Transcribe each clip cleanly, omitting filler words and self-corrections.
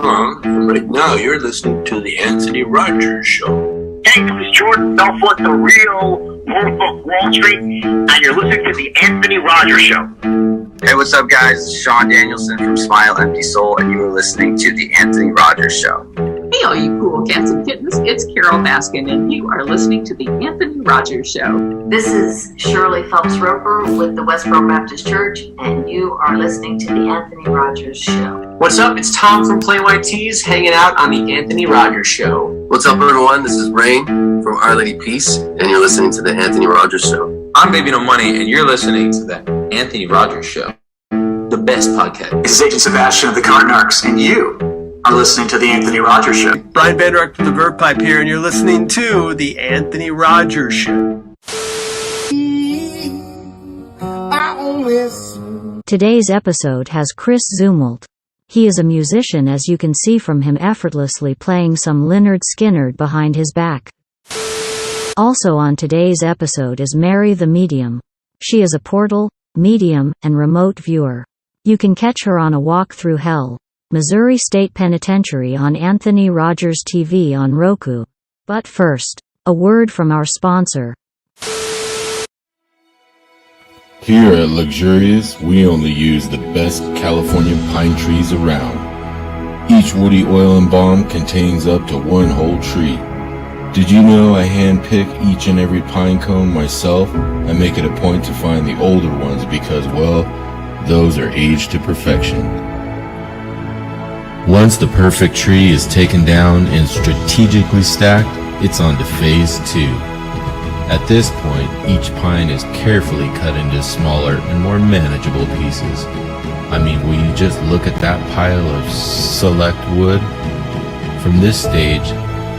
Right now you're listening to The Anthony Rogers Show. Hey, this is Jordan Belfort, the real Wolf of Wall Street, and you're listening to The Anthony Rogers Show. Hey, what's up, guys? It's Sean Danielsen from Smile Empty Soul, and you are listening to The Anthony Rogers Show. Hey, all you cool cats and kittens, it's Carol Baskin, and you are listening to The Anthony Rogers Show. This is Shirley Phelps Roper with the Westboro Baptist Church, and you are listening to The Anthony Rogers Show. What's up? It's Tom from Plain White Tees, hanging out on The Anthony Rogers Show. What's up, everyone? This is Rain from Our Lady Peace, and you're listening to The Anthony Rogers Show. I'm Baby No Money, and you're listening to The Anthony Rogers Show, the best podcast. This is Agent Sebastian of the Carnarks, and you are listening to The Anthony Rogers Show. Brian Vanderark from the Verb Pipe here, and you're listening to The Anthony Rogers Show. Today's episode has Chris Zumwalt. He is a musician, as you can see from him effortlessly playing some Lynyrd Skynyrd behind his back. Also on today's episode is Mary the Medium. She is a portal, medium, and remote viewer. You can catch her on A Walk Through Hell, Missouri State Penitentiary on Anthony Rogers TV on Roku. But first, a word from our sponsor. Here at Luxurious, we only use the best California pine trees around. Each woody oil and balm contains up to one whole tree. Did you know I hand-pick each and every pine cone myself? I make it a point to find the older ones because, well, those are aged to perfection. Once the perfect tree is taken down and strategically stacked, it's on to phase 2. At this point, each pine is carefully cut into smaller and more manageable pieces. I mean, will you just look at that pile of select wood? From this stage,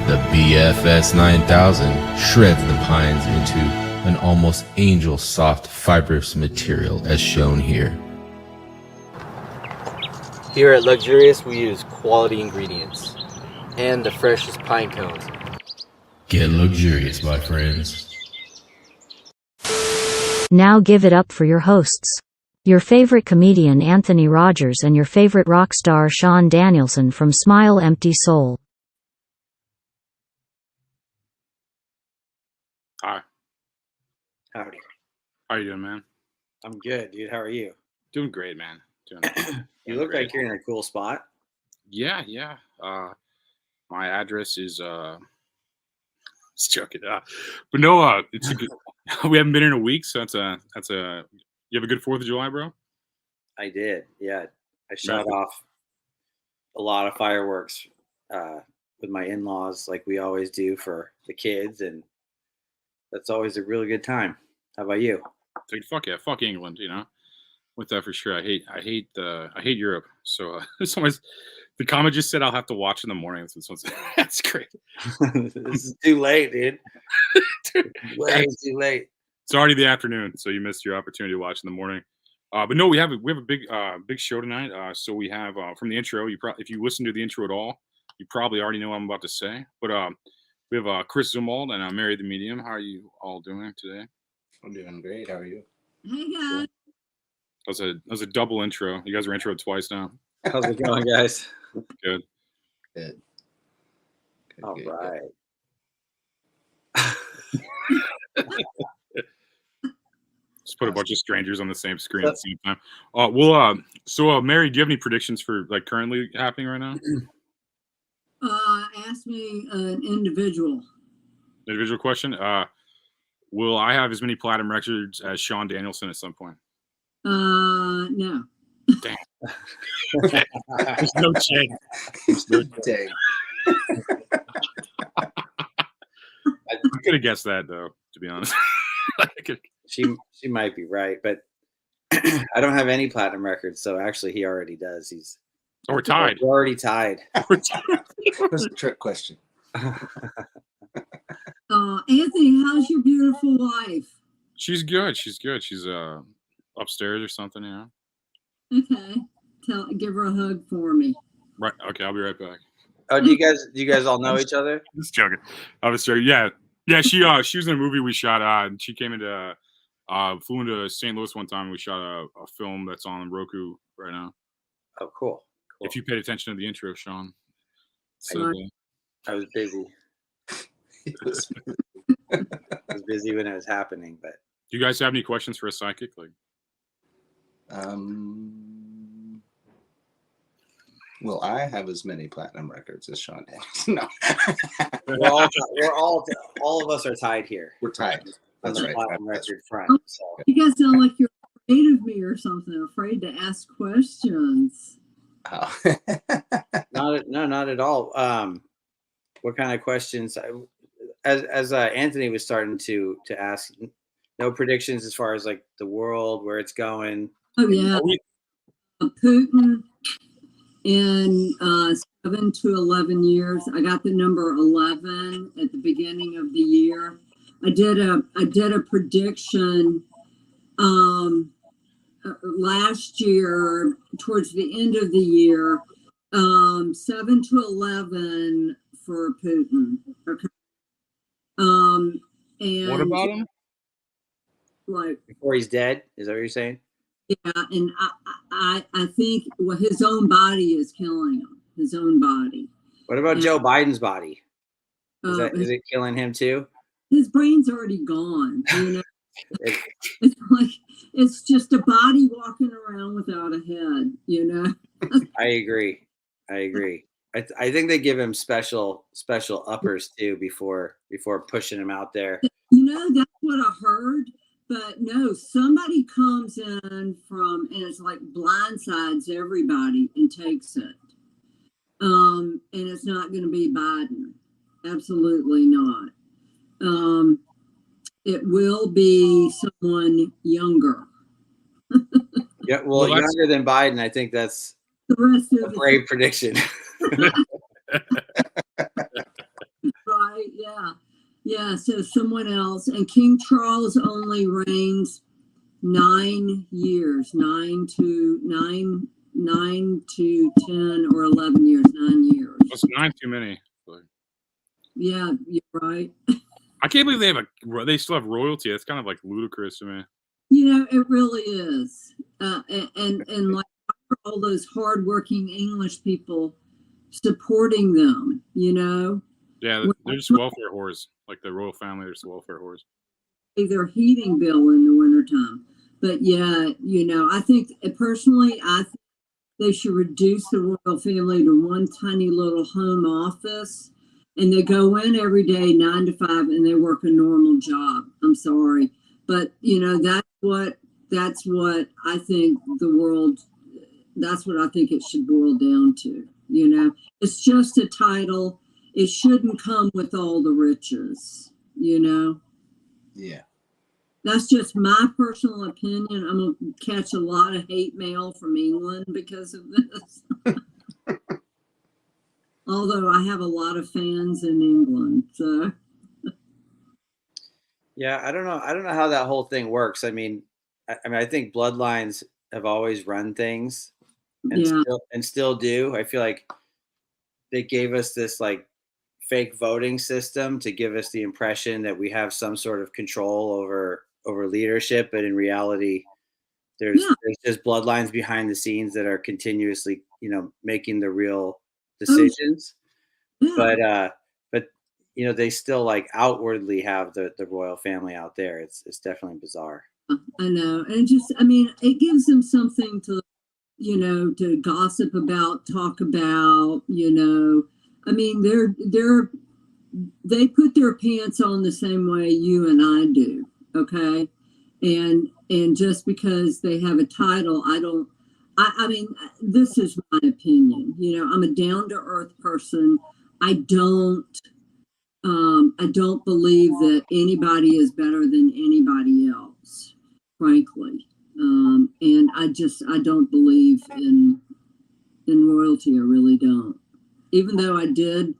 the BFS 9000 shreds the pines into an almost angel-soft fibrous material as shown here. Here at Luxurious, we use quality ingredients and the freshest pine cones. Get luxurious, my friends. Now give it up for your hosts. Your favorite comedian Anthony Rogers and your favorite rock star Sean Danielsen from Smile Empty Soul. Hi. Howdy. How are you doing, man? I'm good, dude. How are you? Doing great, man. You look like you're in a cool spot. Yeah. My address is just joking. But no, it's a good. We haven't been in a week, so that's a. You have a good 4th of July, bro? I did. Yeah, I shot off a lot of fireworks with my in-laws, like we always do for the kids, and that's always a really good time. How about you? Dude, fuck yeah, fuck England, you know. With that for sure. I hate Europe. So it's always the comment just said I'll have to watch in the morning. That's great. This is too late, dude. Way too late. It's already the afternoon, so you missed your opportunity to watch in the morning. But no, we have a big show tonight. So we have from the intro. If you listen to the intro at all, you probably already know what I'm about to say. But we have Chris Zumwalt and Mary the Medium. How are you all doing today? I'm doing great. How are you? Hey guys. That was a double intro. You guys are introed twice now. How's it going, guys? Good. All right. Just put a bunch of strangers on the same screen at the same time. So Mary, do you have any predictions for like currently happening right now? Ask me an individual. Individual question. Will I have as many platinum records as Sean Danielsen at some point? No. Damn. There's no chance. There's no chance. I could have guessed that though, to be honest. She might be right, but I don't have any platinum records, so actually he already does. We're tied. We're already tied. That's a trick question. Anthony, how's your beautiful wife? She's good. She's upstairs or something, yeah. Okay. Give her a hug for me. Right. Okay, I'll be right back. Oh, do you guys all know each other? Just joking. I was joking. Yeah. She was in a movie we shot. And she came flew into St. Louis one time. And we shot a film that's on Roku right now. Oh, cool. If you paid attention to the intro, Sean. I was busy. I was busy when it was happening, but. Do you guys have any questions for a psychic? Well, I have as many platinum records as Sean has. No. all of us are tied here. We're tied. That's right. Platinum record front. So. You guys sound like you're afraid of me or something, afraid to ask questions. Oh. Not at all. What kind of questions? As Anthony was starting to ask, no predictions as far as like the world, where it's going. Oh yeah, Putin in 7 to 11 years. I got the number 11 at the beginning of the year. I did a prediction last year towards the end of the year. 7 to 11 for Putin. Okay. And what about him? Like before he's dead, is that what you're saying? Yeah, and I think his own body is killing him. His own body. What about Joe Biden's body? Is it killing him too? His brain's already gone. You know, it's like it's just a body walking around without a head. You know. I agree. I think they give him special uppers too before pushing him out there. You know, that's what I heard. But no, somebody comes in from, and it's like blindsides everybody and takes it. And it's not going to be Biden. Absolutely not. It will be someone younger. Yeah, well, younger than Biden. I think that's the rest of a brave prediction. Right, yeah. Yeah, so someone else. And King Charles only reigns 9 years, 9 to 10 or 11 years, 9 years. That's 9 too many. Yeah, you're right. I can't believe they still have royalty. It's kind of like ludicrous to me. You know, it really is. And like all those hardworking English people supporting them, you know. Yeah, they're just welfare whores. Like the royal family, they're just welfare whores. Their heating bill in the wintertime. But yeah, you know, I think personally, I think they should reduce the royal family to one tiny little home office, and they go in every day 9 to 5 and they work a normal job. I'm sorry, but you know, that's what I think the world. That's what I think it should boil down to. You know, it's just a title. It shouldn't come with all the riches, you know? Yeah. That's just my personal opinion. I'm going to catch a lot of hate mail from England because of this. Although I have a lot of fans in England, so. Yeah, I don't know how that whole thing works. I mean, I think bloodlines have always run things and still do. I feel like they gave us this like fake voting system to give us the impression that we have some sort of control over leadership, but in reality there's just bloodlines behind the scenes that are continuously, you know, making the real decisions. But you know, they still like outwardly have the royal family out there. It's definitely bizarre. I know. And just, I mean, it gives them something to, you know, to gossip about, talk about, you know. I mean, they put their pants on the same way you and I do, okay? And just because they have a title, I mean, this is my opinion. You know, I'm a down-to-earth person. I don't believe that anybody is better than anybody else, frankly. And I don't believe in royalty. I really don't. Even though I did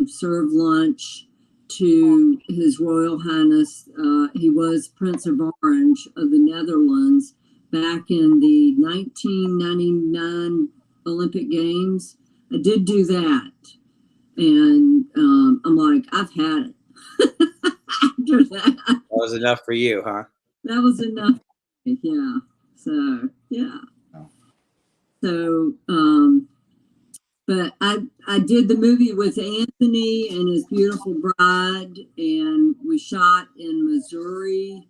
serve lunch to His Royal Highness. He was Prince of Orange of the Netherlands back in the 1999 Olympic Games. I did do that. And I'm like, I've had it. After that. That was enough for you, huh? That was enough. Yeah. So, yeah. So, but I did the movie with Anthony and his beautiful bride, and we shot in Missouri.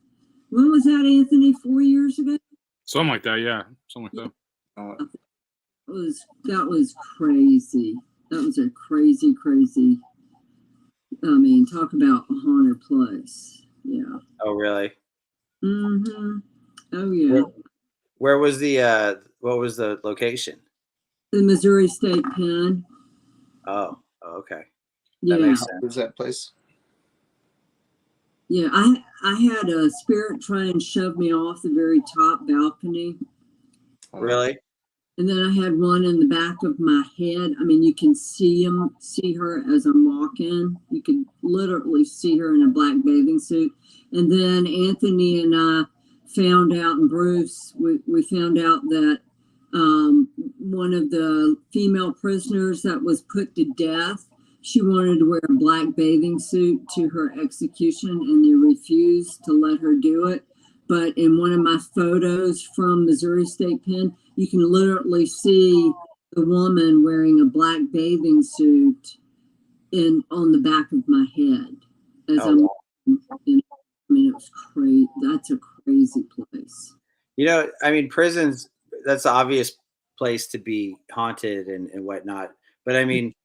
When was that, Anthony? 4 years ago? Something like that, yeah. Something like that. That was crazy. That was a crazy. I mean, talk about a haunted place. Yeah. Oh, really? Mm-hmm. Oh, yeah. Where was the what was the location? The Missouri State Pen. Oh, okay. Yeah. That makes sense. Where's that place? Yeah, I had a spirit try and shove me off the very top balcony. Really? And then I had one in the back of my head. I mean, you can see her as I'm walking. You can literally see her in a black bathing suit. And then Anthony and I found out, and Bruce, we found out that one of the female prisoners that was put to death, she wanted to wear a black bathing suit to her execution, and they refused to let her do it. But in one of my photos from Missouri State Pen, you can literally see the woman wearing a black bathing suit on the back of my head. As I mean, it was crazy. That's a crazy place. You know, I mean, prisons, that's the obvious place to be haunted and whatnot. But I mean,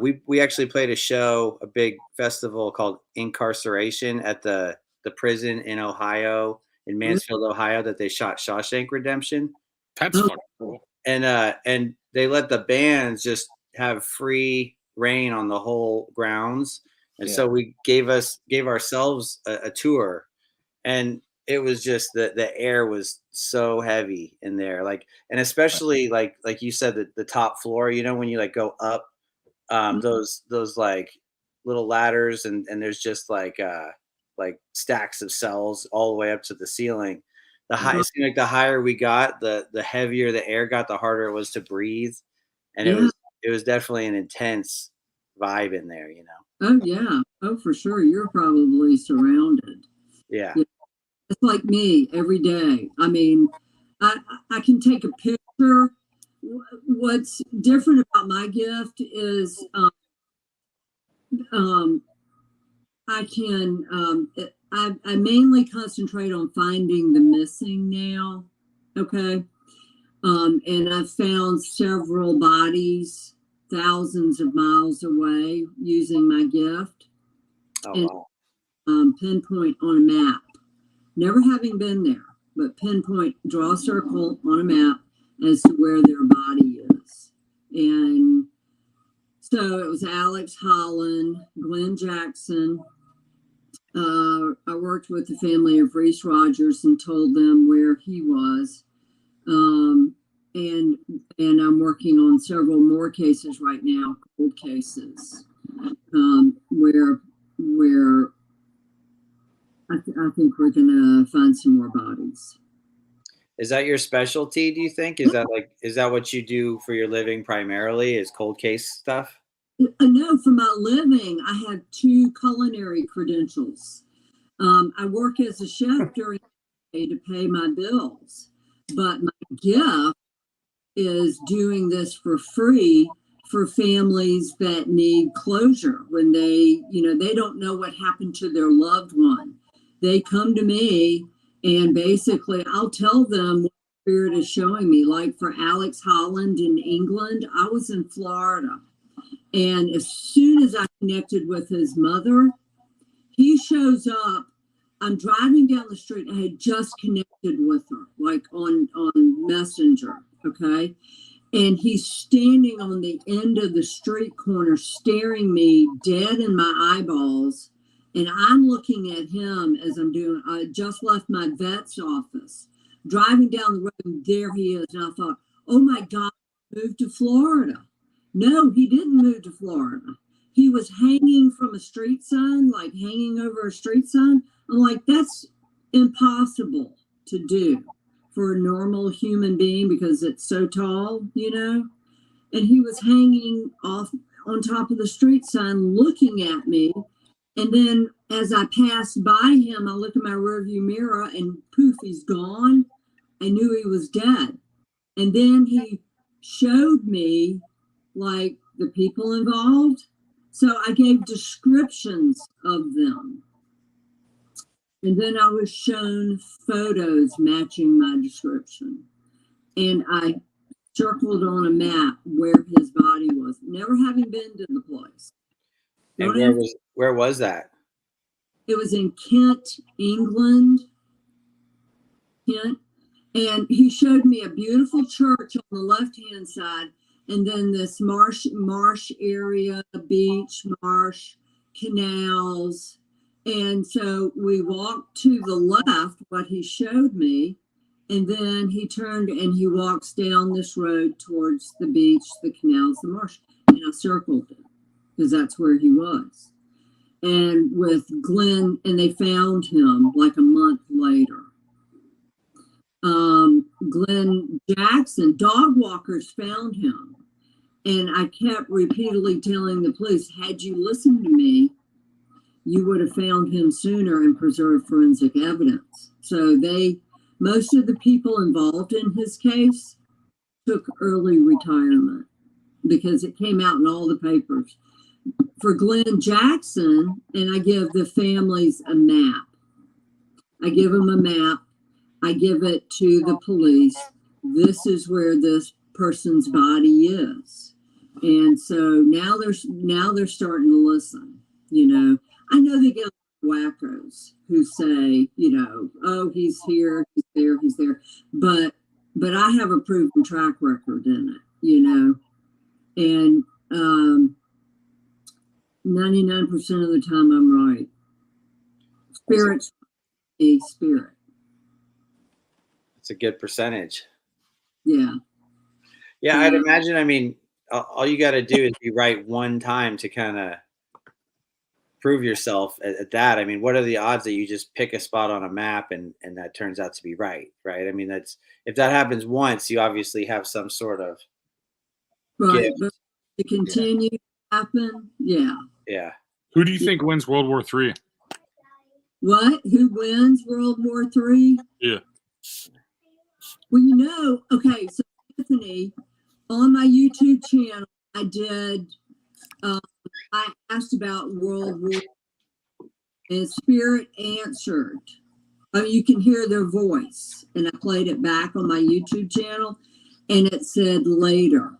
we actually played a show, a big festival called Incarceration at the prison in Ohio, in Mansfield, Ohio, that they shot Shawshank Redemption. That's fucking cool. And they let the bands just have free reign on the whole grounds. And so we gave ourselves a tour, and it was just the air was so heavy in there. Like, and especially like you said, the top floor, you know, when you like go up those like little ladders and there's just like stacks of cells all the way up to the ceiling. It seemed like the higher we got, the heavier the air got, the harder it was to breathe. And it was definitely an intense vibe in there, you know? Oh, yeah. Oh, for sure. You're probably surrounded. Yeah. It's like me every day. I mean, I can take a picture. What's different about my gift is I can I mainly concentrate on finding the missing now. Okay. And I've found several bodies thousands of miles away using my gift. Pinpoint on a map. Never having been there, but pinpoint, draw a circle on a map as to where their body is. And so it was Alex Holland, Glenn Jackson. I worked with the family of Reese Rogers and told them where he was. And I'm working on several more cases right now, cold cases, where I think we're gonna find some more bodies. Is that your specialty, do you think? Is that what you do for your living primarily, is cold case stuff? No, for my living, I have 2 culinary credentials. I work as a chef during the day to pay my bills, but my gift is doing this for free for families that need closure when they don't know what happened to their loved one. They come to me and basically I'll tell them what Spirit is showing me. Like for Alex Holland in England, I was in Florida. And as soon as I connected with his mother, he shows up. I'm driving down the street. I had just connected with her, like on Messenger, okay? And he's standing on the end of the street corner, staring me dead in my eyeballs. And I'm looking at him as I just left my vet's office, driving down the road, and there he is. And I thought, oh my God, he moved to Florida. No, he didn't move to Florida. He was hanging from a street sign, like hanging over a street sign. I'm like, that's impossible to do for a normal human being because it's so tall, you know? And he was hanging off on top of the street sign looking at me. And then as I passed by him, I looked in my rearview mirror and poof, he's gone. I knew he was dead. And then he showed me like the people involved. So I gave descriptions of them. And then I was shown photos matching my description. And I circled on a map where his body was, never having been to the place. And where was that? It was in Kent, England. Kent. And he showed me a beautiful church on the left-hand side, and then this marsh area, beach, marsh, canals. And so we walked to the left, what he showed me, and then he turned and he walks down this road towards the beach, the canals, the marsh. And I circled it because that's where he was. And with Glenn, and they found him like a month later. Glenn Jackson, dog walkers found him. And I kept repeatedly telling the police, had you listened to me, you would have found him sooner and preserved forensic evidence. So most of the people involved in his case took early retirement because it came out in all the papers. For Glenn Jackson, and I give the families a map. I give them a map. I give it to the police. This is where this person's body is. And so now they're starting to listen, you know. I know they get wackos who say, you know, oh, he's here, he's there, he's there. But I have a proven track record in it, you know. And 99% of the time I'm right. Spirit's a spirit. It's a good percentage. Yeah. Yeah, I'd imagine, I mean, all you got to do is be right one time to kind of prove yourself at that. I mean, what are the odds that you just pick a spot on a map and that turns out to be right? I mean, if that happens once, you obviously have some sort of right. gift. But to continue to happen, yeah. Yeah. Who do you think wins World War III? What? Who wins World War III? Yeah. Well, you know, okay, so Anthony, on my YouTube channel, I did, I asked about World War, and Spirit answered. I mean, you can hear their voice, and I played it back on my YouTube channel, and it said later.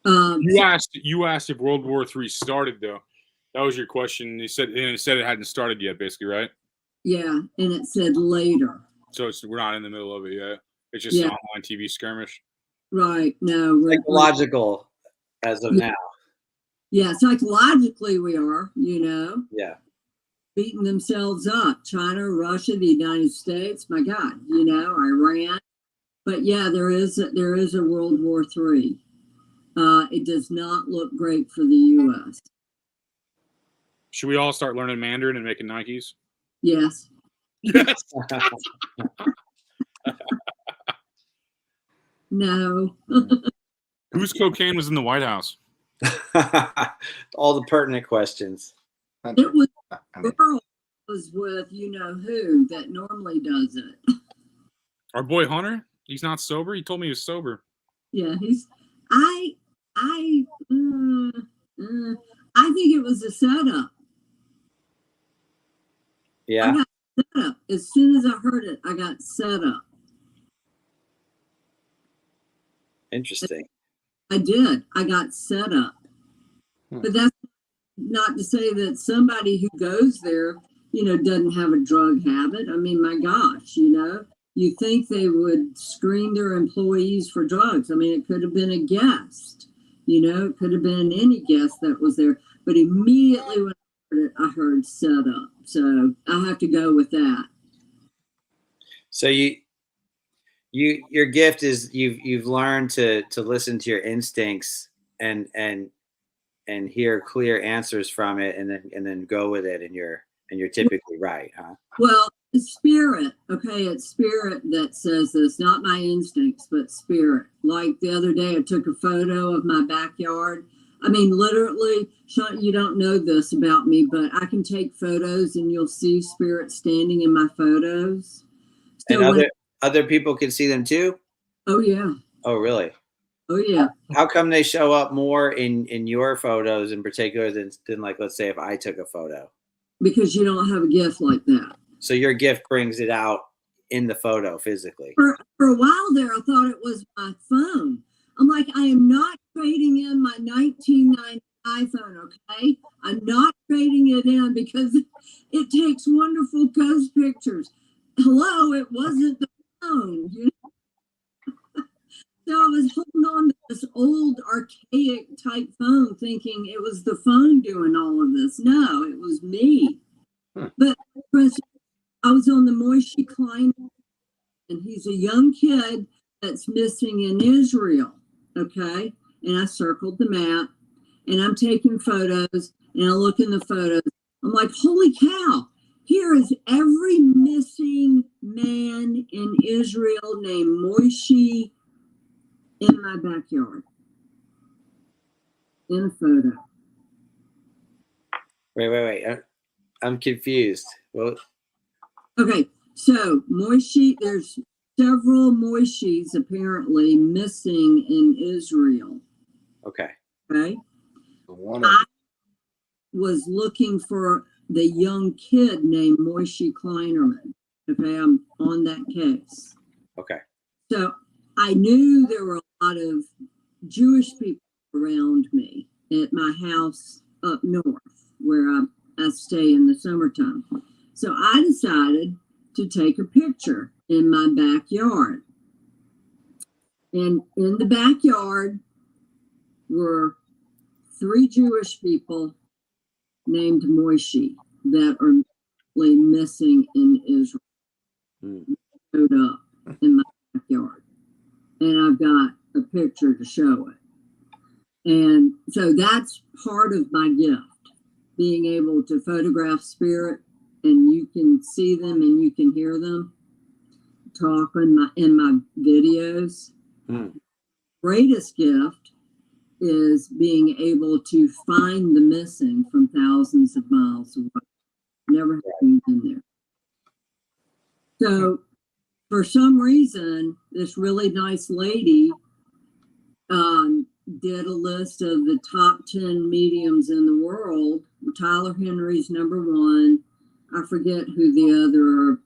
You asked if World War III started, though. That was your question. You said it hadn't started yet, basically, right? Yeah, and it said later. So we're not in the middle of it yet. It's just an online TV skirmish. Right. No. Psychological as of now. Yeah, psychologically we are, you know. Yeah. Beating themselves up. China, Russia, the United States, my God, you know, Iran. But yeah, there is a World War III. It does not look great for the U.S. Should we all start learning Mandarin and making Nikes? Yes. Yes. No. Whose cocaine was in the White House? All the pertinent questions. It was girl was with you know who that normally does it. Our boy Hunter? He's not sober? He told me he was sober. Yeah, I think it was a setup. Yeah. I got set up. As soon as I heard it, I got set up. Interesting. I did. I got set up. But that's not to say that somebody who goes there, you know, doesn't have a drug habit. I mean, my gosh, you know, you think they would screen their employees for drugs. I mean, it could have been a guest, you know, it could have been any guest that was there. But immediately when I heard it, I heard set up. So I have to go with that. So your gift is you've learned to listen to your instincts and hear clear answers from it and then go with it and you're typically right, huh? Well, it's spirit, okay, it's spirit that says this, not my instincts, but spirit. Like the other day I took a photo of my backyard. I mean, literally, Sean, you don't know this about me, but I can take photos and you'll see spirit standing in my photos. So and other people can see them too? Oh yeah. Oh, really? Oh yeah. How come they show up more in your photos in particular than like, let's say if I took a photo? Because you don't have a gift like that. So your gift brings it out in the photo physically. For a while there, I thought it was my phone. I'm like, I am not trading in my 1990 iPhone, okay? I'm not trading it in because it takes wonderful ghost pictures. Hello, it wasn't the phone, you know? So I was holding on to this old archaic type phone thinking it was the phone doing all of this. No, it was me. But I was on the Moshe Klein, and he's a young kid that's missing in Israel, okay? And I circled the map, and I'm taking photos, and I look in the photos. I'm like, holy cow, here is every missing man in Israel named Moshe in my backyard in a photo. Wait. I'm confused. Well, okay, so Moshe, there's several Moshes apparently missing in Israel. Okay. Okay. I was looking for the young kid named Moshe Kleinerman. Okay, I'm on that case. Okay. So I knew there were a lot of Jewish people around me at my house up north where I stay in the summertime. So I decided to take a picture in my backyard. And in the backyard were 3 Jewish people named Moshe that are missing in Israel. Showed up in my backyard. And I've got a picture to show it. And so that's part of my gift, being able to photograph spirit, and you can see them and you can hear them talk in my videos. Greatest gift is being able to find the missing from thousands of miles away. Never having been there. So for some reason, this really nice lady did a list of the top 10 mediums in the world. Tyler Henry's number 1. I forget who the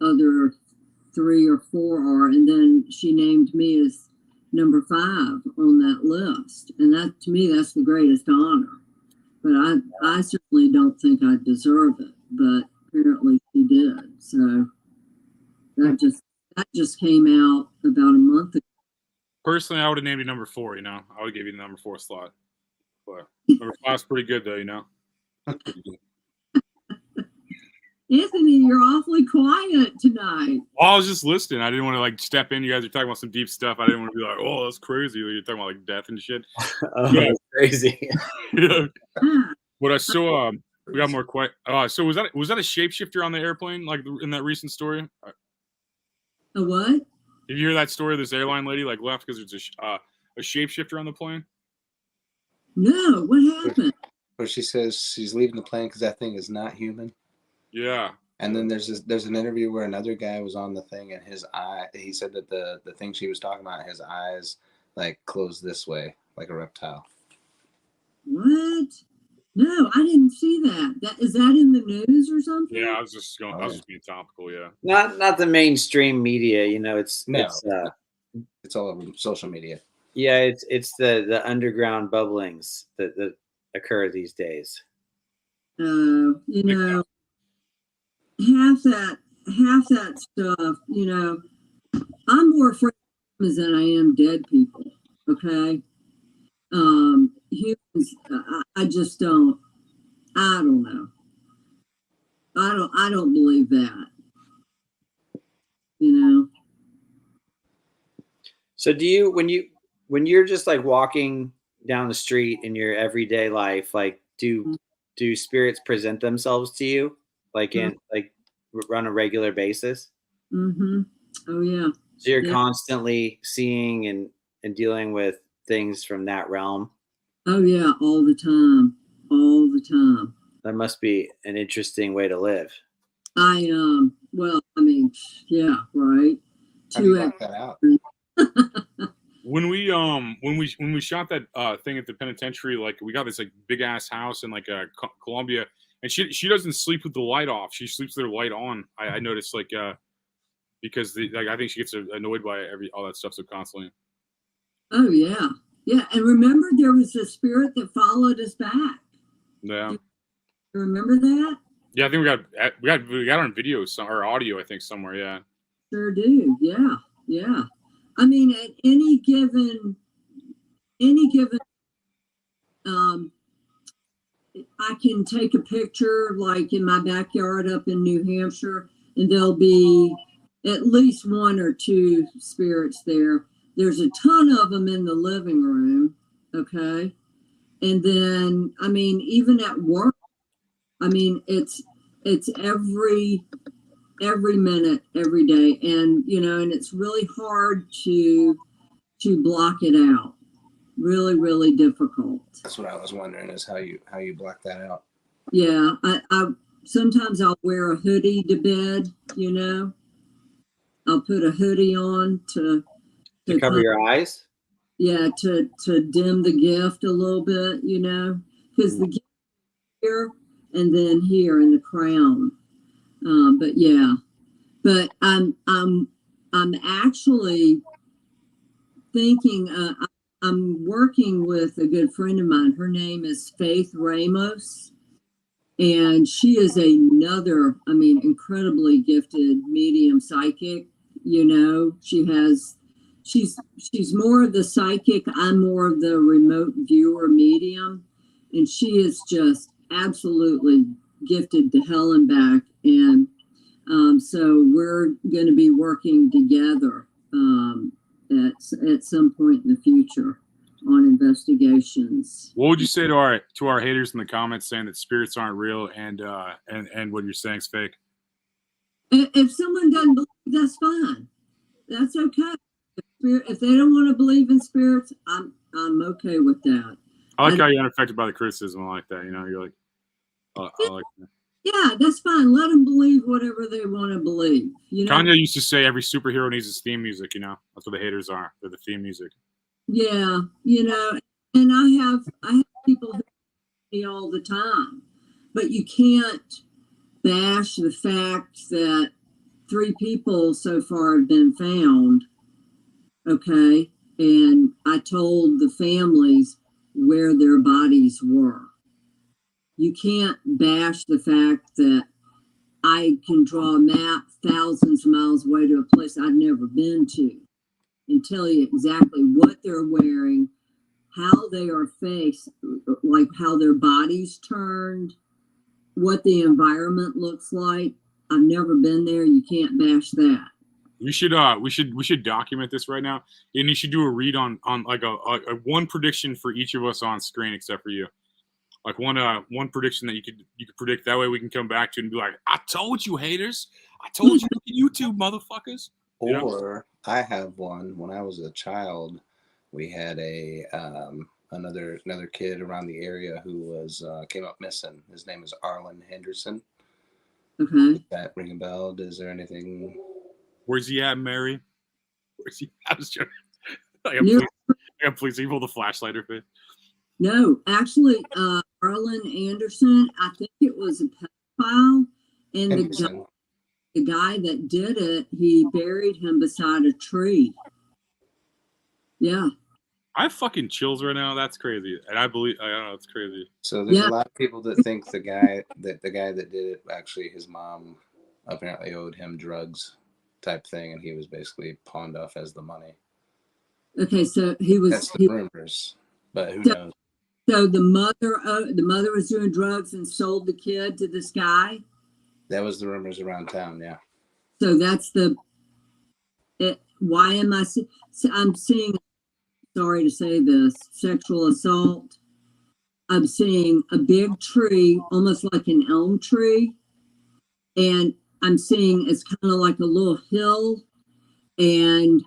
other 3 or 4 are. And then she named me as number 5 on that list. And that, to me, that's the greatest honor. But I certainly don't think I deserve it. But apparently she did. So that just came out about a month ago. Personally, I would have named you number 4, you know. I would have gave you the number 4 slot. But number 5 is pretty good, though, you know. Anthony, you're awfully quiet tonight. Well, I was just listening. I didn't want to, like, step in. You guys are talking about some deep stuff. I didn't want to be like, oh, that's crazy. You're talking about, like, death and shit. That's crazy. Yeah. But I saw, we got more quiet. So was that a shapeshifter on the airplane, like in that recent story? A what? Did you hear that story? This airline lady like left because there's a shapeshifter on the plane. No, what happened? Where she says she's leaving the plane because that thing is not human. Yeah. And then there's an interview where another guy was on the thing and his eye. He said that the thing she was talking about, his eyes like closed this way like a reptile. What? No, I didn't see that. Is that in the news or something? Yeah, I was just being topical. Yeah. Not the mainstream media, you know. It's all over social media. Yeah, it's the underground bubblings that occur these days. You know, half that stuff. You know, I'm more afraid of humans than I am dead people. Okay. Humans, I just don't. I don't know. I don't believe that. You know. So do you when you're just like walking down the street in your everyday life, like do spirits present themselves to you like in like on a regular basis? Mm-hmm. Oh yeah. So you're constantly seeing and dealing with things from that realm? Oh yeah, all the time. That must be an interesting way to live. Well, I mean, yeah, right. How do you work that out? when we shot that thing at the penitentiary, like we got this like big ass house in like Columbia, and she doesn't sleep with the light off. She sleeps with her light on. I noticed like because I think she gets annoyed by all that stuff so constantly. Oh yeah, yeah. And remember, there was a spirit that followed us back. Yeah. You remember that? Yeah, I think we got on video or audio. I think somewhere. Yeah. Sure do. Yeah, yeah. I mean, at any given, I can take a picture like in my backyard up in New Hampshire, and there'll be at least one or two spirits there. There's a ton of them in the living room. Okay. And then, I mean, even at work, I mean, it's every minute, every day. And, you know, and it's really hard to block it out. Really, really difficult. That's what I was wondering, is how you block that out. Yeah. I sometimes I'll wear a hoodie to bed, you know. I'll put a hoodie on to cover your eyes. Yeah, to dim the gift a little bit, you know, because the gift here and then here in the crown. But yeah, but I'm actually thinking. I'm working with a good friend of mine. Her name is Faith Ramos, and she is another, I mean, incredibly gifted medium psychic. You know, she's more of the psychic. I'm more of the remote viewer medium, and she is just absolutely gifted to hell and back. And so we're going to be working together at some point in the future on investigations. What would you say to our haters in the comments saying that spirits aren't real and what you're saying is fake? If someone doesn't believe, that's fine. That's okay. If they don't want to believe in spirits, I'm okay with that. I like how you're unaffected by the criticism. I like that. You know, you're like, I like that. Yeah, that's fine. Let them believe whatever they want to believe. You know? Kanye used to say every superhero needs his theme music. You know, that's what the haters are. They're the theme music. Yeah, you know, and I have people who me all the time, but you can't bash the fact that 3 people so far have been found. Okay, and I told the families where their bodies were. You can't bash the fact that I can draw a map thousands of miles away to a place I've never been to and tell you exactly what they're wearing, how they are faced, like how their bodies turned, what the environment looks like. I've never been there. You can't bash that. We should document this right now, and you should do a read on like a one prediction for each of us on screen, except for you. Like one prediction that you could predict. That way we can come back to it and be like, I told you, haters. I told you, YouTube motherfuckers. Or You know? I have one. When I was a child, we had a another kid around the area who was came up missing. His name is Arlen Henderson. Okay. Does that ring a bell? Is there anything? Where's he at, Mary? Where's he? I was joking. Please, you hold the flashlight or face. No, actually, Arlen Anderson, I think it was a pedophile, and the guy that did it, he buried him beside a tree. Yeah. I have fucking chills right now. That's crazy, and I don't know, it's crazy. So there's a lot of people that think the guy that did it, actually his mom apparently owed him drugs type thing, and he was basically pawned off as the money. Okay, so he was. That's the rumors, but who knows? So the mother was doing drugs and sold the kid to this guy. That was the rumors around town, yeah. So that's why am I? I'm seeing. Sorry to say this, sexual assault. I'm seeing a big tree, almost like an elm tree, and I'm seeing it's kind of like a little hill, and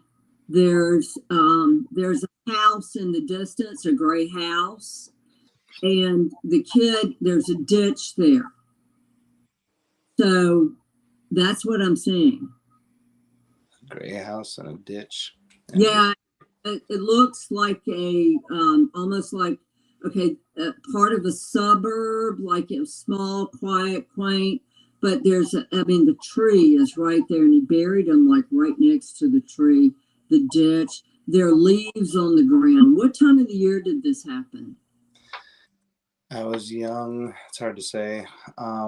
there's a house in the distance, a gray house, and the kid, there's a ditch there. So that's what I'm seeing. A gray house and a ditch. Yeah, it looks like a almost like part of a suburb, like a small, quiet, quaint. But the tree is right there, and he buried them like right next to the tree, the ditch. There are leaves on the ground. What time of the year did this happen? I was young. It's hard to say. I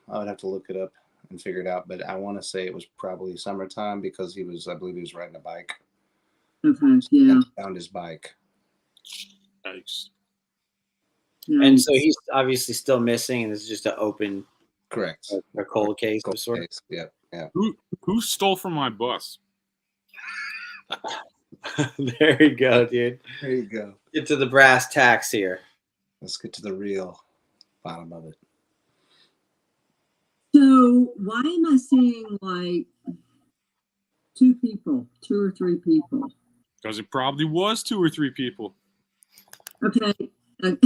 would have to look it up and figure it out, but I want to say it was probably summertime because I believe he was riding a bike. Okay, yeah. And found his bike. Nice. Yeah. And so he's obviously still missing, and it's just an open, correct, a cold case of sort. Yeah, yeah. Who stole from my bus? There you go, dude. There you go. Get to the brass tacks here. Let's get to the real bottom of it. So why am I seeing like two or three people? Because it probably was 2 or 3 people. Okay. Let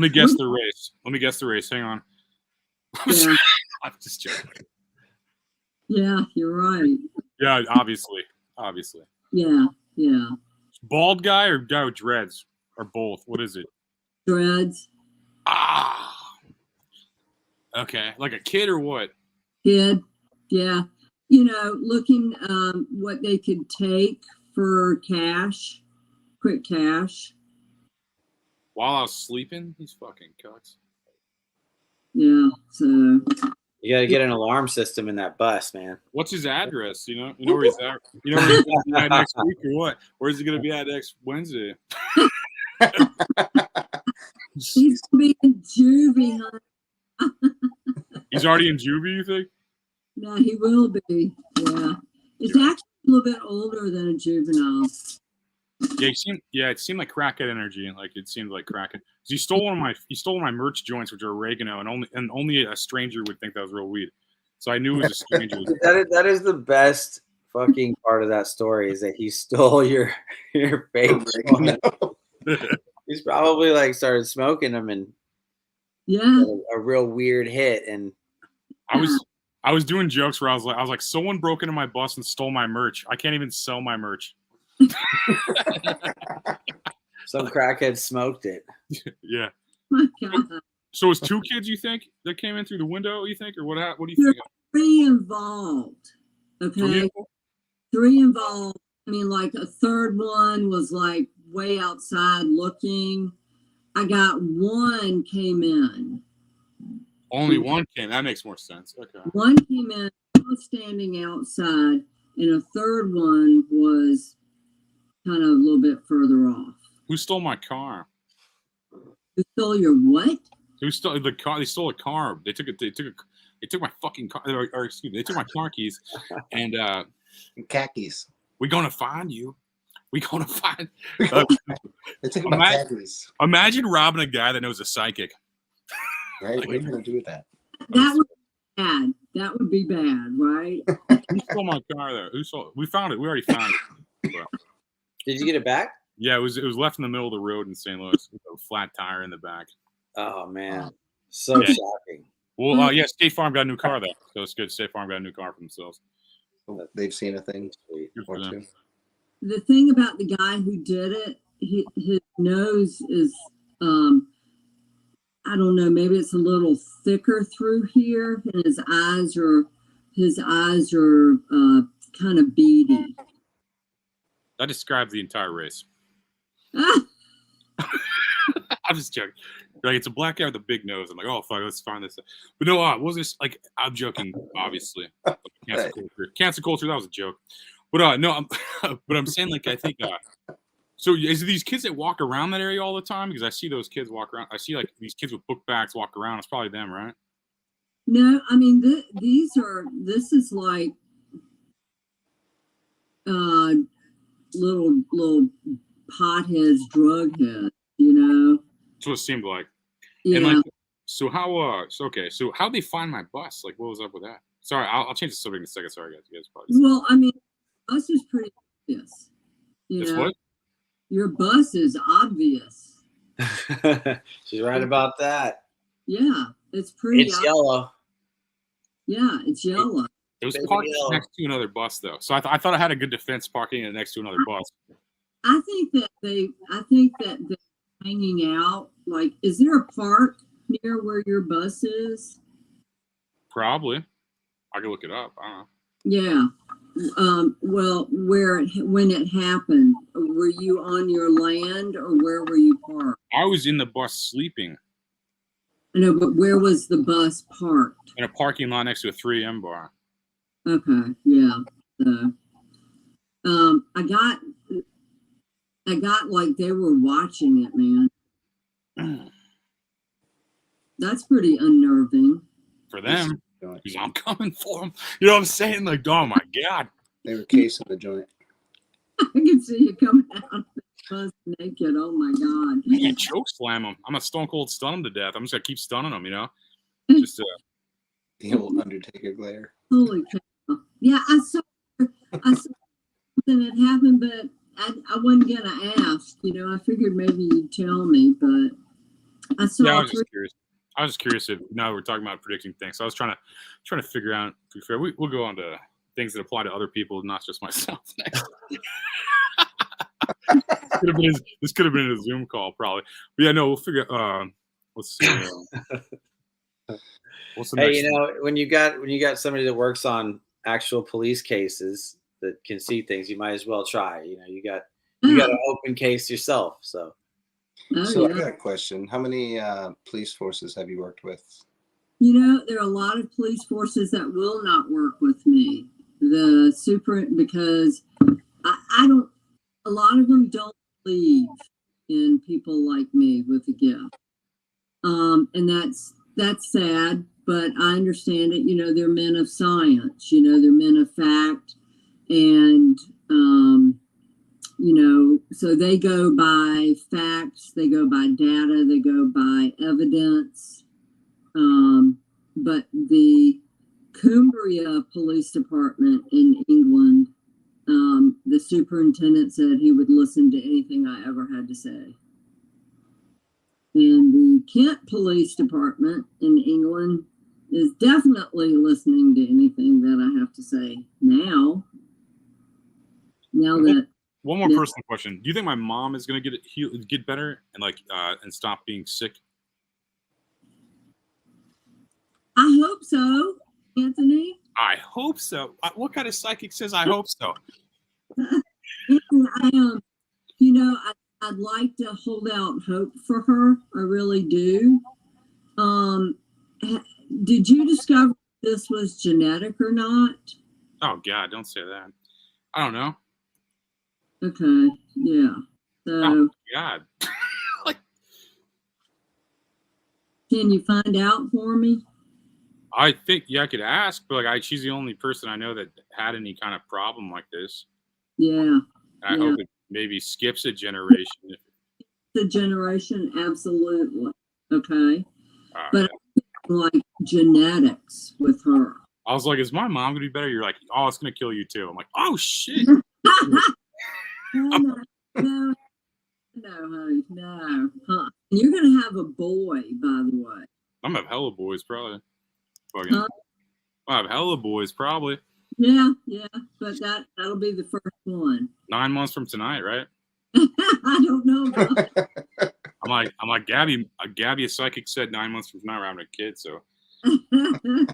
me guess the race. Hang on. Yeah. I'm just joking. Yeah, you're right. Yeah, obviously. Yeah. Bald guy or guy with dreads? Or both? What is it? Dreads. Okay. Like a kid or what? Kid. Yeah. Looking what they could take for cash, quick cash. While I was sleeping? These fucking cucks. Yeah, so. You got to get an alarm system in that bus, man. What's his address? You know where he's at? You know where he's going to be at next week or what? Where's he going to be at next Wednesday? He's going to be in juvie, huh? He's already in juvie, you think? No, he will be. Yeah. It's actually a little bit older than a juvenile. Yeah, it seemed like crackhead energy. Like it seemed like crackhead. He stole one of my merch joints, which are oregano, and only a stranger would think that was real weed. So I knew it was a stranger. That is the best fucking part of that story is that he stole your fake oregano. He's probably like started smoking them and a real weird hit. And I was doing jokes where I was like, someone broke into my bus and stole my merch. I can't even sell my merch. Some crackhead smoked it. Yeah. My God. So it's 2 kids, you think, that came in through the window, you think? Or what do you think? 3 involved. Okay. 3 involved. I mean, like a third one was like way outside looking. I got 1 came in. Only 1 came. That makes more sense. Okay. 1 came in, was standing outside, and a third one was kind of a little bit further off. Who stole my car? Who stole your what? Who stole the car? They stole a car. They took my fucking car. Or excuse me, they took my car keys and khakis. We're gonna find you. We're gonna find. They took my khakis. Imagine robbing a guy that knows a psychic. Right? What are you gonna do with that? That would be bad. That would be bad, right? Who stole my car though? Who stole? We found it. We already found it. Well, did you get it back? Yeah, it was left in the middle of the road in St. Louis with a flat tire in the back. Oh man, so shocking. Well, yeah, State Farm got a new car though, so it's good. State Farm got a new car for themselves. They've seen a thing or two. The thing about the guy who did it, his nose is, I don't know, maybe it's a little thicker through here, and his eyes are kind of beady. That describes the entire race. I'm just joking. Like, it's a black guy with a big nose. I'm like, oh fuck, let's find this. But no, was this like? I'm joking, obviously. Cancel culture. That was a joke. But no, but I'm saying like I think. So is it these kids that walk around that area all the time? Because I see those kids walk around. I see like these kids with book bags walk around. It's probably them, right? No, I mean this is like little potheads, drug heads, you know. That's what it seemed like. Yeah. And like, so how'd they find my bus? Like, what was up with that? Sorry, I'll change the subject in a second. Sorry, guys. You guys probably. Well, I mean, bus is pretty obvious. You know, what? Your bus is obvious. She's right about that. Yeah, it's pretty. It's yellow. Yeah, it's yellow. It was parked next to another bus, though. So I thought I had a good defense parking it next to another bus. I think that they're hanging out. Like, is there a park near where your bus is? Probably. I can look it up. I don't know. Yeah. Well, when it happened, were you on your land or where were you parked? I was in the bus sleeping. No, but where was the bus parked? In a parking lot next to a 3M bar. Okay, yeah. So, I got like they were watching it, man. That's pretty unnerving. For them, because I'm coming for them. You know what I'm saying? Like, oh my God. They were casing the joint. I can see you coming out of the bus naked. Oh my God. I can't choke slam them. I'm a stone cold stun them to death. I'm just going to keep stunning them, you know? Just the old Undertaker glare. Holy cow. Yeah, I saw something that happened, but I wasn't going to ask. You know, I figured maybe you'd tell me, but I saw. Yeah, I was just curious. I was just curious if now we're talking about predicting things. So I was trying to figure out. To be fair, we'll go on to things that apply to other people, not just myself. Next. This could have been a Zoom call, probably. But yeah, no, we'll figure. Let's see. What's the next? You know, when you got somebody that works on actual police cases that can see things, you might as well try. You know, you got an open case yourself, so. So I got a question. How many police forces have you worked with? You know, there are a lot of police forces that will not work with me. Because I don't, a lot of them don't believe in people like me with a gift. And that's sad, but I understand it. You know, they're men of science, you know, they're men of fact. And, you know, so they go by facts, they go by data, they go by evidence. But the Cumbria Police Department in England, the superintendent said he would listen to anything I ever had to say. And the Kent Police Department in England is definitely listening to anything that I have to say now. Now that one more personal question: do you think my mom is going to get better and and stop being sick? I hope so, Anthony. I hope so. What kind of psychic says I hope so? You know, I'd like to hold out hope for her. I really do. Did you discover this was genetic or not? Oh God, don't say that. I don't know. Okay, yeah. So, oh God. Can you find out for me? I think I could ask, but she's the only person I know that had any kind of problem like this. Yeah. I hope it maybe skips a generation. The generation, absolutely. Okay. But like genetics with her. I was like, is my mom gonna be better? You're like, oh, it's gonna kill you too. I'm like, oh shit. No, honey, no. Huh. You're gonna have a boy, by the way. I'm gonna have hella boys, probably. I'll have hella boys, probably. Yeah, but that'll be the first one. 9 months from tonight, right? I don't know about that. I'm like Gabby. Gabby, a psychic, said 9 months from tonight we're having a kid. So I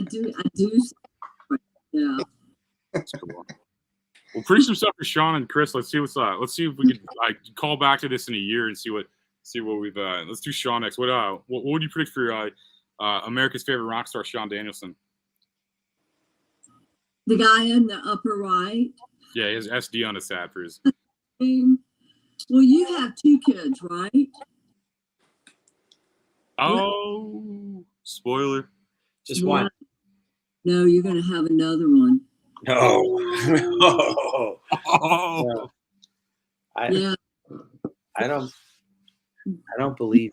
do. Yeah. That's cool. Well, preach some stuff for Sean and Chris. Let's see what's up. Let's see if we can call back to this in a year and see what we've. Let's do Sean next. What would you predict for America's favorite rock star, Sean Danielsen? The guy in the upper right. Yeah, he has SD on his hat for his. Well, you have 2 kids, right? Oh, spoiler. Just one. No, you're going to have another one. No. Oh. I don't believe.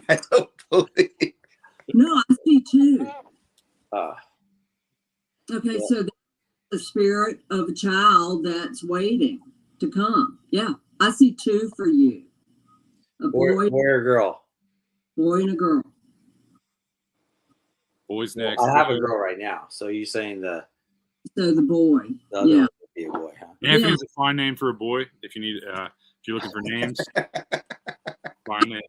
I don't believe. No, I see 2. Okay, Yeah. so the spirit of a child that's waiting to come. Yeah, I see 2 for you. A boy or a girl. Boy and a girl. Boys next. I have a girl right now. So you're saying So the boy. The other Yeah. would be Anthony is a fine name for a boy. If you need, if you're looking for names, fine name.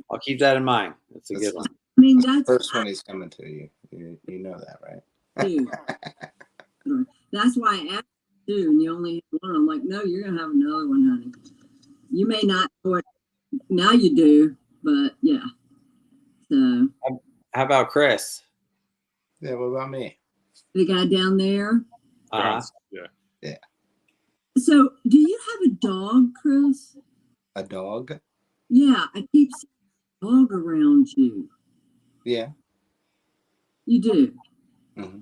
I'll keep that in mind. That's a good one. I mean, that's the first one he's coming to you. You know that, right? Dude. That's why I asked you, and you only have one. I'm like, no, you're gonna have another one, honey. You may not know it now, you do, but yeah. So, how about Chris? Yeah, what about me? The guy down there. Yeah. So, do you have a dog, Chris? A dog? Yeah, I keep seeing a dog around you. Yeah. You do? Mm-hmm.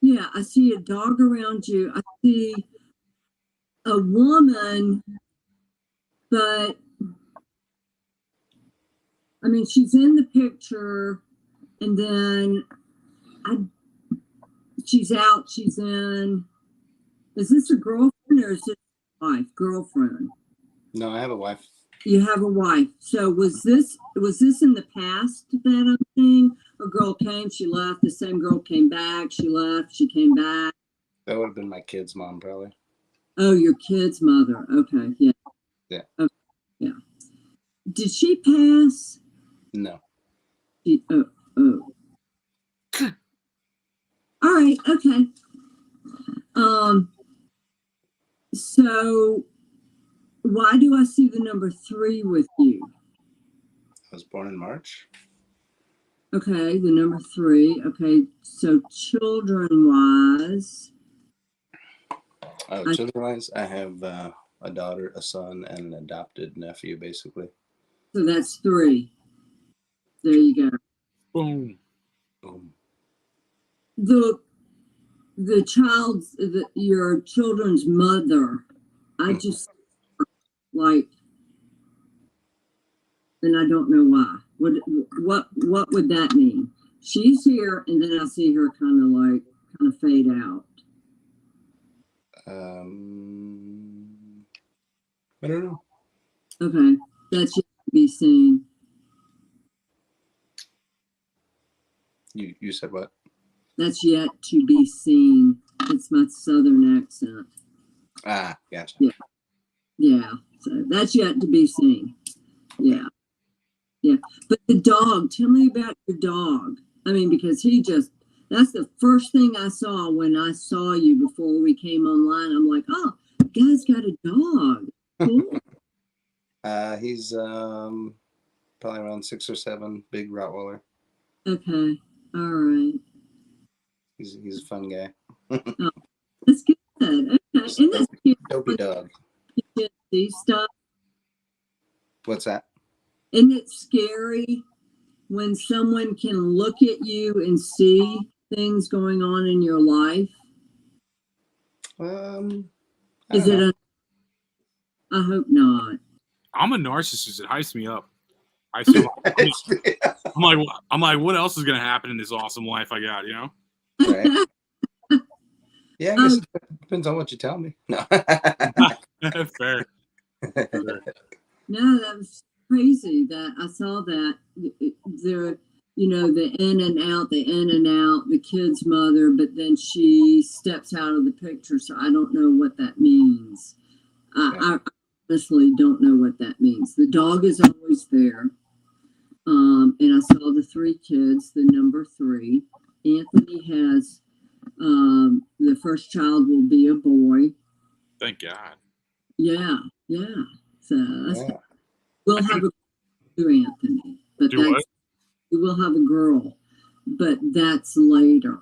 Yeah, I see a dog around you. I see a woman, but I mean, she's in the picture, and then she's out, she's in. Is this a girlfriend or is this a wife? Girlfriend. No, I have a wife. You have a wife. So was this in the past that I'm seeing? A girl came, she left. The same girl came back. She left. She came back. That would have been my kid's mom, probably. Oh, your kid's mother. Okay, yeah. Yeah. Okay, yeah. Did she pass? No. Oh. All right. Okay. So why do I see the number 3 with you? I was born in March. Okay, the number 3. Okay, so children-wise. Children-wise, I have a daughter, a son, and an adopted nephew, basically. So that's 3. There you go. Boom. Boom. Your children's mother, I just like, and I don't know why. What would that mean? She's here, and then I see her kind of fade out. I don't know. Okay, that's yet to be seen. You said what? That's yet to be seen. It's my southern accent. Ah, gotcha. Yeah. So that's yet to be seen. Yeah. But the dog, tell me about your dog. I mean, because that's the first thing I saw when I saw you before we came online. I'm like, oh, the guy's got a dog. Cool. He's probably around 6 or 7, big Rottweiler. Okay. All right. He's a fun guy. Oh, that's good. Okay. And that's cute. Dopey dog. You can see stuff. What's that? Isn't it scary when someone can look at you and see things going on in your life? I hope not. I'm a narcissist. It hypes me up. I'm like, what else is gonna happen in this awesome life I got? You know? Right. Yeah, I guess it depends on what you tell me. No. Fair. No, that was crazy that I saw that there, the in and out, the kid's mother, but then she steps out of the picture. So I don't know what that means. I honestly don't know what that means. The dog is always there. And I saw the 3 kids, the number 3. Anthony has, the first child will be a boy. Thank God. Yeah. So we'll have a girl, Anthony, but we will have a girl, but that's later.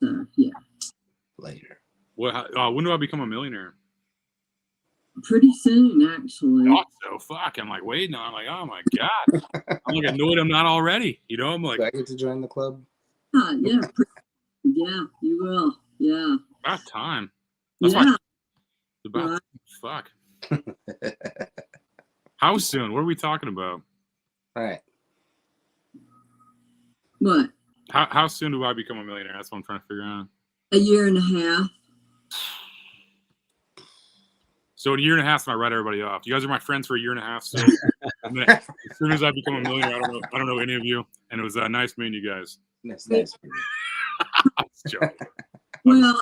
So yeah. Later. When do I become a millionaire? Pretty soon, actually. So fuck. I'm like, wait, no. I'm like, oh my God. I'm like annoyed I'm not already. I'm like, do I get to join the club? Yeah. Yeah, you will. Yeah. About time. That's why it's about fuck. How soon? What are we talking about? All right. What? How soon do I become a millionaire? That's what I'm trying to figure out. A year and a half. So in a year and a half, I write everybody off. You guys are my friends for a year and a half. So as soon as I become a millionaire, I don't know any of you. And it was nice meeting you guys. Nice. Well,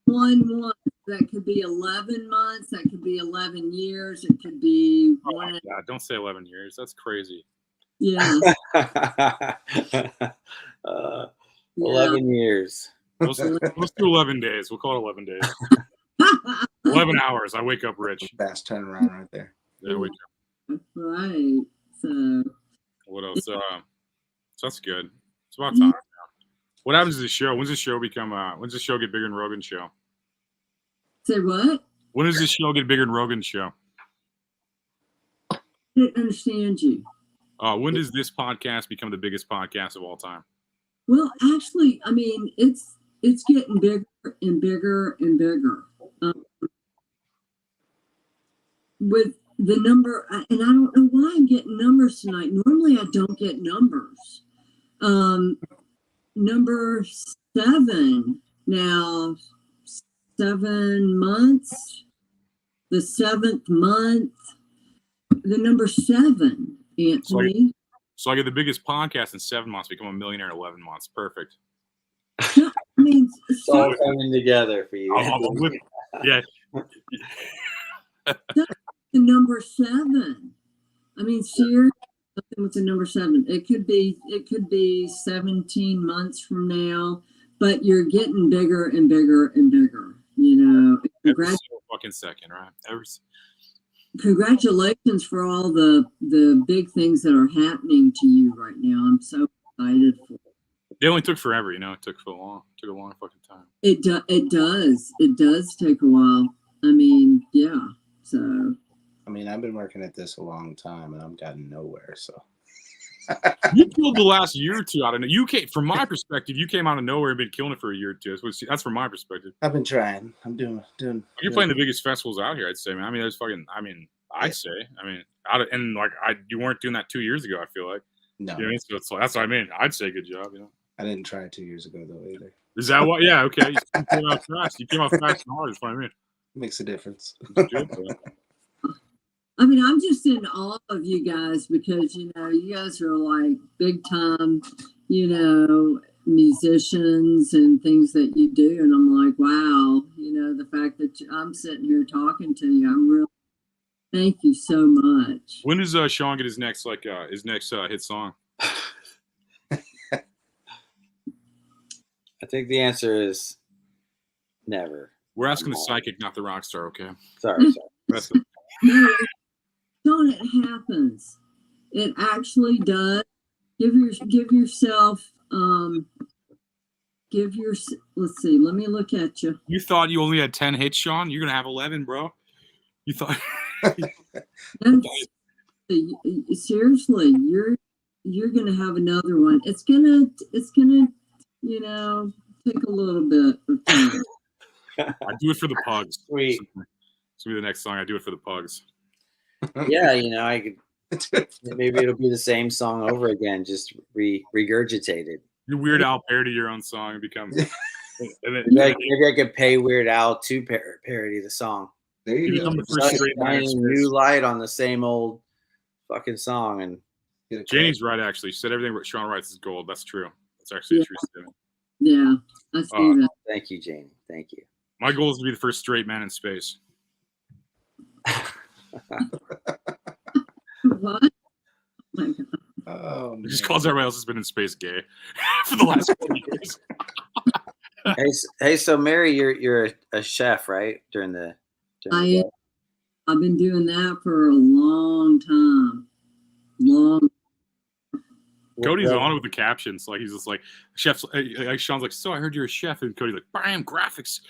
one. That could be 11 months. That could be 11 years. It could be one. Oh, God, don't say 11 years. That's crazy. Yeah. 11 years. Let's do 11 days. We'll call it 11 days. 11 hours. I wake up rich. Fast turnaround right there. Yeah, I wake up. Right. So. What else? So that's good. It's about time. What happens to the show? When's the show become? When's the show get bigger than Rogan's show? Say what? When does this show get bigger than Rogan's show? I didn't understand you. When does this podcast become the biggest podcast of all time? Well, actually, I mean, it's getting bigger and bigger and bigger. With the number, and I don't know why I'm getting numbers tonight. Normally, I don't get numbers. Number 7 now, 7 months, the 7th month, the number 7, Anthony. So I get the biggest podcast in 7 months, become a millionaire in 11 months. Perfect. I mean, it's all coming together for you. Yeah. The number 7. I mean, seriously, what's the number 7? It could be 17 months from now, but you're getting bigger and bigger and bigger. You know, Every single fucking second, right? Congratulations for all the big things that are happening to you right now. I'm so excited for it. It only took forever, you know. It took a long fucking time. It does. It does take a while. I mean, yeah. So. I mean, I've been working at this a long time, and I've gotten nowhere. So. You killed the last year or two out of it. You came, from my perspective, you came out of nowhere and been killing it for a year or two. That's from my perspective. I've been trying. I'm doing. You're playing the biggest festivals out here, I'd say, man. I mean, you weren't doing that 2 years ago. I feel like. No. You know, so it's like, that's what I mean. I'd say good job. You know. I didn't try 2 years ago though either. Is that what? Yeah. Okay. You came out fast. You came out fast and hard. That's what I mean. Makes a difference. I mean, I'm just in awe of you guys because, you know, you guys are like big time, you know, musicians and things that you do. And I'm like, wow, you know, the fact that I'm sitting here talking to you, I'm really, thank you so much. When does Sean get his next hit song? I think the answer is never. We're asking the psychic, not the rock star, okay? Sorry. No, Sean, it happens. It actually does. Give yourself. Let's see. Let me look at you. You thought you only had 10 hits, Sean? You're gonna have 11, bro. You thought? Seriously, you're gonna have another one. It's gonna, you know, take a little bit of time. I do it for the pugs. Sweet. This will be the next song. I do it for the pugs. Yeah, you know, I could. Maybe it'll be the same song over again, just regurgitated. You Weird Al parody your own song and become. Maybe I could pay Weird Al to parody the song. There you go. Shining new light on the same old fucking song. And Janie's right, actually. She said everything Sean writes is gold. That's true. That's actually a true statement. Yeah, I see that. Thank you, Janie. Thank you. My goal is to be the first straight man in space. What? Oh my God. Oh, it just calls everybody else has been in space gay for the last 40 years. Hey, so Mary, you're a chef, right? I've been doing that for a long time. Cody's on with the captions, like he's just like chefs. Like Sean's like, so I heard you're a chef, and Cody's like, bam, graphics.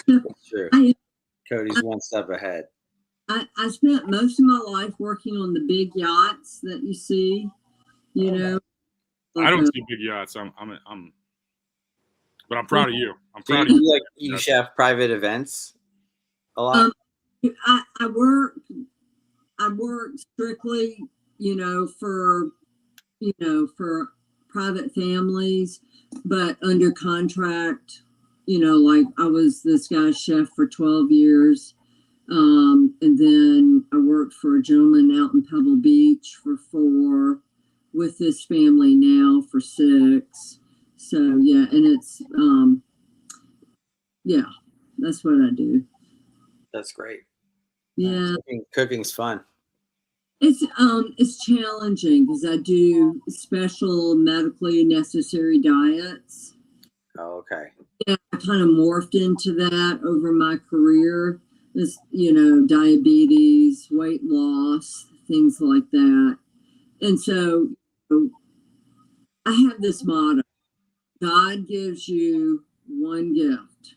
That's true. Cody's one step ahead. I spent most of my life working on the big yachts that you see. You know, I don't see big yachts. But I'm proud of you. I'm proud of you. Like you chef private events a lot. I work strictly, for private families, but under contract. Like I was this guy's chef for 12 years. And then I worked for a gentleman out in Pebble Beach for 4, with this family now for 6. So yeah, and it's yeah, that's what I do. That's great. Yeah, Cooking's fun. It's challenging because I do special medically necessary diets. Oh, okay. Yeah, I kind of morphed into that over my career. This, you know, diabetes, weight loss, things like that. And so I have this motto: God gives you one gift.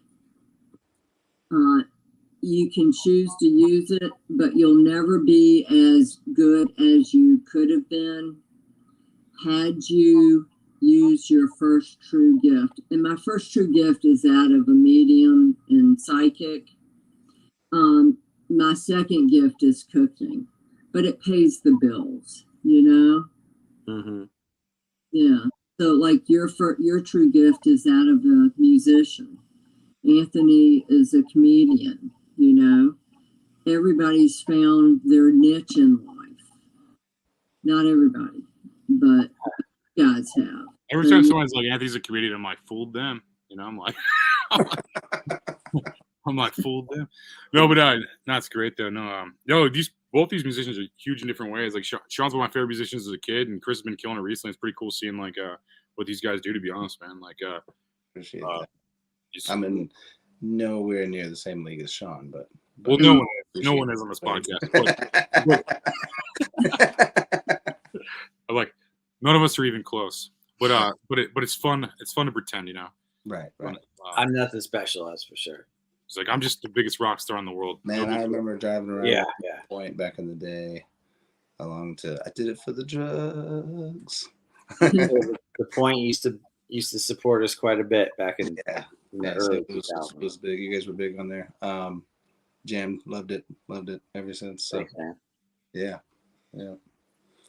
You can choose to use it, but you'll never be as good as you could have been had you used your first true gift. And my first true gift is that of a medium and psychic. My second gift is cooking, but it pays the bills, you know? Mm-hmm. Yeah. So like your true gift is that of a musician. Anthony is a comedian, you know? Everybody's found their niche in life. Not everybody, but guys have. Every time someone's like, Anthony's a comedian, I'm like, fooled them. You know, I'm like, fooled them. No, but that's great though. No, both these musicians are huge in different ways. Like Sean's one of my favorite musicians as a kid, and Chris has been killing it recently. It's pretty cool seeing like what these guys do. To be honest, man, like appreciate that. I'm in nowhere near the same league as Sean, but well, no one is on this podcast. I'm like, none of us are even close. But it's fun. It's fun to pretend, you know. Right. I'm nothing special, that's for sure. It's like I'm just the biggest rock star in the world. Man, I remember driving around Point back in the day, along to I did it for the drugs. The Point used to support us quite a bit back in the early 2000s. It was big. You guys were big on there. Jam loved it ever since. So yeah.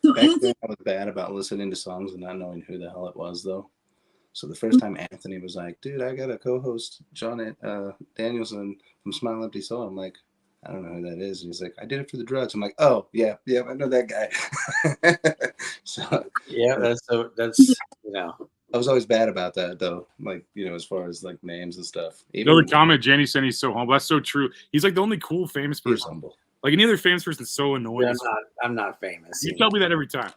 So back then I was bad about listening to songs and not knowing who the hell it was though. So the first time Anthony was like, dude, I got a co-host, Sean Danielsen from Smile Empty Soul. I'm like, I don't know who that is. And he's like, I did it for the drugs. I'm like, oh yeah, I know that guy. So yeah, that's you know. I was always bad about that though. Like, you know, as far as like names and stuff. The comment Jenny said he's so humble. That's so true. He's like the only cool famous person. He's humble. Like any other famous person is so annoying. Yeah, I'm not famous. You tell me that every time.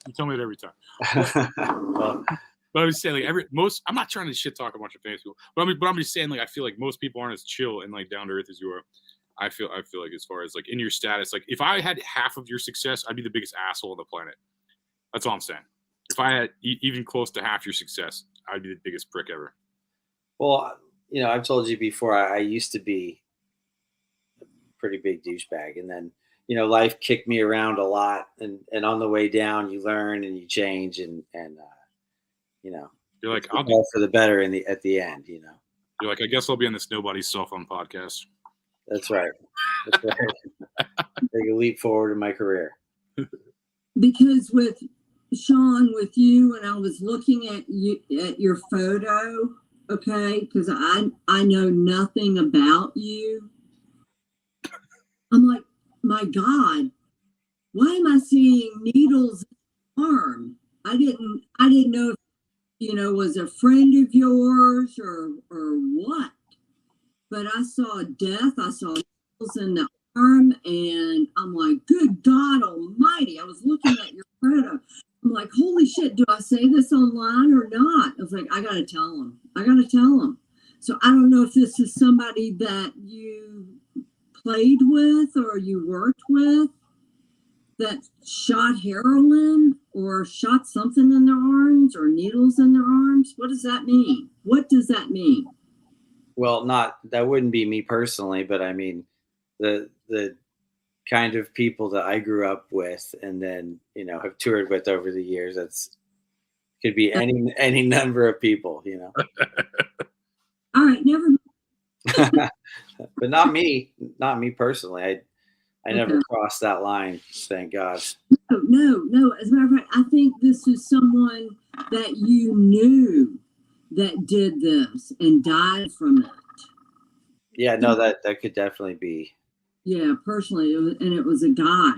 But I was saying like I'm not trying to shit talk a bunch of famous people, but I'm just saying like I feel like most people aren't as chill and like down to earth as you are. I feel like as far as like in your status, like if I had half of your success, I'd be the biggest asshole on the planet. That's all I'm saying. If I had even close to half your success, I'd be the biggest prick ever. Well, you know, I've told you before, I used to be a pretty big douchebag. And then, you know, life kicked me around a lot. And on the way down, you learn and you change. And you know, you're like, I'll go for the better at the end, you know. You're like, I guess I'll be on this Nobody's Cell Phone podcast. That's right. Take a leap forward in my career. Because with Sean, with you, and I was looking at your photo, okay, because I know nothing about you. I'm like, my God, why am I seeing needles in the arm? I didn't know if, you know, was a friend of yours or what. But I saw death. I saw needles in the arm, and I'm like, good God Almighty! I was looking at your photo. I'm like, holy shit, do I say this online or not? I was like, I got to tell him. So I don't know if this is somebody that you played with or you worked with that shot heroin or shot something in their arms or needles in their arms. What does that mean? Well, that wouldn't be me personally, but I mean, the kind of people that I grew up with and then, you know, have toured with over the years, could be any number of people, you know. All right, never mind. But not me personally. I never crossed that line, thank God. No. As a matter of fact, I think this is someone that you knew that did this and died from it. Yeah, no, that could definitely be. Yeah, personally, it was a guy,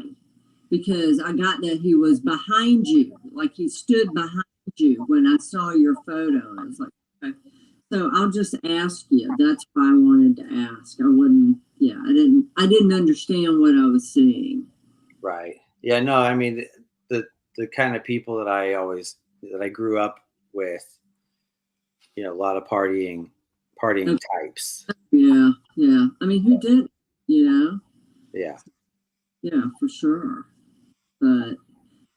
because I got that he was behind you, like he stood behind you when I saw your photo. I was like, So I'll just ask you. That's what I wanted to ask. I wouldn't. Yeah, I didn't understand what I was seeing. Right. Yeah. No. I mean, the kind of people that I grew up with, a lot of partying types. Yeah. Yeah. I mean, who did? Yeah. Yeah. Yeah, for sure. But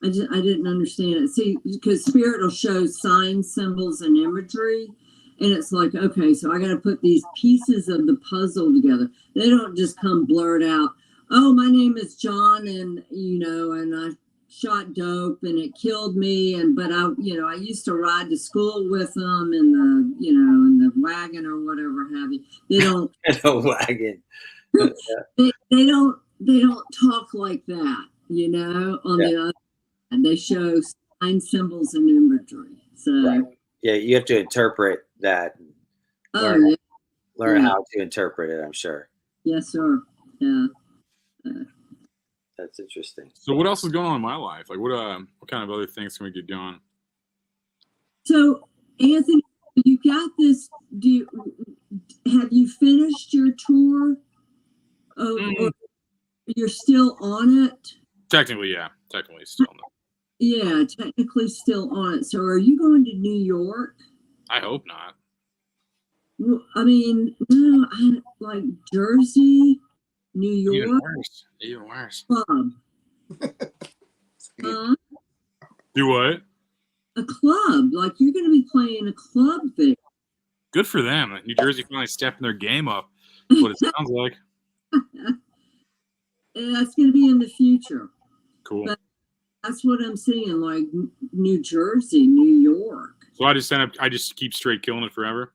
I didn't understand it. See, because Spirit will show signs, symbols, and imagery. And it's like, okay, so I got to put these pieces of the puzzle together. They don't just come blurt out, oh, my name is John, and, and I shot dope and it killed me. But I used to ride to school with them in the wagon or whatever have you. They don't. A wagon. they don't talk like that, on the other hand. They show signs, symbols, and imagery. So. Right. Yeah, you have to interpret that. Learn how to interpret it, I'm sure. Yes, sir. Yeah. That's interesting. So what else is going on in my life? Like what kind of other things can we get going? So Anthony, you got this. Have you finished your tour? Or you're still on it? Technically, yeah. Technically still on it. Yeah, technically still on it. So are you going to New York? I hope not. Well, I mean, no, like Jersey, New York. Even worse. Club. Do what? A club. Like you're going to be playing a club there. Good for them. New Jersey finally stepping their game up. That's what it sounds like. That's going to be in the future. Cool. But that's what I'm saying, like New Jersey, New York. So I just keep straight killing it forever?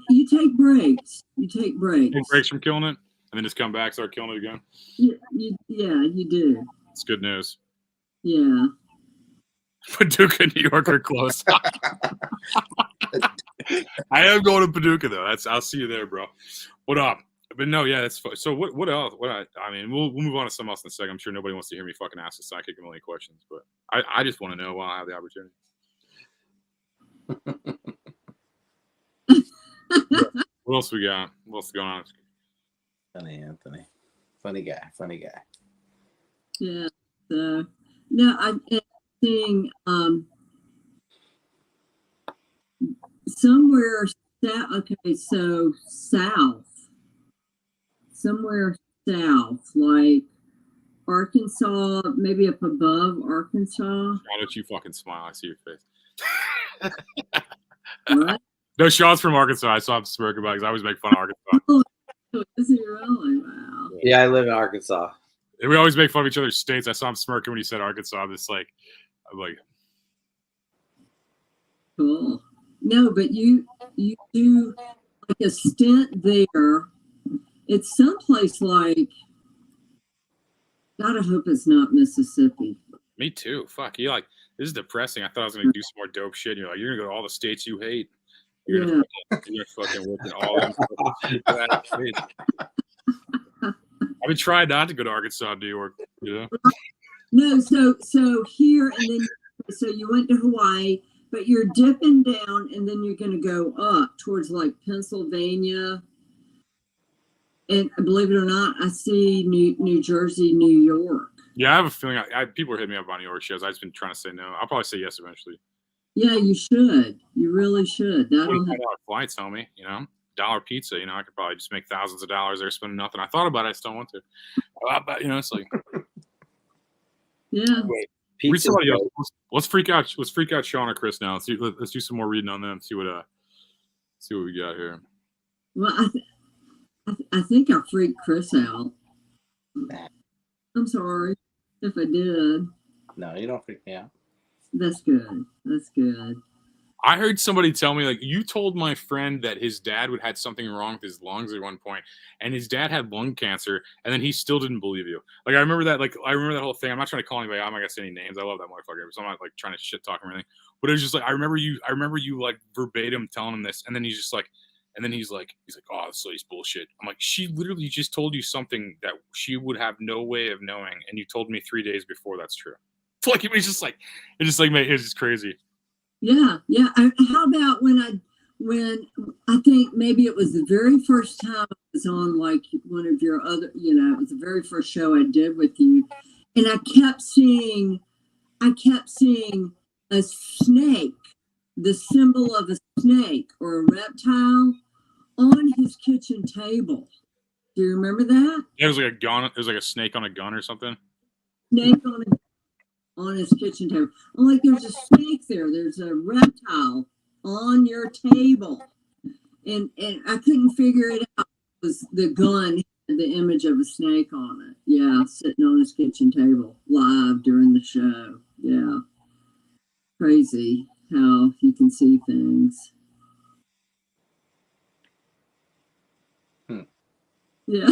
You take breaks. Take breaks from killing it, and then just come back, start killing it again? Yeah, you do. It's good news. Yeah. Paducah and New York are close. I am going to Paducah, though. I'll see you there, bro. What up? But no, yeah, that's fun. So what else? I mean, we'll move on to something else in a second. I'm sure nobody wants to hear me fucking ask the psychic a million questions, but I just want to know while I have the opportunity. What else we got? What else is going on? Funny Anthony. Funny guy. Yeah. No, I'm seeing somewhere south. Somewhere south, like Arkansas, maybe up above Arkansas. Why don't you fucking smile? I see your face. What? No, Sean's from Arkansas. I saw him smirking about it because I always make fun of Arkansas. Oh, is he really? Wow. Yeah, I live in Arkansas. And we always make fun of each other's states. I saw him smirking when he said Arkansas. I'm like, cool. No, but you do like a stint there. It's someplace like, God, I hope it's not Mississippi. Me too. Fuck, you this is depressing. I thought I was gonna do some more dope shit. And you're like, you're gonna go to all the states you hate. You're gonna fucking work in all them states. I've been trying not to go to Arkansas, New York. No, so here and then so you went to Hawaii, but you're dipping down and then you're gonna go up towards like Pennsylvania. And believe it or not, I see New Jersey, New York. Yeah, I have a feeling people are hitting me up on New York shows. I've just been trying to say no. I'll probably say yes eventually. Yeah, you should. You really should. $25 flights, homie. $1 pizza. I could probably just make thousands of dollars there spending nothing. I thought about it. I still want to. But it's like, yeah. Wait, read somebody else. Let's freak out. Let's freak out Sean or Chris now. Let's do some more reading on them. See what we got here. Well, I think I freaked Chris out. I'm sorry if I did. No, you don't freak me out. That's good. That's good. I heard somebody tell me, you told my friend that his dad had something wrong with his lungs at one point, and his dad had lung cancer, and then he still didn't believe you. I remember that. I remember that whole thing. I'm not trying to call anybody out. I'm not gonna say any names. I love that motherfucker. So I'm not trying to shit talk or anything. But it was just I remember you verbatim telling him this, and then he's just he's like, oh, this lady's bullshit. I'm like, she literally just told you something that she would have no way of knowing, and you told me 3 days before that's true. It was just crazy. Yeah. How about when when I think maybe it was the very first time I was on like one of your other, it was the very first show I did with you, and I kept seeing a snake, the symbol of a snake or a reptile on his kitchen table. Do you remember that? It was like a gun. It was like a snake on a gun or something. Snake on his kitchen table. I'm like, there's a snake there. There's a reptile on your table. And I couldn't figure it out. It was the gun had the image of a snake on it. Yeah, sitting on his kitchen table live during the show. Yeah. Crazy how you can see things. Yeah.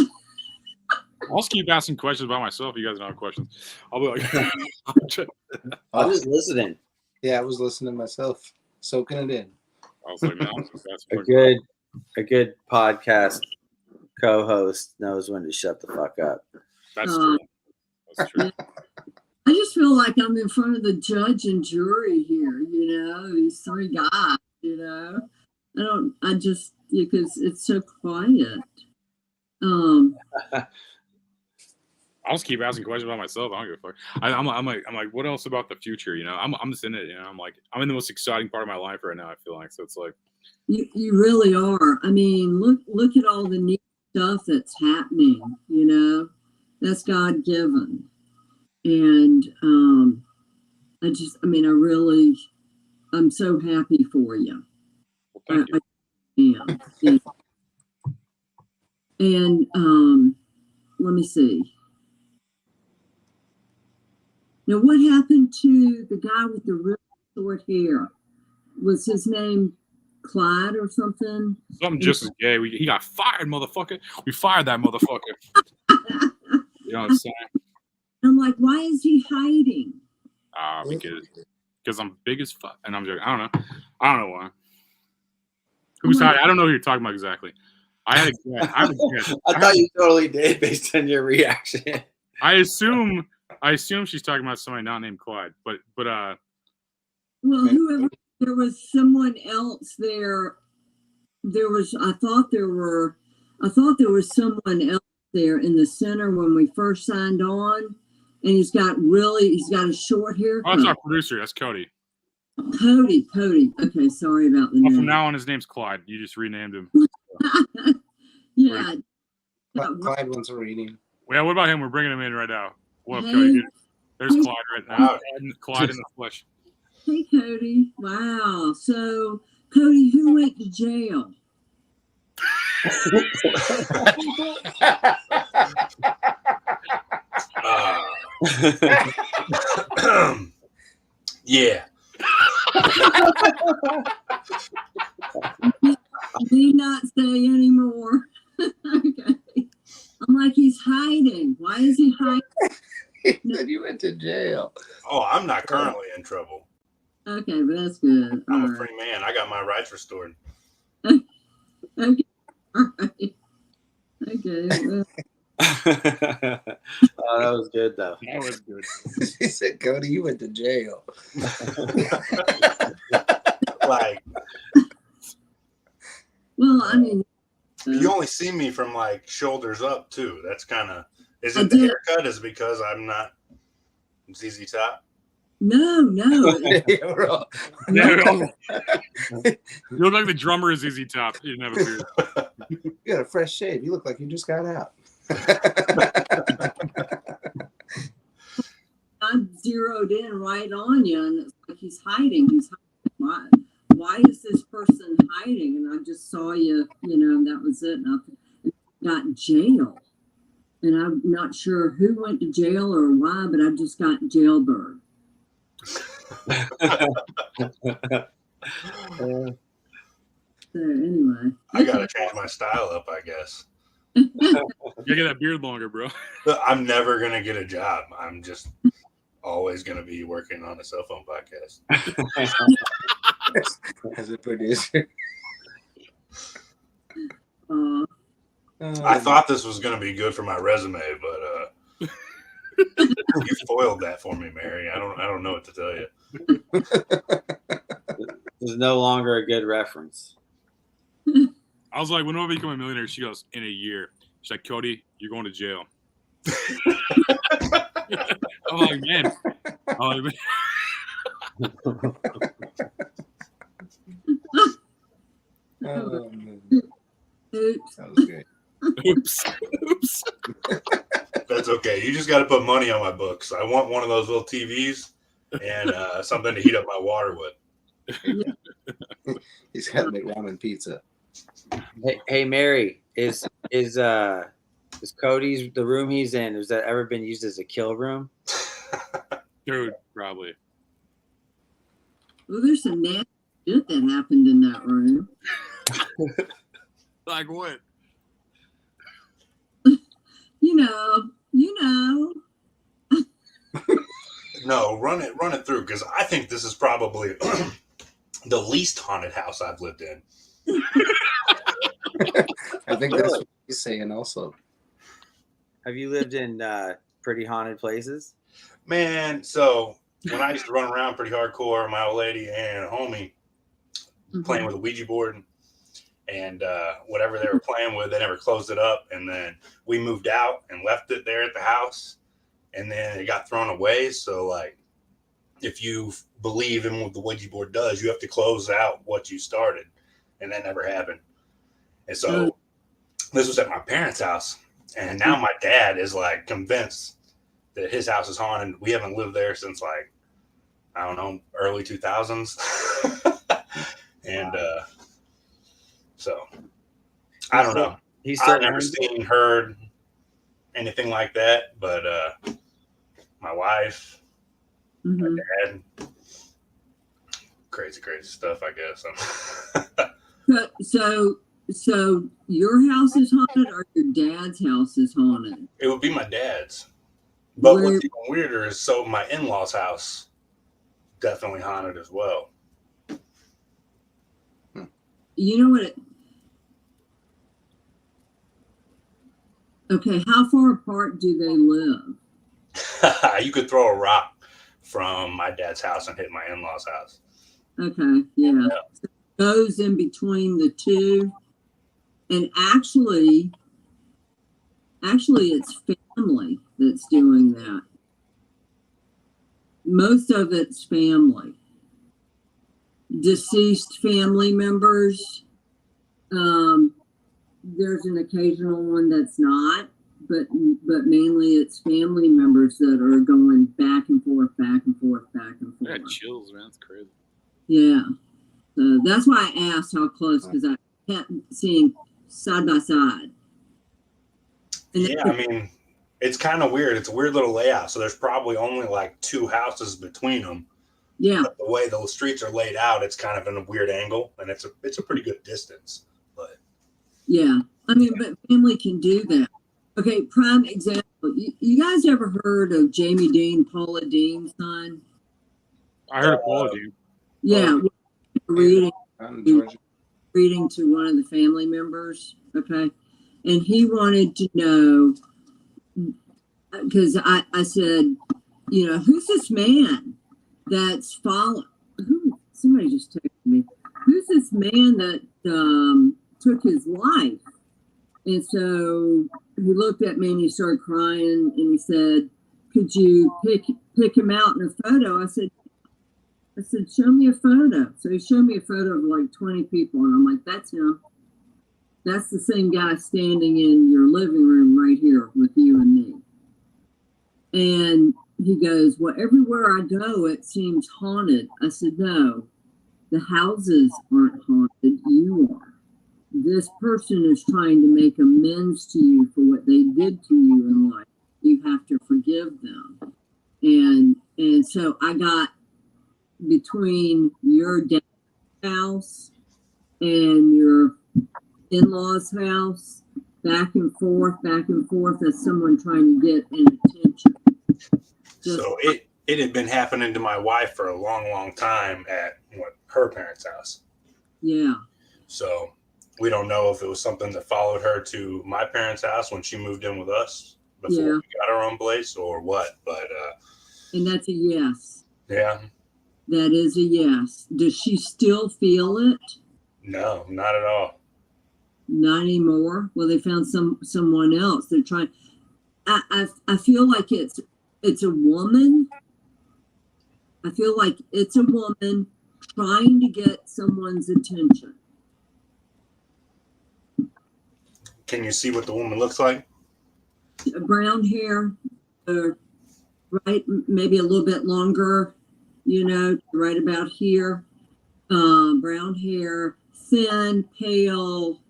I'll just keep asking questions about myself. You guys don't have questions. I'll be like, I was listening. Yeah, I was listening myself, soaking it in. I was like, no, a good podcast co-host knows when to shut the fuck up. That's true. That's true. I just feel like I'm in front of the judge and jury here, these three guys, because it's so quiet. I'll just keep asking questions about myself. I don't give a fuck. I'm like, what else about the future? I'm just in it. I'm like, I'm in the most exciting part of my life right now. I feel like so. It's like you really are. I mean, look at all the neat stuff that's happening. That's God given, and I'm so happy for you. Well, thank you. I am. Yeah. And let me see. Now, what happened to the guy with the real short hair? Was his name Clyde or something? Something just as gay. He got fired, motherfucker. We fired that motherfucker. You know what I'm saying? I'm like, why is he hiding? Because I'm big as fuck. And I'm joking. I don't know why. Who's hiding? I don't know who you're talking about exactly. I had a guess. I thought you totally did based on your reaction. I assume she's talking about somebody not named Clyde, but well, whoever, there was someone else there. I thought there was someone else there in the center when we first signed on, and he's got a short haircut. Oh, that's our producer. That's Cody. Cody. Okay, sorry about the name. From now on, his name's Clyde. You just renamed him. Yeah. Clyde wants a reading. Yeah, what about him? We're bringing him in right now. What up, Cody? There's Clyde right now. Clyde in the flesh. Hey, Cody. Wow. So, Cody, who went to jail? Yeah. Need not say anymore. Okay. I'm like, he's hiding. Why is he hiding? He said you went to jail. Oh, I'm not currently in trouble. Okay, but that's good. I'm a free man. I got my rights restored. Okay. All right. Okay. Oh, that was good, though. That was good. He said, Cody, you went to jail. Like, well, I mean, you only see me from like shoulders up too. That's kind of. Is it the haircut? Is it because I'm not ZZ Top? No. You look like the drummer is ZZ Top. You never beard. You got a fresh shave. You look like you just got out. I zeroed in right on you, and it's like he's hiding. Why is this person hiding? And I just saw you, that was it. And I got jail. And I'm not sure who went to jail or why, but I just got jailbird. So anyway. I gotta change my style up, I guess. You gotta get that beard longer, bro. I'm never gonna get a job. I'm just always gonna be working on a cell phone podcast. As a producer. I thought this was gonna be good for my resume, but you foiled that for me, Mary. I don't know what to tell you. This is no longer a good reference. I was like, when will I become a millionaire? She goes, in a year. She's like, Cody, you're going to jail. I'm like, man. Oh, man. That was great. Oops. That's okay. You just got to put money on my books. I want one of those little TVs and something to heat up my water with. He's got to make ramen pizza. Hey, Mary, is Cody's the room he's in? Has that ever been used as a kill room? Dude, probably. Well, there's some nasty shit that happened in that room. Like what? You know. No, run it through, because I think this is probably the least haunted house I've lived in. I think that's what he's saying also. Have you lived in pretty haunted places? Man, so when I used to run around pretty hardcore, my old lady and a homie playing with a Ouija board, and whatever they were playing with, they never closed it up. And then we moved out and left it there at the house, and then it got thrown away. So, like, if you believe in what the Ouija board does, you have to close out what you started, and that never happened. And so this was at my parents' house, and now my dad is like convinced that his house is haunted. We haven't lived there since, like, I don't know, early 2000s. And so I don't know. I've never seen, heard anything like that, but my wife, my dad, crazy stuff, I guess. So your house is haunted, or your dad's house is haunted? It would be my dad's. But what's even weirder is, so my in-laws' house definitely haunted as well. You know what? Okay, how far apart do they live? You could throw a rock from my dad's house and hit my in-laws' house. Okay, yeah. So it goes in between the two. And actually it's family that's doing that. Most of it's family. Deceased family members. There's an occasional one that's not, but mainly it's family members that are going back and forth. I got chills, man. That's crazy. Yeah. So that's why I asked how close, because I kept seeing side by side. And yeah, I mean, it's kind of weird. It's a weird little layout. So there's probably only like two houses between them. Yeah. But the way those streets are laid out, it's kind of in a weird angle, and it's a pretty good distance. But yeah, I mean, but family can do that. Okay, prime example. You guys ever heard of Jamie Dean, Paula Dean's son? I heard of Paula Dean. Yeah, reading to one of the family members. Okay, and he wanted to know, because I said, you know, who's this man that's following? Somebody just texted me. Who's this man that took his life? And so he looked at me and he started crying, and he said, could you pick him out in a photo? I said, show me a photo. So he showed me a photo of like 20 people, and I'm like, that's him. That's the same guy standing in your living room right here with you and me. And he goes, well, everywhere I go, it seems haunted. I said, no, the houses aren't haunted. You are. This person is trying to make amends to you for what they did to you in life. You have to forgive them. And so I got between your dad's house and your in-laws' house, back and forth as someone trying to get an attention. So it had been happening to my wife for a long time at her parents' house. Yeah. So we don't know if it was something that followed her to my parents' house when she moved in with us before we got our own place, or what. But and that's a yes. Yeah. That is a yes. Does she still feel it? No, not at all. Not anymore. Well, they found someone else. They're trying. I feel like it's a woman. I feel like it's a woman trying to get someone's attention. Can you see what the woman looks like? Brown hair, right? Maybe a little bit longer, right about here. Brown hair, thin, pale.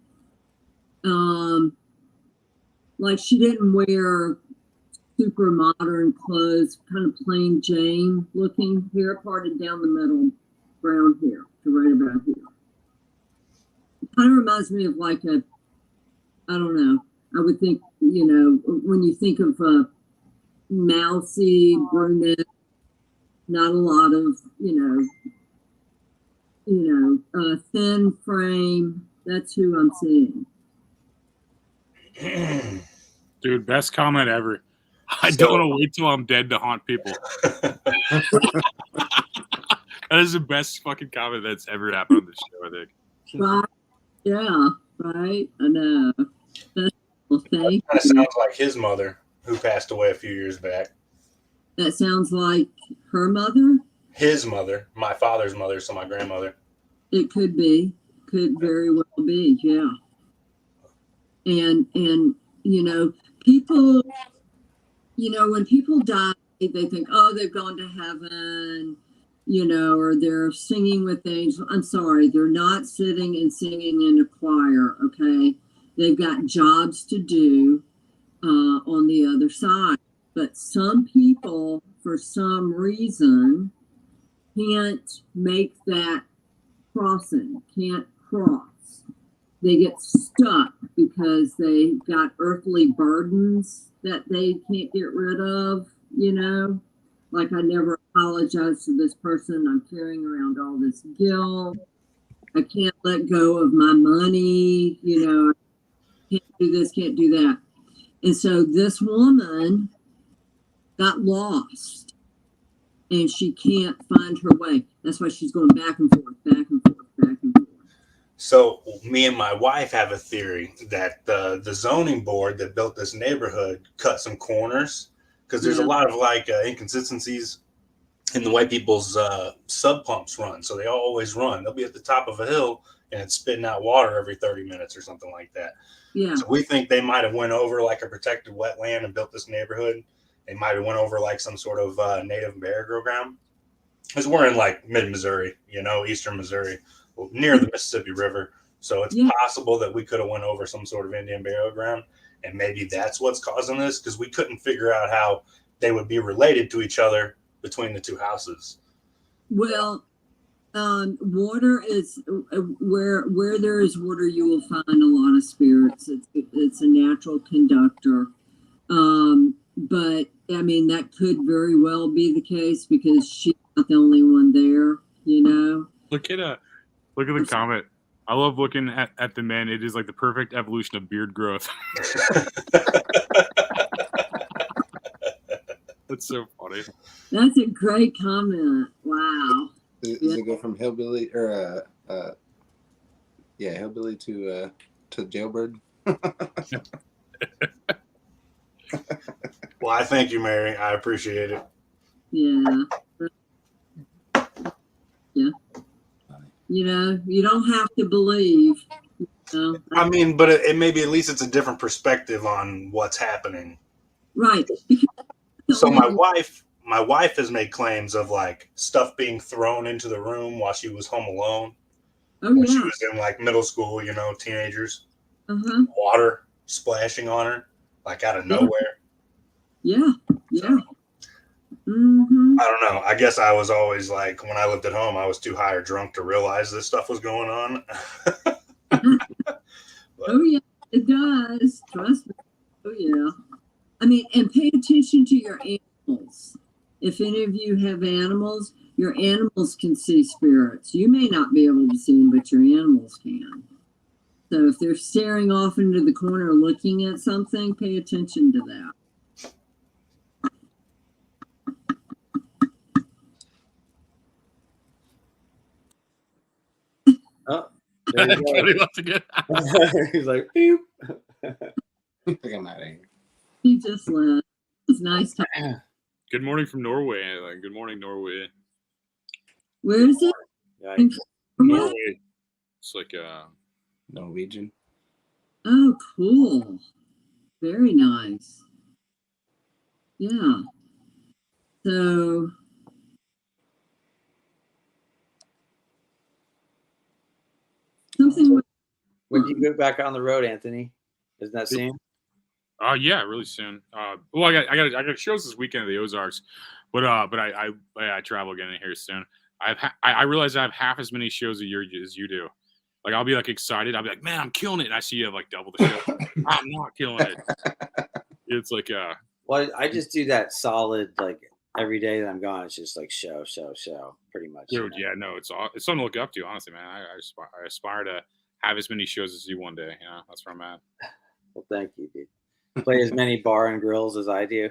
Like she didn't wear super modern clothes, kind of plain Jane looking, hair parted down the middle, brown hair to right about here. It kind of reminds me of like I don't know. I would think, when you think of a mousy brunette, not a lot of, thin frame. That's who I'm seeing. Dude, best comment ever. I don't want to wait till I'm dead to haunt people. That is the best fucking comment that's ever happened on this show, I think. Right. Yeah, right. I know. Well, thank That sounds like his mother, who passed away a few years back. That sounds like her mother? His mother, my father's mother, so my grandmother. It could be. Could very well be, yeah. And people, when people die, they think, oh, they've gone to heaven, or they're singing with angels. I'm sorry, they're not sitting and singing in a choir, okay? They've got jobs to do on the other side. But some people, for some reason, can't make that crossing, can't cross. They get stuck because they got earthly burdens that they can't get rid of, Like I never apologize to this person. I'm carrying around all this guilt. I can't let go of my money, can't do this, can't do that. And so this woman got lost and she can't find her way. That's why she's going back and forth, back and forth, back and forth. So me and my wife have a theory that the zoning board that built this neighborhood cut some corners because there's a lot of inconsistencies in the way people's sub pumps run. So they always run. They'll be at the top of a hill and it's spitting out water every 30 minutes or something like that. Yeah. So we think they might have went over like a protected wetland and built this neighborhood. They might have went over like some sort of native burial ground. Because we're in like mid-Missouri, eastern Missouri, near the Mississippi River. So it's possible that we could have went over some sort of Indian burial ground. And maybe that's what's causing this because we couldn't figure out how they would be related to each other between the two houses. Well, water is where there is water, you will find a lot of spirits. It's a natural conductor. But I mean, that could very well be the case because she's not the only one there, Look at the comment. I love looking at the men. It is like the perfect evolution of beard growth. That's so funny. That's a great comment. Wow. Does it go from hillbilly or hillbilly to jailbird? Well, I thank you, Mary. I appreciate it. Yeah. Yeah. You don't have to believe. I mean, but it maybe at least it's a different perspective on what's happening. Right. So my wife has made claims of like stuff being thrown into the room while she was home alone. Oh, when she was in like middle school, teenagers. Water splashing on her, like out of nowhere. Yeah. Yeah. I don't know. I guess I was always like, when I lived at home, I was too high or drunk to realize this stuff was going on. Oh, yeah, it does. Trust me. Oh, yeah. I mean, and pay attention to your animals. If any of you have animals, your animals can see spirits. You may not be able to see them, but your animals can. So if they're staring off into the corner looking at something, pay attention to that. Cody left again. He's like, beep. I think I'm out of here. He just left. It's nice time. Good morning from Norway. Like, good morning, Norway. Where is it? Norway. It's like Norwegian. Oh, cool. Very nice. Yeah. So something. When do you go back on the road, Anthony? Isn't that soon? Yeah, really soon. Well, I got shows this weekend at the Ozarks, but I travel again here soon. I realize I have half as many shows a year as you do. Like, I'll be like excited. I'll be like, man, I'm killing it. And I see you have like double the show. I'm not killing it. It's like Well, I just do that solid, like every day that I'm gone. It's just like show, pretty much. Dude, yeah, no, it's something to look up to, honestly, man. I aspire to have as many shows as you one day. You know, that's where I'm at. Well, thank you, dude. Play as many bar and grills as I do.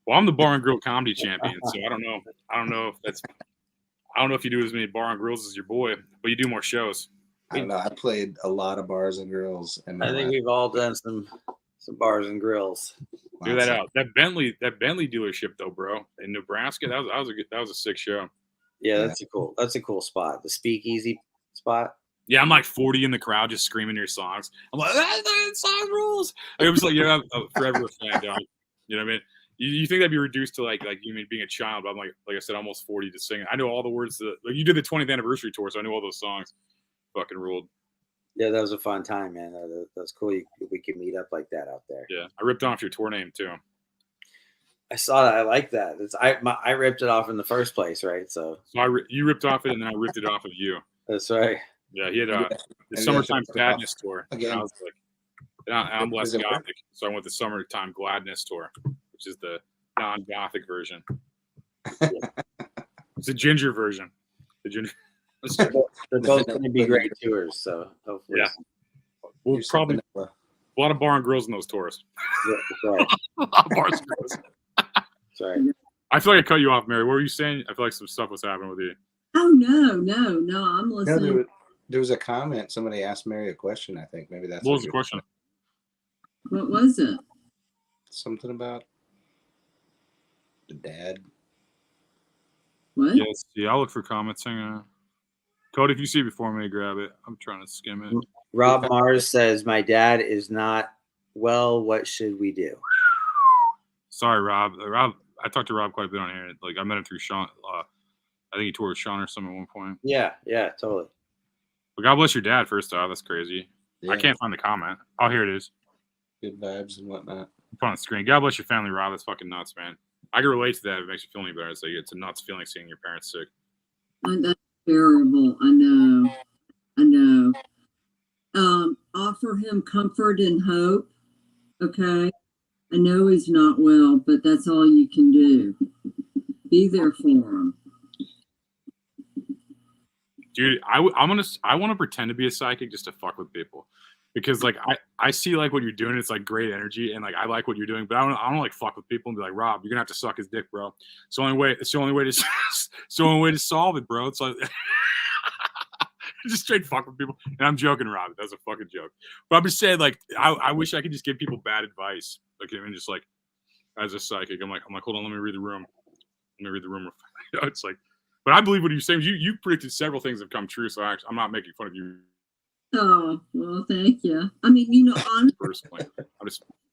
Well, I'm the bar and grill comedy champion, so I don't know if you do as many bar and grills as your boy, but you do more shows. I don't know. I played a lot of bars and grills, and I think we've all done some bars and grills. Do that out. That Bentley dealership though, bro, in Nebraska, that was a sick show. Yeah, that's a cool spot. The speakeasy spot. Yeah, I'm like 40 in the crowd just screaming your songs. I'm like, that song rules. I was like, I'm forever a fan, dog. You know what I mean? You think that'd be reduced to like you mean being a child, but I'm like I said, almost 40 to sing. I know all the words. Like you did the 20th anniversary tour, so I knew all those songs. Fucking ruled. Yeah, that was a fun time, man. That's cool. We could meet up like that out there. Yeah, I ripped off your tour name too. I saw that. I like that. I ripped it off in the first place, right? So you ripped off it, and then I ripped it off of you. That's right. Yeah, he had the Summertime Gladness tour. And I was like, I'm less gothic, so I went the Summertime Gladness tour, which is the non-gothic version. It's a ginger version. The ginger. They're both going to be great tours, so hopefully. Yeah. We'll probably a lot of bar and grills in those tours. Yeah, that's right. A lot of bars and grills. Sorry. I feel like I cut you off, Mary. What were you saying? I feel like some stuff was happening with you. Oh no! I'm listening. No, there was a comment. Somebody asked Mary a question. I think maybe that's what was the question. What was it? Something about the dad. What? Yes. Yeah, I'll look for comments. Hang on. Cody, if you see it before me, grab it. I'm trying to skim it. Rob Mars says, my dad is not well. What should we do? Sorry, Rob. I talked to Rob quite a bit on here. Like, I met him through Sean. I think he toured with Sean or something at one point. Yeah, totally. But God bless your dad, first off. That's crazy. Yeah. I can't find the comment. Oh, here it is. Good vibes and whatnot. It's on the screen. God bless your family, Rob. That's fucking nuts, man. I can relate to that. It makes you feel any better. It's like, it's a nuts feeling seeing your parents sick. That's terrible. I know. Offer him comfort and hope. Okay. I know he's not well, but that's all you can do. Be there for him. Dude, I want to pretend to be a psychic just to fuck with people, because like I see like what you're doing. It's like great energy, and like I like what you're doing, but I don't like fuck with people and be like, Rob, you're gonna have to suck his dick, bro. It's the only way to solve it, bro. It's like just straight fuck with people. And I'm joking, Rob. That's a fucking joke. But I'm just saying, like, I wish I could just give people bad advice. Like, I mean, just like as a psychic, I'm like, hold on, let me read the room. It's like. But I believe what you're saying. You predicted several things have come true, so I'm not making fun of you. Oh, well, thank you. I mean, honestly, personally,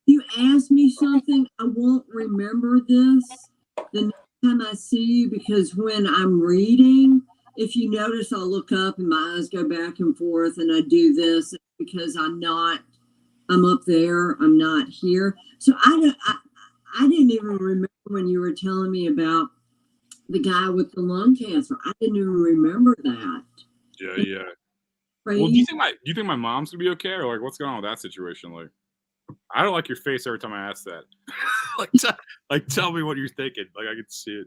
you ask me something, I won't remember this the next time I see you, because when I'm reading, if you notice, I'll look up and my eyes go back and forth, and I do this because I'm up there, I'm not here. So I didn't even remember when you were telling me about the guy with the lung cancer. I didn't even remember that. Yeah. Well, do you think my mom's gonna be okay, or like what's going on with that situation? Like, I don't like your face every time I ask that. Tell me what you're thinking. Like, I can see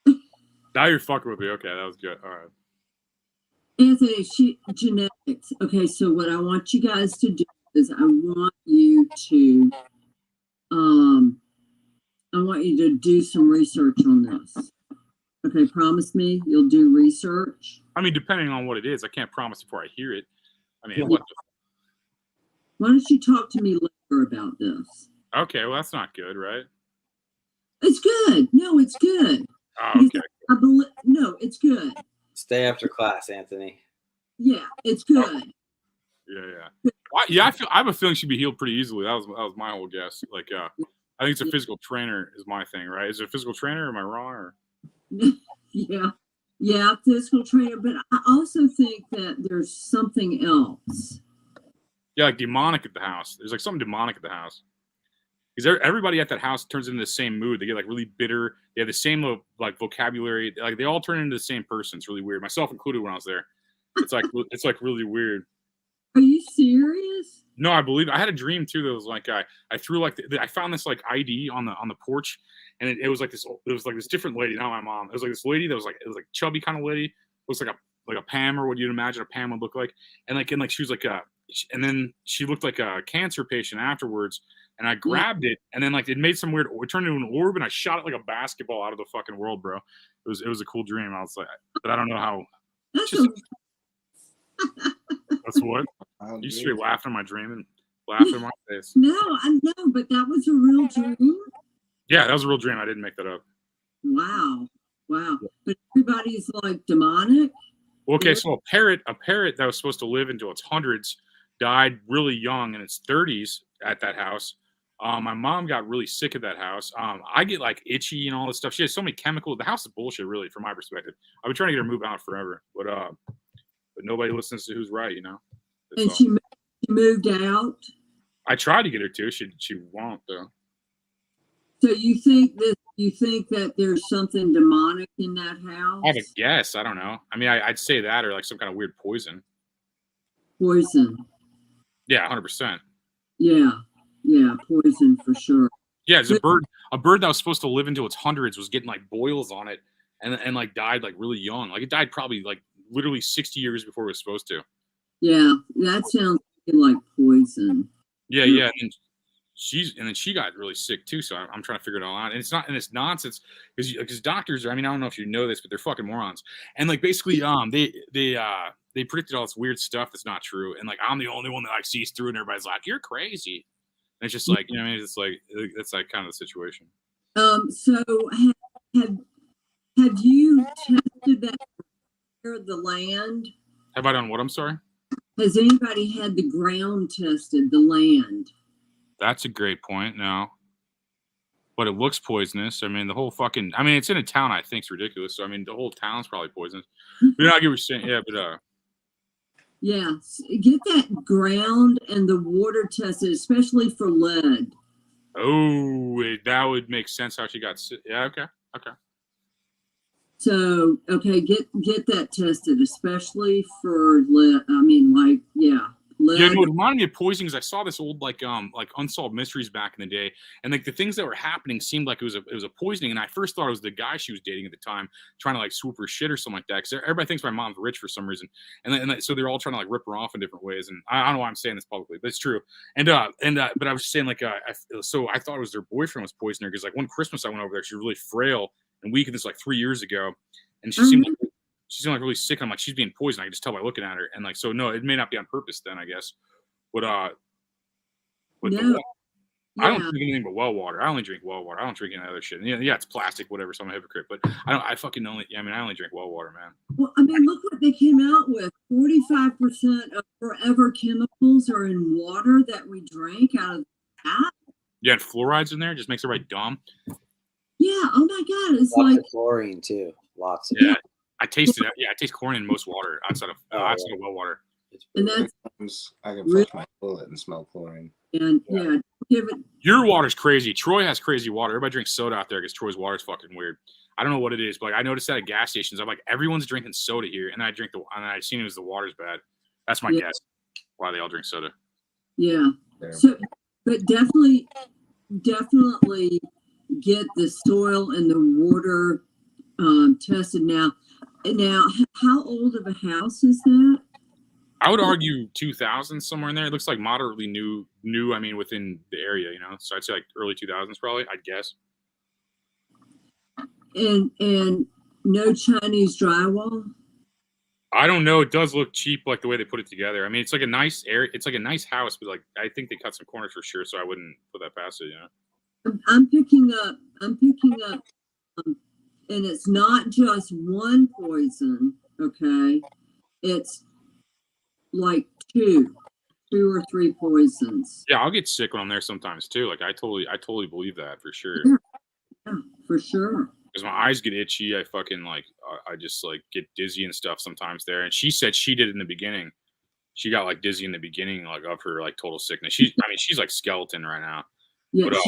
it. Now you're fucking with me. Okay, that was good. All right. Anthony, genetics. Okay, so what I want you guys to do is I want you to do some research on this. Okay, promise me you'll do research. I mean, depending on what it is, I can't promise before I hear it. I mean, Why don't you talk to me later about this? Okay, well, that's not good, right? It's good. No, it's good. Oh, okay. No, it's good. Stay after class, Anthony. Yeah, it's good. Yeah. I have a feeling she'd be healed pretty easily. That was my whole guess. Like, I think it's a physical trainer is my thing, right? Is it a physical trainer? Am I wrong? Or? Yeah, physical trainer. But I also think that there's something else. Yeah, like demonic at the house. There's like something demonic at the house. Because everybody at that house turns into the same mood. They get like really bitter. They have the same like vocabulary. Like they all turn into the same person. It's really weird. Myself included when I was there. It's like really weird. Are you serious? No, I believe I had a dream too. That was like I threw like I found this like ID on the porch, and it was like this. It was like this different lady, not my mom. It was like this lady that was like chubby kind of lady. It was like a Pam, or what you'd imagine a Pam would look like, and she was like and then she looked like a cancer patient afterwards. And I grabbed it, and then like it made some weird. It turned into an orb, and I shot it like a basketball out of the fucking world, bro. It was a cool dream. I was like, but I don't know how. That's what you straight laughing at my dream and laughing in my face. No, I know, but that was a real dream. Yeah, that was a real dream. I didn't make that up. Wow. But everybody's like demonic. Okay, so a parrot that was supposed to live into its hundreds died really young in its 30s at that house. My mom got really sick at that house. I get like itchy and all this stuff. She has so many chemicals. The house is bullshit, really, from my perspective. I've been trying to get her to move out forever, but nobody listens to who's right, you know. And she moved out. I tried to get her to. She won't though. So you think that there's something demonic in that house? I have a guess. I don't know. I mean, I'd say that, or like some kind of weird poison. Poison. Yeah, 100%. Yeah, poison for sure. Yeah, it's a bird that was supposed to live into its hundreds was getting like boils on it, and like died like really young. Like it died probably like literally 60 years before it was supposed to. Yeah, that sounds like poison. Yeah, and then she got really sick too. So I'm trying to figure it all out, and it's nonsense because doctors are. I mean, I don't know if you know this, but they're fucking morons. And like basically, they predicted all this weird stuff that's not true, and like I'm the only one that like sees through, and everybody's like, "You're crazy." And it's just like, you know, what I mean, it's like that's like kind of the situation. So have you tested that the land? Have I done what? I'm sorry. Has anybody had the ground tested, the land? That's a great point. No, but it looks poisonous. I mean, the whole fucking. I mean, it's in a town. I think it's ridiculous. So I mean, the whole town's probably poisonous. But I get what you're saying. Yeah, but yeah, get that ground and the water tested, especially for lead. Oh, that would make sense how she got sick. Yeah, okay. So, okay, get that tested, especially for lead. I mean, like, yeah. Lead. Yeah, no, it reminded me of poisoning because I saw this old like Unsolved Mysteries back in the day, and like the things that were happening seemed like it was a poisoning. And I first thought it was the guy she was dating at the time trying to like swoop her shit or something like that. Because everybody thinks my mom's rich for some reason, and so they're all trying to like rip her off in different ways. And I don't know why I'm saying this publicly, but it's true. But I was saying like so I thought it was their boyfriend was poisoning her because like one Christmas I went over there, she was really frail and weak, and this like 3 years ago, and she seemed like really sick. I'm like, she's being poisoned. I can just tell by looking at her. And like, so no, it may not be on purpose then, I guess. But I don't drink anything but well water. I only drink well water. I don't drink any other shit. Yeah, it's plastic, whatever. So I'm a hypocrite. But I only drink well water, man. Well, I mean, look what they came out with. 45% of forever chemicals are in water that we drink out of the tap. Yeah, and fluoride's in there. Just makes everybody dumb. Yeah. Oh my God. It's lots like of chlorine too. Lots of. Yeah. I tasted it. Yeah, I taste chlorine in most water outside of well water. And that's I can flush my toilet and smell chlorine. And give it. Your water's crazy. Troy has crazy water. Everybody drinks soda out there because Troy's water's fucking weird. I don't know what it is, but like I noticed that at gas stations. I'm like, everyone's drinking soda here, and I seen it as the water's bad. That's my guess. Why they all drink soda. Yeah. So, but definitely get the soil and the water tested now. How old of a house is that? I would argue 2000 somewhere in there. It looks like moderately new. I mean, within the area, you know. So I'd say like early 2000s, probably. I'd guess. And no Chinese drywall. I don't know. It does look cheap, like the way they put it together. I mean, it's like a nice area. It's like a nice house, but like I think they cut some corners for sure. So I wouldn't put that past it. You know. I'm picking up, and it's not just one poison. Okay, it's like two or three poisons. Yeah, I'll get sick when I'm there sometimes too. Like I totally believe that for sure. Yeah, for sure. Because my eyes get itchy. I fucking like, I just like get dizzy and stuff sometimes there. And she said she did in the beginning. She got like dizzy in the beginning, like of her like total sickness. She's like skeleton right now. Yeah, but,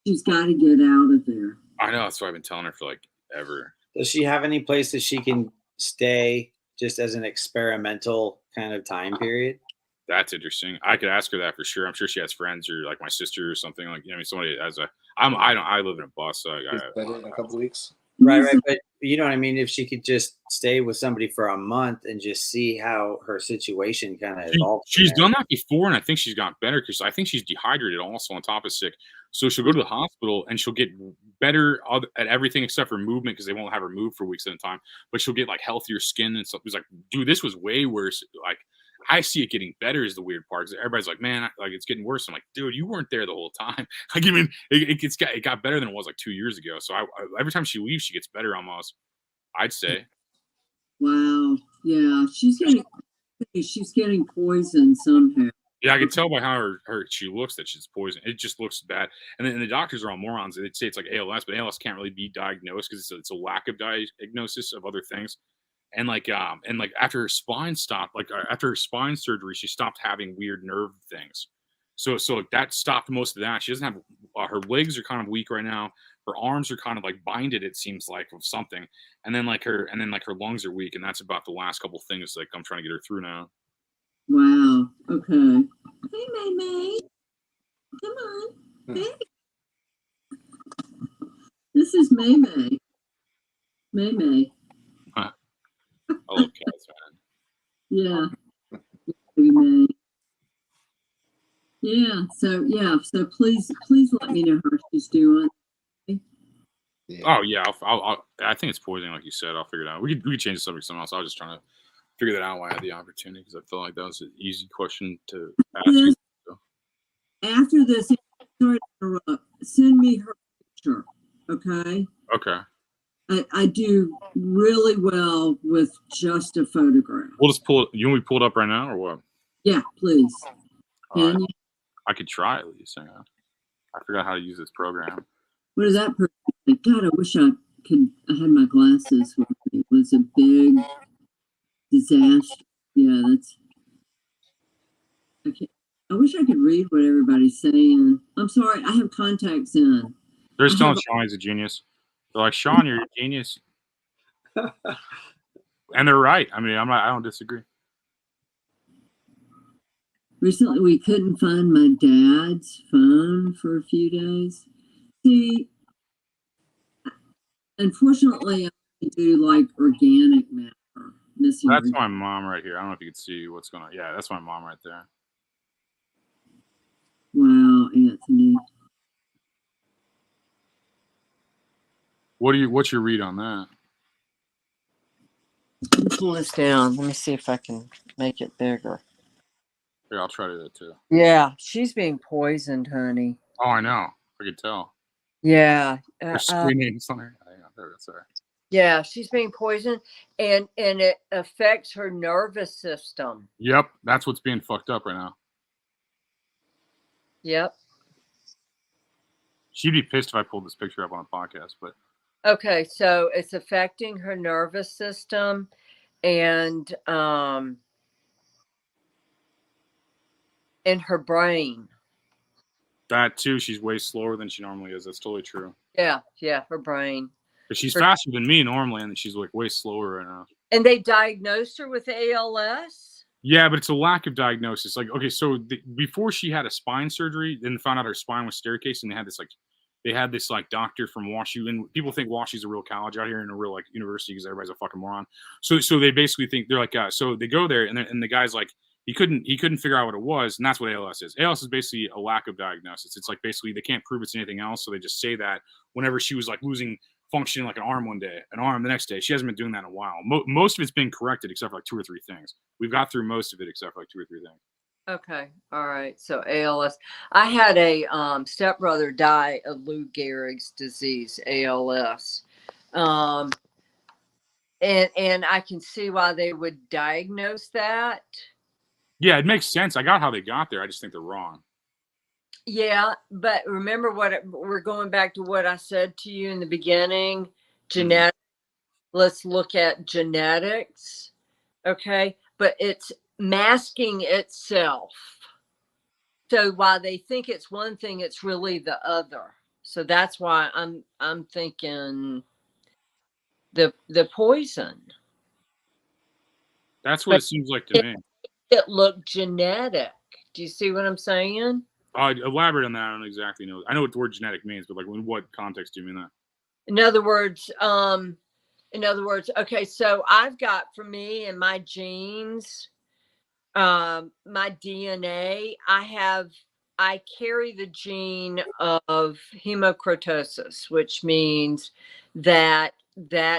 she's got to get out of there. I know. That's what I've been telling her for like ever. Does she have any place that she can stay just as an experimental kind of time period? That's interesting. I could ask her that for sure. I'm sure she has friends or like my sister or something like, you know, I mean, somebody as a, I live in a bus. So better in a couple weeks. Right. But you know what I mean? If she could just stay with somebody for a month and just see how her situation kind of evolves. She's done that before. And I think she's gotten better because I think she's dehydrated also on top of sick. So she'll go to the hospital and she'll get better at everything except for movement because they won't have her move for weeks at a time, but she'll get like healthier skin and stuff. It was like, dude, this was way worse. Like, I see it getting better is the weird part. Because everybody's like, man, like it's getting worse. I'm like, dude, you weren't there the whole time. Like, I mean, it got better than it was like 2 years ago. So every time she leaves, she gets better almost. I'd say. Wow. Yeah, she's getting poisoned somehow. Yeah, I can tell by how she looks that she's poisoned. It just looks bad. And then the doctors are all morons. They'd say it's like ALS, but ALS can't really be diagnosed because it's a lack of diagnosis of other things. And like after her spine stopped, like after her spine surgery, she stopped having weird nerve things. So that stopped most of that. She doesn't have her legs are kind of weak right now. Her arms are kind of like binded, it seems like, of something. And then her lungs are weak, and that's about the last couple things like I'm trying to get her through now. Wow. Okay. Hey, May. Come on. Hey. This is May. May. Huh. I love cats, man. Yeah. May. Yeah. So please let me know how she's doing. Oh yeah, I think it's poisoning, like you said. I'll figure it out. We could change the subject to something else. I was just trying to figure that out while I had the opportunity because I felt like that was an easy question to ask. You, so. After this, sorry to interrupt. Send me her picture, okay? Okay. I do really well with just a photograph. We'll just pull it. You want me to pull it up right now or what? Yeah, please. Right. I could try at least. Hang on. I forgot how to use this program. What is that person? God, I wish I had my glasses with me. It was a big disaster. Yeah, I wish I could read what everybody's saying. I'm sorry, I have contacts in. They're just telling Sean he's a genius. They're like, Sean, you're a genius. And they're right. I mean, I don't disagree. Recently, we couldn't find my dad's phone for a few days. See, unfortunately, I do like organic matter. That's my mom right here. I don't know if you can see what's going on. Yeah, that's my mom right there. Wow, Anthony. What's your read on that? Pull this down. Let me see if I can make it bigger. Here, I'll try to do that too. Yeah, she's being poisoned, honey. Oh, I know. I could tell. Yeah. They're screaming something. Sorry. Yeah, she's being poisoned, and it affects her nervous system. Yep, that's what's being fucked up right now. Yep. She'd be pissed if I pulled this picture up on a podcast, but. Okay, so it's affecting her nervous system, and in her brain. That too. She's way slower than she normally is. That's totally true. Yeah, her brain. But she's faster than me normally, and she's like way slower right now. And they diagnosed her with ALS? Yeah, but it's a lack of diagnosis. Like, okay, so before she had a spine surgery, then found out her spine was staircase, and they had this doctor from WashU, and people think WashU's a real college out here and a real like university because everybody's a fucking moron. So they basically think they're like, so they go there, and the guy's like, he couldn't figure out what it was, and that's what ALS is. ALS is basically a lack of diagnosis. It's like basically they can't prove it's anything else, so they just say that whenever she was like losing functioning like an arm one day, an arm the next day. She hasn't been doing that in a while. Most of it's been corrected except for like 2 or 3 things. We've got through most of it except for like 2 or 3 things. Okay. All right. So ALS. I had a stepbrother die of Lou Gehrig's disease, ALS. And I can see why they would diagnose that. Yeah, it makes sense. I got how they got there. I just think they're wrong. Yeah, but remember we're going back to what I said to you in the beginning. Genetic. Let's look at genetics. Okay, but it's masking itself. So while they think it's one thing, it's really the other. So that's why I'm thinking the poison. That's what it seems like to me. It looked genetic. Do you see what I'm saying? Elaborate on that. I don't exactly know. I know what the word genetic means, but like, in what context do you mean that? In other words, okay, so I've got, for me and my genes, my DNA, I carry the gene of hemochromatosis, which means that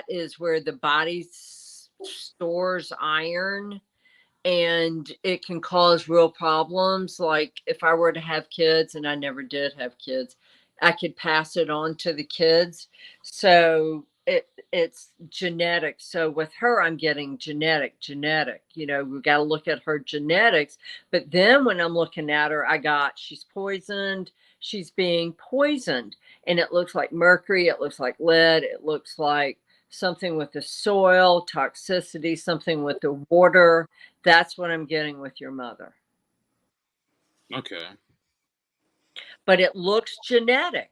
is where the body stores iron. And it can cause real problems. Like if I were to have kids, and I never did have kids, I could pass it on to the kids. So it's genetic. So with her, I'm getting genetic. You know, we've got to look at her genetics. But then when I'm looking at her, she's poisoned. She's being poisoned. And it looks like mercury. It looks like lead. It looks like something with the soil, toxicity, something with the water. That's what I'm getting with your mother. Okay. But it looks genetic.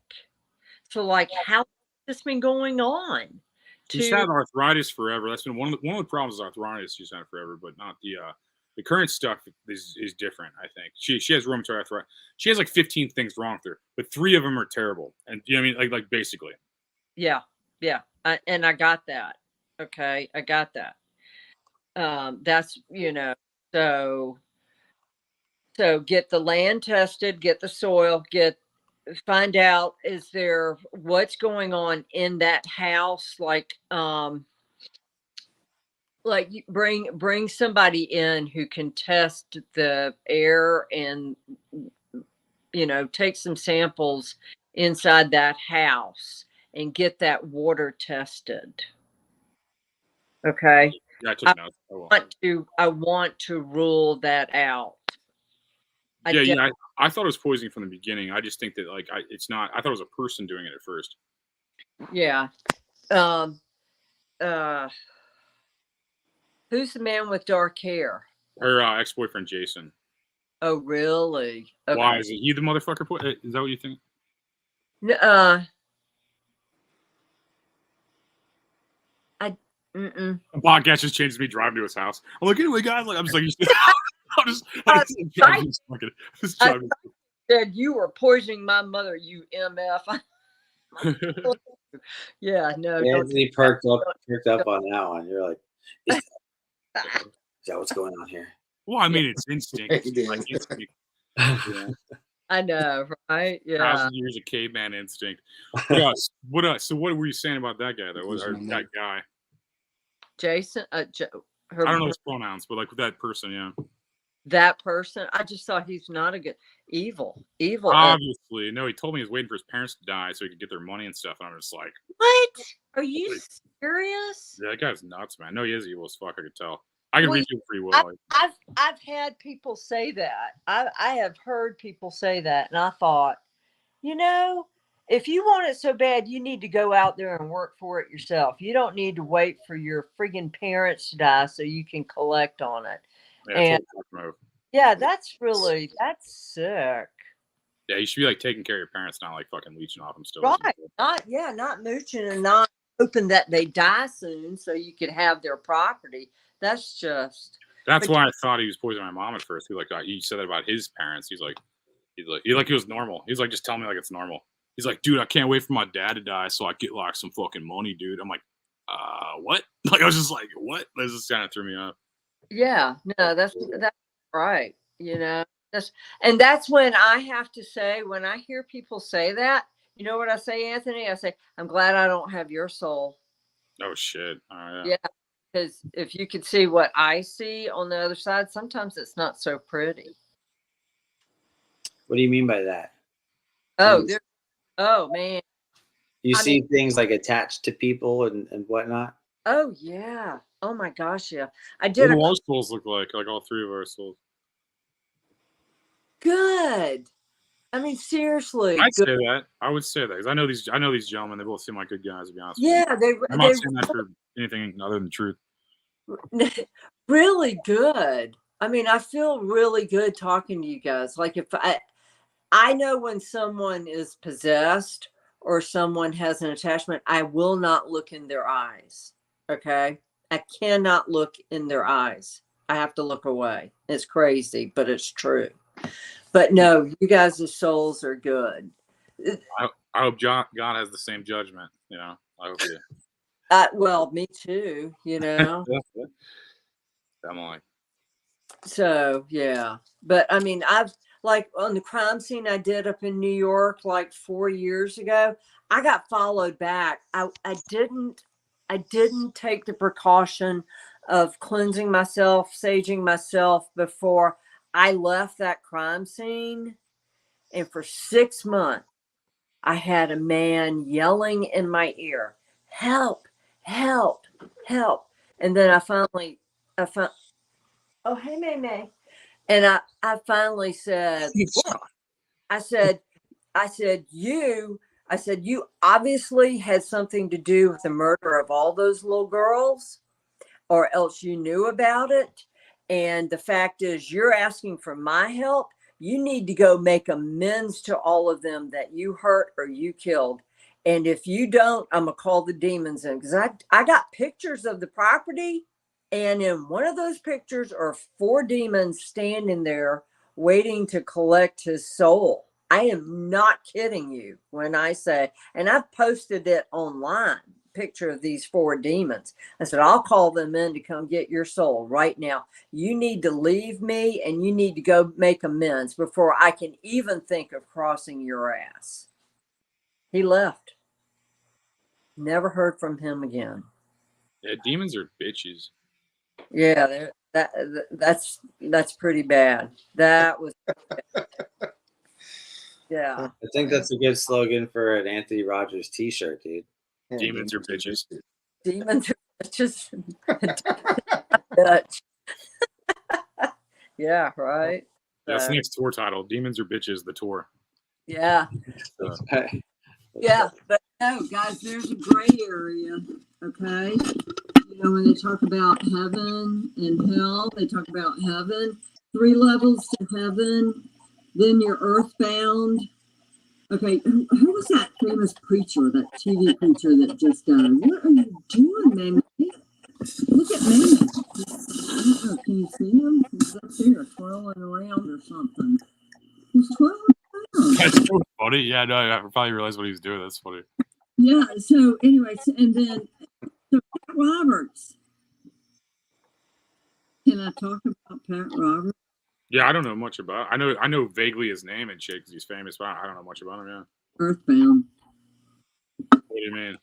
So like, how has this been going on? She's had arthritis forever. That's been one of the problems with arthritis. She's had forever, but not the current stuff is different. I think she has rheumatoid arthritis. She has like 15 things wrong with her, but 3 of them are terrible. And you know what I mean, like basically. Yeah. And I got that. Okay, I got that. That's, you know, so get the land tested, get the soil, find out what's going on in that house. Like bring somebody in who can test the air and, you know, take some samples inside that house and get that water tested. Okay. Yeah, I took notes. I want to rule that out. I thought it was poisoning from the beginning. I just think that it's not. I thought it was a person doing it at first. Yeah. Who's the man with dark hair? Her ex-boyfriend Jason. Oh, really? Okay. Why is he the motherfucker? Is that what you think? Podcast just changes me driving to his house. I'm like, anyway, guys, I'm just like, said you were poisoning my mother, you MF. Yeah, no. Anthony perked up on that one. You're like, is that what's going on here? Well, I mean, it's instinct. Instinct. Yeah. I know, right? Yeah. 1,000 years of caveman instinct. So what were you saying about that guy, though? That guy? Jason? I don't know his pronouns, but like with that person, yeah. That person? I just thought he's not a good... Evil. Obviously. No, he told me he was waiting for his parents to die so he could get their money and stuff, and I'm just like... What? Are you serious? Yeah, that guy's nuts, man. No, he is evil as fuck, I could tell. I can read you pretty well. I've had people say that. I have heard people say that, and I thought, you know, if you want it so bad, you need to go out there and work for it yourself. You don't need to wait for your friggin' parents to die so you can collect on it. Yeah, that's sick. Yeah, you should be like taking care of your parents, not like fucking leeching off them still. Right. Not mooching and not hoping that they die soon so you could have their property. That's why I thought he was poisoning my mom at first. He said that about his parents. He was normal. He's like, just tell me like it's normal. He's like, dude, I can't wait for my dad to die so I get like some fucking money, dude. I'm like, what? Like, I was just like, what? That just kind of threw me off. Yeah, no, that's right. You know, that's when I have to say, when I hear people say that, You know what I say, Anthony? I say, I'm glad I don't have your soul. Oh shit! Yeah, because if you could see what I see on the other side, sometimes it's not so pretty. What do you mean by that? Oh, oh man. You see things like attached to people and whatnot? Oh yeah. Oh my gosh, yeah. I What did do our souls look like all three of our souls? good. I mean, seriously. I'd say that. I would say that because I know these gentlemen. They both seem like good guys. To be honest. Yeah, with you. I'm not saying that for anything other than truth. Really good. I mean, I feel really good talking to you guys. Like if I know when someone is possessed or someone has an attachment, I will not look in their eyes. Okay. I cannot look in their eyes. I have to look away. It's crazy, but it's true. But no, you guys' souls are good. I hope God has the same judgment. You know, I hope you. Well, me too, you know. I'm like. So yeah, but I mean, I've like on the crime scene I did up in New York like 4 years ago. I got followed back. I didn't take the precaution of cleansing myself, saging myself before I left that crime scene, and for 6 months I had a man yelling in my ear, "Help! Help! Help!" And then I found. Oh, hey, May. And I finally said, look, I said, you obviously had something to do with the murder of all those little girls, or else you knew about it. And the fact is, you're asking for my help. You need to go make amends to all of them that you hurt or you killed. And if you don't, I'm going to call the demons in, because I got pictures of the property. And in one of those pictures are 4 demons standing there waiting to collect his soul. I am not kidding you when I say, and I've posted it online, picture of these 4 demons. I said, I'll call them in to come get your soul right now. You need to leave me and you need to go make amends before I can even think of crossing your ass. He left. Never heard from him again. Yeah, demons are bitches. Yeah, that's pretty bad. That was yeah. I think that's a good slogan for an Anthony Rogers t-shirt, dude. Demons are bitches. Demons are just Dutch. Yeah, right. That's the next tour title. Demons are bitches, the tour. Yeah. Yeah, but no, guys, there's a gray area, okay? You know, when they talk about heaven and hell, they talk about heaven, 3 levels to heaven, then you're earthbound. Okay, who was that famous preacher, that TV preacher that just died? What are you doing, man? Look at me. I don't know, can you see him? He's up there twirling around or something. He's twirling around. That's so funny. Yeah, no, I probably realized what he was doing. That's funny. Yeah, so anyways, and then so Pat Roberts. Can I talk about Pat Roberts? Yeah, I don't know much about. I know vaguely his name and shit because he's famous, but I don't know much about him. Yeah. Earthbound. What do you mean?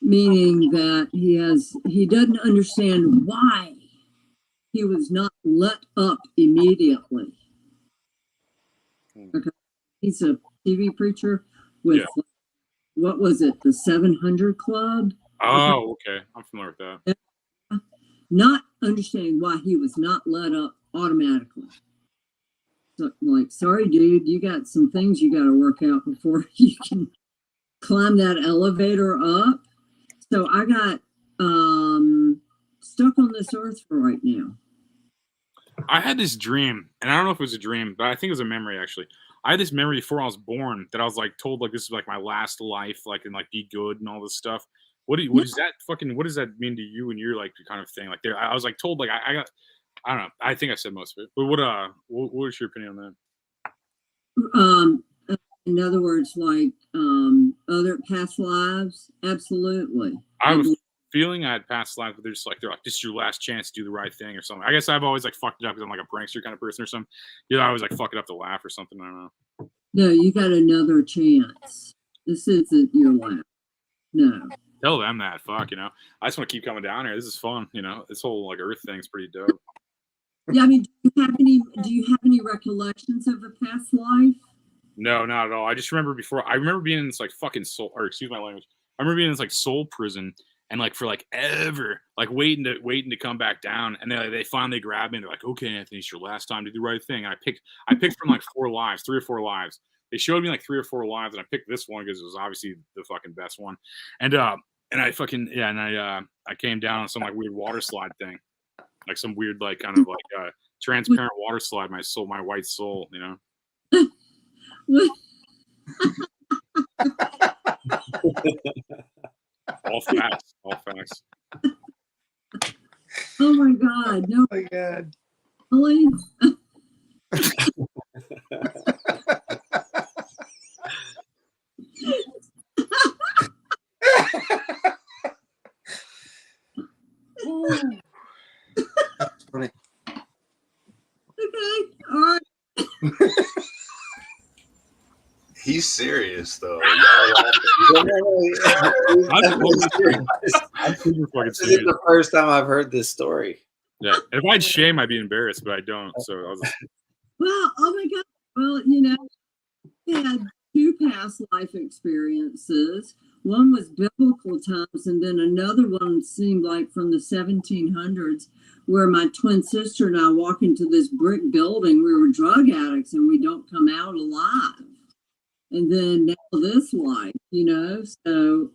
Meaning that he doesn't understand why he was not let up immediately. Okay. He's a TV preacher with what was it, the 700 Club? Oh, okay. I'm familiar with that. Not understanding why he was not let up automatically. So, like, sorry, dude, you got some things you got to work out before you can climb that elevator up. So I got stuck on this earth for right now. I had this dream, and I don't know if it was a dream, but I think it was a memory actually. I had this memory before I was born that I was like told like this is like my last life, like and like be good and all this stuff. What does that mean to you and your like kind of thing? Like there, I was like told like I don't know. I think I said most of it, but what is your opinion on that? In other words, like other past lives, absolutely. I have a feeling I had past lives, but they're like this is your last chance to do the right thing or something. I guess I've always like fucked it up because I'm like a prankster kind of person or something. You know, I always like fuck it up to laugh or something. I don't know. No, you got another chance. This isn't your last. No. Tell them that. Fuck, I just want to keep coming down here. This is fun, This whole like Earth thing's pretty dope. Yeah, I mean, do you have any recollections of a past life? No, not at all. I just remember I remember being in this like fucking soul, or excuse my language. I remember being in this like soul prison and like for like ever, like waiting to come back down. And they finally grabbed me and they're like, okay, Anthony, it's your last time to do the right thing. And I picked from like 3 or 4 lives. They showed me like 3 or 4 lives and I picked this one because it was obviously the fucking best one. And I fucking, yeah. And I came down on some like weird water slide thing, like some weird, like kind of like transparent water slide, my white soul, All facts. Oh my God! No, oh my God! Really? That's funny. Okay, all right. He's serious though. I'm super fucking serious. This is the first time I've heard this story. Yeah, if I had shame, I'd be embarrassed, but I don't. So I was. Well, oh my God. Well, we had 2 past life experiences. One was biblical times, and then another one seemed like from the 1700s, where my twin sister and I walk into this brick building. We were drug addicts, and we don't come out alive. And then now this life, so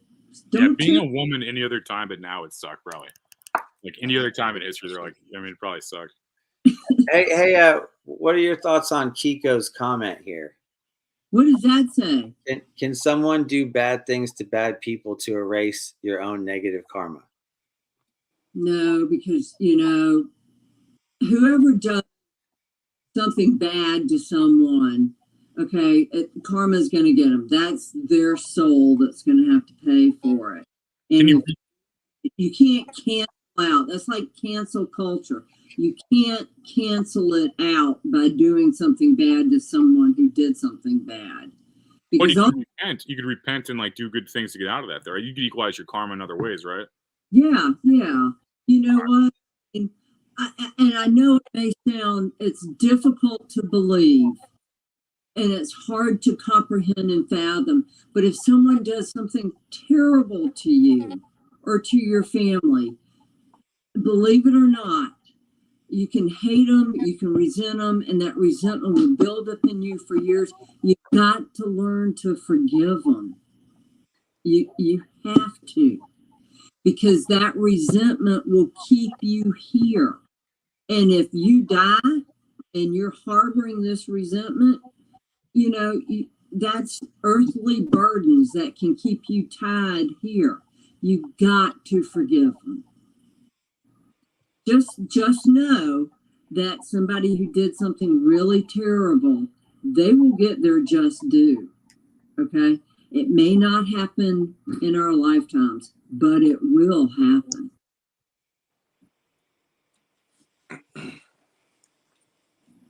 don't being a woman any other time, but now it sucked probably. Like any other time in history, they're like, it probably sucked. Hey, what are your thoughts on Kiko's comment here? What does that say? Can someone do bad things to bad people to erase your own negative karma? No, because, whoever does something bad to someone, okay, karma's going to get them. That's their soul that's going to have to pay for it. And you can't cancel out. That's like cancel culture. You can't cancel it out by doing something bad to someone who did something bad. Because you could repent. You could repent and like do good things to get out of that. Right? You could equalize your karma in other ways, right? Yeah. You know what? And I know it may sound, it's difficult to believe. And it's hard to comprehend and fathom. But if someone does something terrible to you or to your family, believe it or not, you can hate them, you can resent them, and that resentment will build up in you for years. You've got to learn to forgive them. You have to. Because that resentment will keep you here. And if you die and you're harboring this resentment, that's earthly burdens that can keep you tied here. You've got to forgive them. Just know that somebody who did something really terrible, they will get their just due. Okay? It may not happen in our lifetimes, but it will happen.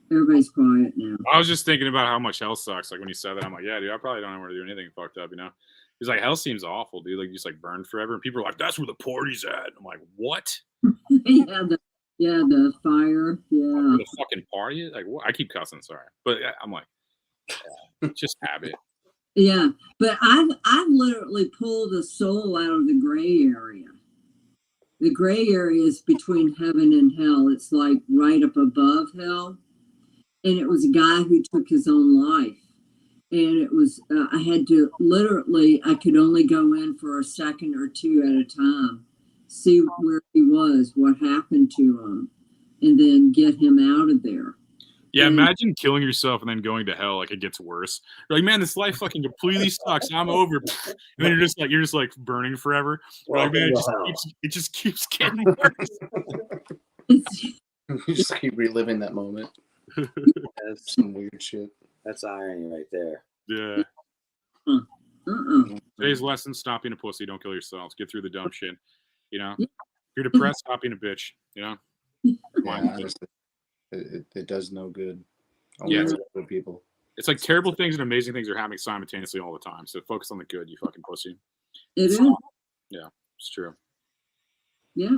Everybody's quiet now. I was just thinking about how much hell sucks. Like when you said that, I'm like, yeah, dude, I probably don't want to do anything fucked up, He's like, hell seems awful, dude. Like you just like burn forever. And people are like, that's where the party's at. I'm like, what? the fire. Yeah. The fucking party? Like what? I keep cussing, sorry. But I'm like, just habit. Yeah. But I've literally pulled a soul out of the gray area. The gray area is between heaven and hell. It's like right up above hell. And it was a guy who took his own life. And it was, I had to literally, I could only go in for a second or two at a time, see where he was, what happened to him, and then get him out of there. Yeah, imagine killing yourself and then going to hell. Like it gets worse. You're like, man, this life fucking completely sucks. I'm over. And then you're just like burning forever. Like, man, it just keeps getting worse. You just keep reliving that moment. That's some weird shit. That's irony right there. Yeah. Today's lesson: stop being a pussy. Don't kill yourselves. Get through the dumb shit. If you're depressed, stop being a bitch. Yeah, honestly, it does no good. Only good people. It's like terrible things and amazing things are happening simultaneously all the time. So focus on the good, you fucking pussy. It is. Yeah, it's true. Yeah.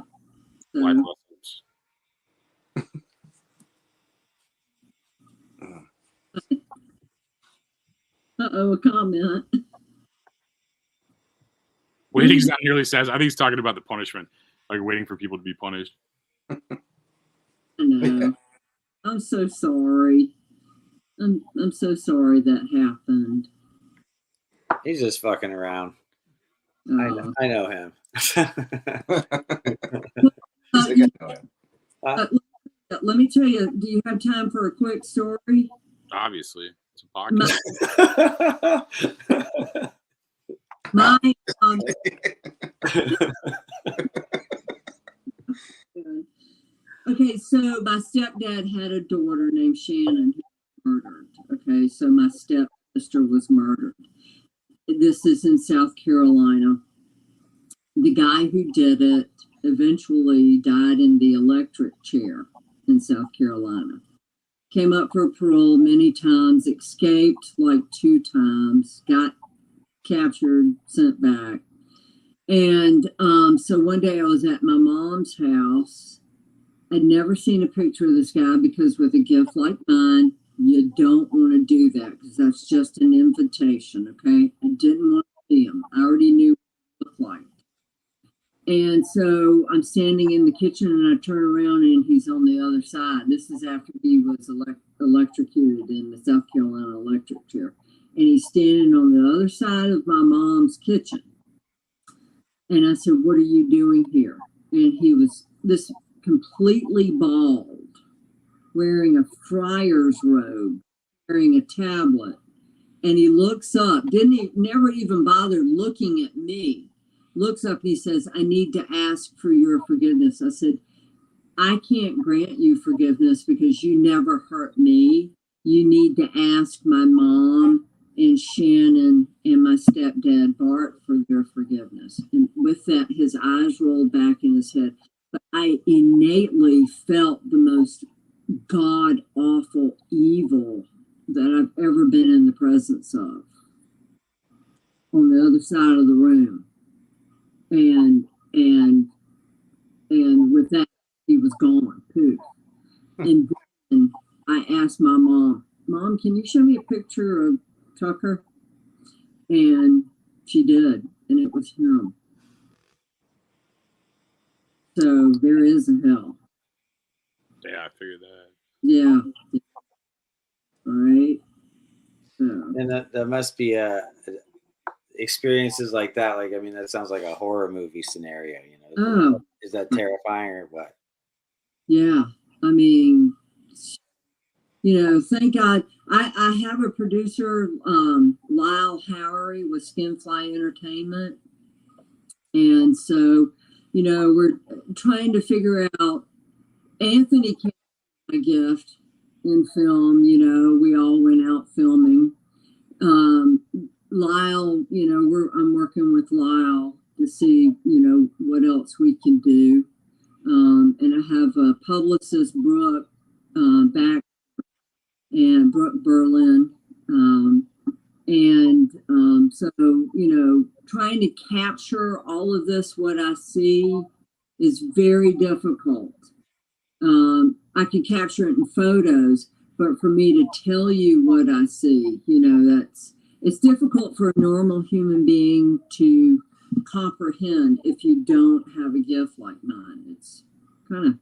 Life lessons. Uh-oh, a comment. Waiting's not nearly says. I think he's talking about the punishment, like waiting for people to be punished. I know. I'm so sorry. I'm so sorry that happened. He's just fucking around. I know him. Let me tell you, do you have time for a quick story? Obviously. It's a podcast. My okay, so my stepdad had a daughter named Shannon who was murdered. Okay, so my stepsister was murdered. This is in South Carolina. The guy who did it eventually died in the electric chair in South Carolina. Came up for parole many times, escaped like 2 times, got captured, sent back. And so one day I was at my mom's house. I'd never seen a picture of this guy because with a gift like mine, you don't want to do that because that's just an invitation, okay? I didn't want to see him. I already knew what he looked like. And so I'm standing in the kitchen and I turn around and he's on the other side. This is after he was electrocuted in the South Carolina electric chair. And he's standing on the other side of my mom's kitchen. And I said, "What are you doing here?" And he was this completely bald, wearing a friar's robe, wearing a tablet. And he looks up, never even bothered looking at me. Looks up and he says, "I need to ask for your forgiveness." I said, "I can't grant you forgiveness because you never hurt me. You need to ask my mom and Shannon and my stepdad Bart for their forgiveness." And with that, his eyes rolled back in his head. But I innately felt the most god-awful evil that I've ever been in the presence of on the other side of the room. And with that, he was gone, poof. And then I asked my mom, "Mom, can you show me a picture of Tucker?" And she did, and it was him. So there is a hell. Yeah, I figured that. Yeah. All right. So. And that must be experiences like that. Like, I mean, that sounds like a horror movie scenario, you know? Oh. Is that terrifying or what? Yeah. I mean, you know, thank God. I have a producer, Lyle Howery with Skinfly Entertainment. And so, you know, we're trying to figure out, Anthony came a gift in film, you know, we all went out filming. Lyle, you know, I'm working with Lyle to see, you know, what else we can do. And I have a publicist, Brooke, back, and Brooke Berlin. So, you know, trying to capture all of this, what I see, is very difficult. I can capture it in photos, but for me to tell you what I see, you know, it's difficult for a normal human being to comprehend if you don't have a gift like mine. It's kind of,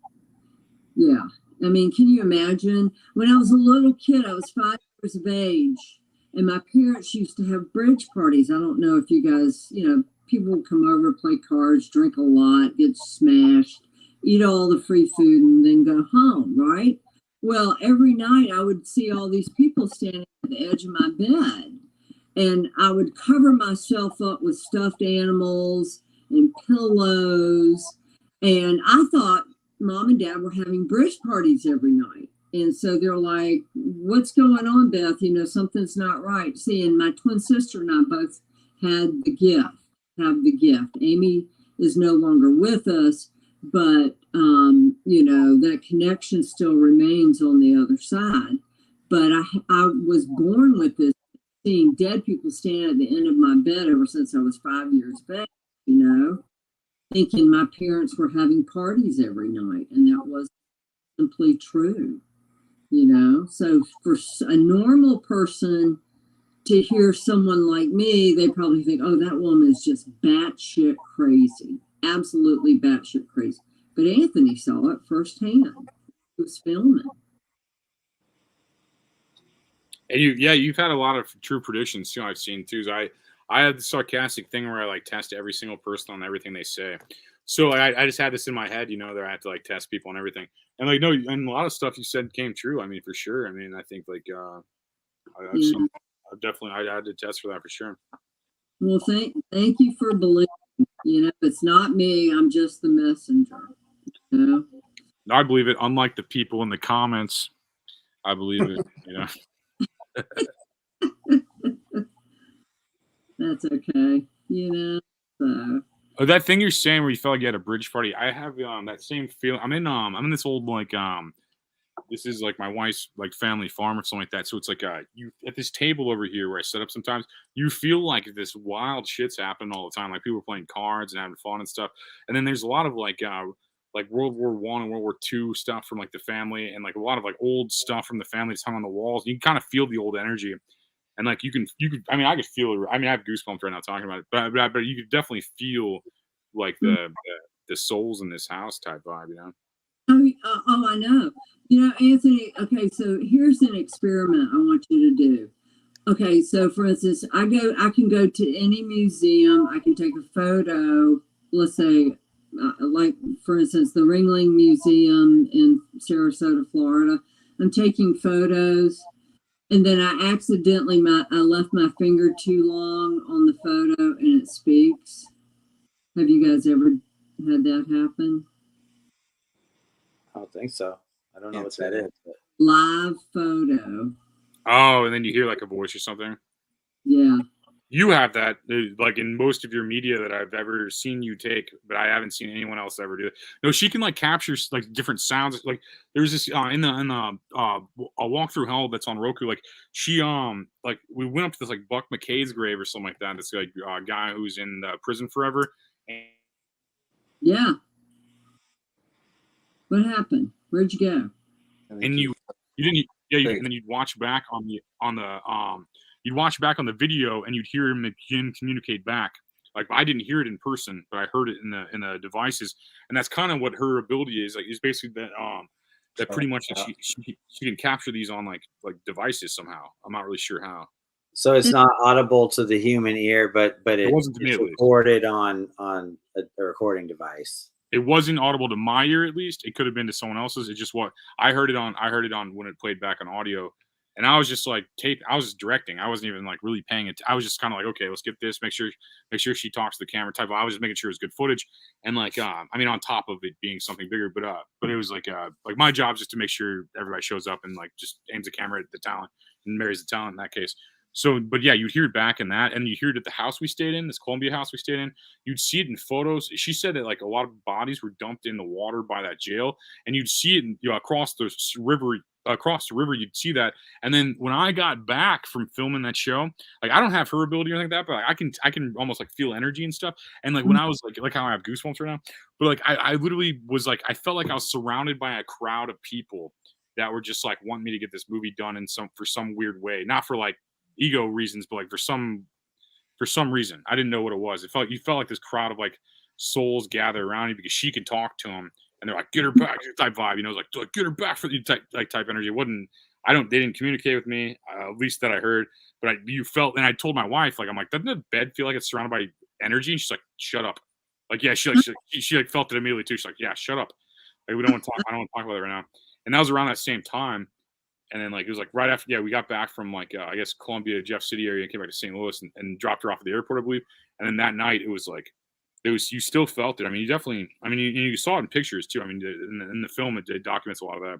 yeah. I mean, can you imagine? When I was a little kid, I was 5 years of age, and my parents used to have bridge parties. I don't know if you guys, you know, people would come over, play cards, drink a lot, get smashed, eat all the free food, and then go home, right? Well, every night I would see all these people standing at the edge of my bed, and I would cover myself up with stuffed animals and pillows, and I thought Mom and Dad were having bridge parties every night. And so they're like, "What's going on, Beth? You know, something's not right." See, and my twin sister and I both have the gift. Amy is no longer with us, but, you know, that connection still remains on the other side. but I was born with this, seeing dead people stand at the end of my bed ever since I was 5 years of age, you know, thinking my parents were having parties every night, and that was simply true, you know. So for a normal person to hear someone like me, they probably think, oh, that woman is just batshit crazy, absolutely batshit crazy. But Anthony saw it firsthand. He was filming. And you've had a lot of true predictions too. I've seen too. I had the sarcastic thing where I like test every single person on everything they say. So I just had this in my head, you know, that I had to like test people on everything. And like, no, and a lot of stuff you said came true. I mean, for sure. I mean, I think like, I had to test for that for sure. Well, thank you for believing. You know, it's not me. I'm just the messenger. You know? I believe it. Unlike the people in the comments, I believe it. You know. That's okay. You know. So. Oh, that thing you're saying where you felt like you had a bridge party. I have that same feeling. I'm in this old like this is like my wife's like family farm or something like that. So it's like you at this table over here where I set up sometimes, you feel like this wild shit's happening all the time. Like people are playing cards and having fun and stuff. And then there's a lot of like World War I and World War II stuff from like the family, and like a lot of like old stuff from the family that's hung on the walls. You can kind of feel the old energy. And like you could, I mean, I could feel it. I mean, I have goosebumps right now talking about it, but you could definitely feel like the souls in this house type vibe, you know? Oh, I know. You know, Anthony, okay, so here's an experiment I want you to do. Okay, so for instance, I can go to any museum, I can take a photo, let's say, like for instance, the Ringling Museum in Sarasota, Florida. I'm taking photos, and then I accidentally, I left my finger too long on the photo and it speaks. Have you guys ever had that happen? I don't think so. I don't know what that is. But... Live photo. Oh, and then you hear like a voice or something. Yeah. You have that, like in most of your media that I've ever seen you take, but I haven't seen anyone else ever do it. No, she can like capture like different sounds. Like there's this in the a Walk Through Hell that's on Roku. Like she like we went up to this like Buck McKay's grave or something like that. This like guy who's in prison forever. Yeah. What happened? Where'd you go? And you didn't. Yeah, and then you'd watch back on the you'd watch back on the video and you'd hear him again communicate back. Like I didn't hear it in person, but I heard it in the devices, and that's kind of what her ability is. Like is basically that pretty much that she can capture these on like devices somehow. I'm not really sure how. So it's not audible to the human ear, but it wasn't to me, it's recorded on a recording device. It wasn't audible to my ear, at least. It could have been to someone else's. It's just what I heard it on. I heard it on when it played back on audio, and I was just like I was just directing. I wasn't even like really paying it. I was just kind of like, okay, let's get this. Make sure she talks to the camera type. I was just making sure it was good footage, and like I mean, on top of it being something bigger, but it was like my job is just to make sure everybody shows up and like just aims the camera at the talent and marries the talent in that case. So, but yeah, you'd hear it back in that, and you hear it at the house we stayed in, this Columbia house we stayed in. You'd see it in photos. She said that like a lot of bodies were dumped in the water by that jail, and you'd see it across the river. You'd see that. And then when I got back from filming that show, like I don't have her ability or anything like that, but like, I can almost like feel energy and stuff. And like when I was like how I have goosebumps right now, but like I literally was like I felt like I was surrounded by a crowd of people that were just like wanting me to get this movie done for some weird way, not for like ego reasons, but like for some reason. I didn't know what it was. You felt like this crowd of like souls gather around you because she could talk to them, and they're like, get her back type vibe, you know, like get her back for the type energy. It wasn't, they didn't communicate with me, at least that I heard, but you felt, and I told my wife, like, I'm like, doesn't the bed feel like it's surrounded by energy? And she's like, shut up. Like, yeah, she felt it immediately too. She's like, yeah, shut up. Like, I don't want to talk about it right now. And that was around that same time. And then like it was like right after, we got back from like I guess Columbia, Jeff City area, and came back to St. Louis and dropped her off at the airport, I believe. And then that night it was you still felt it. I mean, you definitely, I mean, you saw it in pictures too. I mean, in the film it documents a lot of that.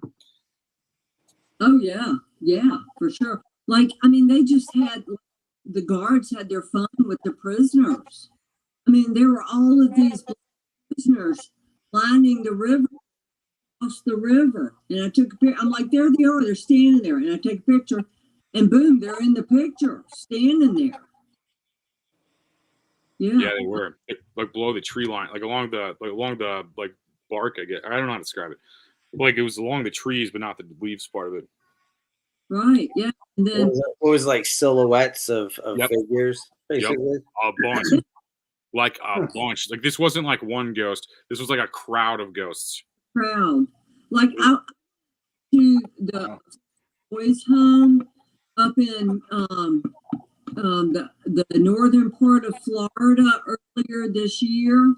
Oh yeah, for sure. Like I mean, they just had the guards had their fun with the prisoners. I mean, there were all of these prisoners lining the river across the river. And I took a picture. I'm like, there they are. They're standing there. And I take a picture, and boom, they're in the picture, standing there. Yeah, they were like below the tree line, like along the bark. I guess I don't know how to describe it. Like it was along the trees, but not the leaves part of it. Right. Yeah. And then what was like silhouettes of figures, basically. Yep. A bunch. Like a bunch. Like this wasn't like one ghost. This was like a crowd of ghosts. Crowd. Like out to the boys' home up in the northern part of Florida earlier this year,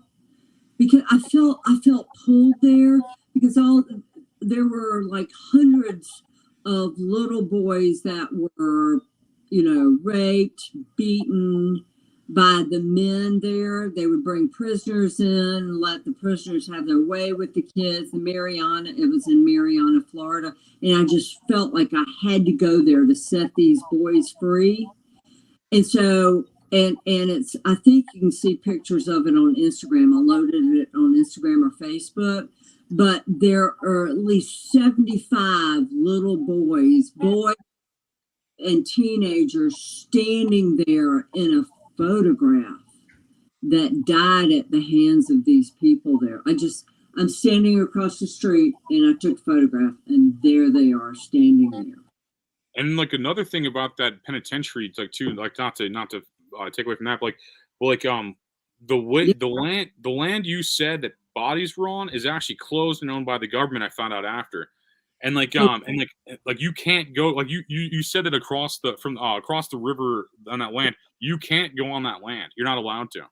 because I felt pulled there, because there were like hundreds of little boys that were, raped, beaten by the men there. They would bring prisoners in and let the prisoners have their way with the kids. It was in Marianna, Florida. And I just felt like I had to go there to set these boys free. And so, and it's, I think you can see pictures of it on Instagram. I loaded it on Instagram or Facebook, but there are at least 75 little boys and teenagers standing there in a photograph that died at the hands of these people there. I'm standing across the street and I took a photograph, and there they are standing there. And like another thing about that penitentiary, like too, like not to take away from that, but the land you said that bodies were on is actually closed and owned by the government. I found out after, and like you can't go, like you said that across the river on that land, you can't go on that land. You're not allowed to.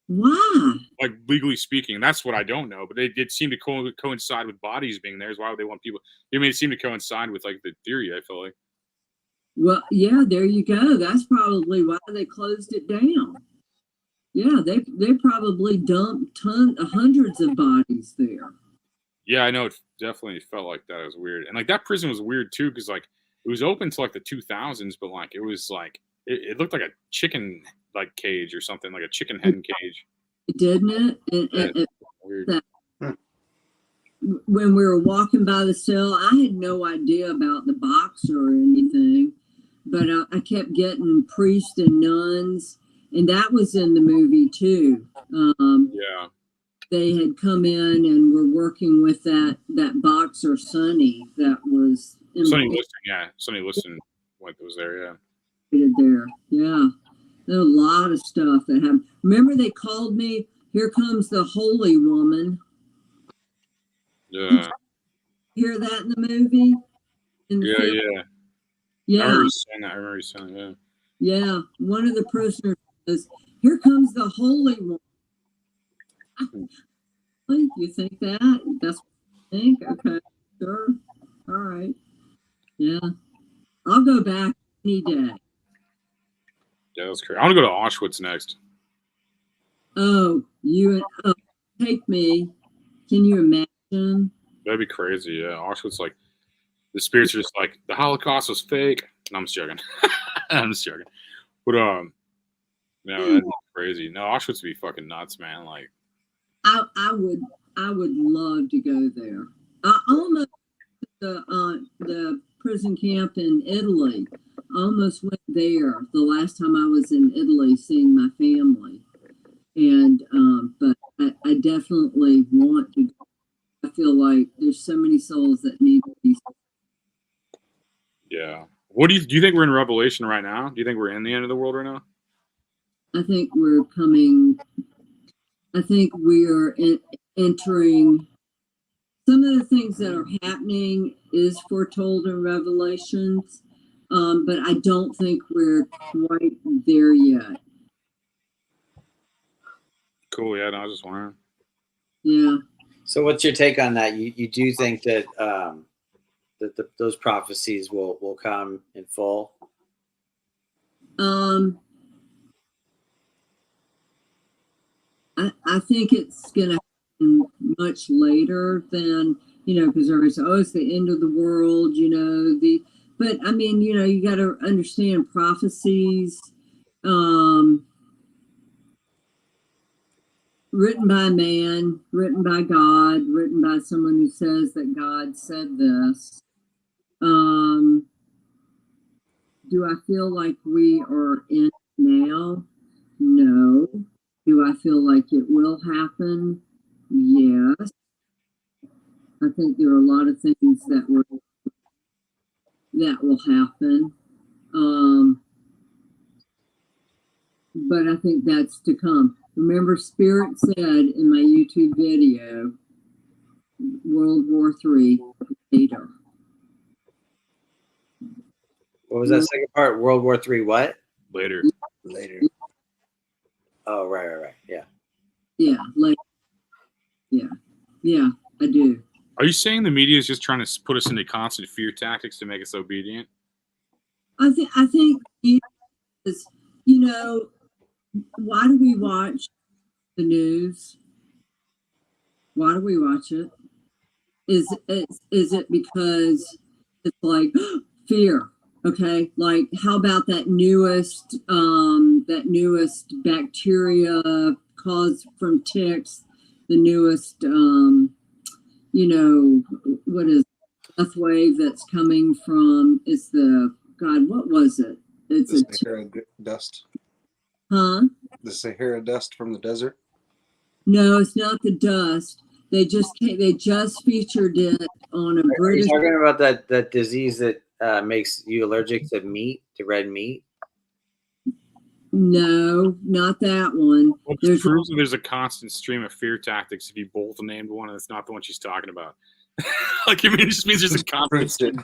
Why? Like legally speaking, that's what I don't know. But it seemed to coincide with bodies being there. Why would they want people? It made it seem to coincide with like the theory. I feel like. Well, yeah, there you go. That's probably why they closed it down. Yeah, they probably dumped hundreds of bodies there. Yeah, I know. It definitely felt like that. It was weird. And like that prison was weird too, because like it was open to like the 2000s, but like it was like it looked like a chicken like cage or something, like a chicken hen cage. Didn't it? Weird. When we were walking by the cell, I had no idea about the box or anything, but I kept getting priests and nuns, and that was in the movie too. Yeah. They had come in and were working with that boxer Sonny that was Sonny Liston was there, yeah. There, yeah. There was a lot of stuff that happened. Remember, they called me, "Here comes the holy woman." Yeah. Hear that in the movie? Yeah. I remember you saying that. Yeah. One of the prisoners says, "Here comes the holy one." You think that? That's what you think? Okay, sure. All right. Yeah. I'll go back any day. Yeah, that's crazy. I want to go to Auschwitz next. Take me. Can you imagine? That'd be crazy. Yeah, Auschwitz, like the spirits are just like the Holocaust was fake. No, I'm just joking. I'm just joking. But no, that'd be crazy. No, Auschwitz would be fucking nuts, man. Like, I would love to go there. I almost the prison camp in Italy. I almost went there the last time I was in Italy seeing my family, and but I definitely want to go. I feel like there's so many souls that need to be. Yeah. What do you think we're in Revelation right now? Do you think we're in the end of the world right now? I think we're coming. I think we're entering. Some of the things that are happening is foretold in Revelations, but I don't think we're quite there yet. Cool. Yeah. No, I was just wondering. Yeah. So, what's your take on that? You do think that those prophecies will come in full? I think it's going to happen much later than, because everybody says, "Oh, it's the end of the world," but I mean, you got to understand prophecies. written by a man, written by God, written by someone who says that God said this. Do I feel like we are in now? No. Do I feel like it will happen? Yes. I think there are a lot of things that will happen. But I think that's to come. Remember, Spirit said in my YouTube video, World War III later. What was that second part? World War III what? Later. Oh, right. Yeah. Yeah, later. Yeah, I do. Are you saying the media is just trying to put us into constant fear tactics to make us obedient? I think is, why do we watch the news? Why do we watch it? Is it because it's like fear? Okay, like how about that newest bacteria caused from ticks, the newest what is death wave that's coming from? It's the God, what was it? It's the Sahara dust. Huh? The Sahara dust from the desert. No, it's not the dust. They just featured it on a British. Are you talking about that disease that makes you allergic to meat, to red meat? No, not that one. Well, it proves that there's a constant stream of fear tactics if you both named one and it's not the one she's talking about. It just means there's a constant.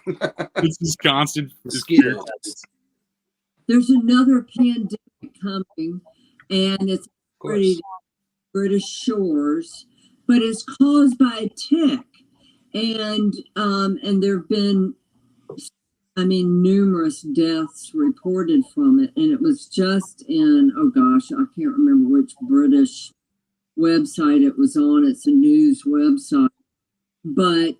It's this constant fear tactics. There's another pandemic coming, and it's British shores, but it's caused by a tick, and there have been, numerous deaths reported from it, and it was just in, oh gosh, I can't remember which British website it was on. It's a news website, but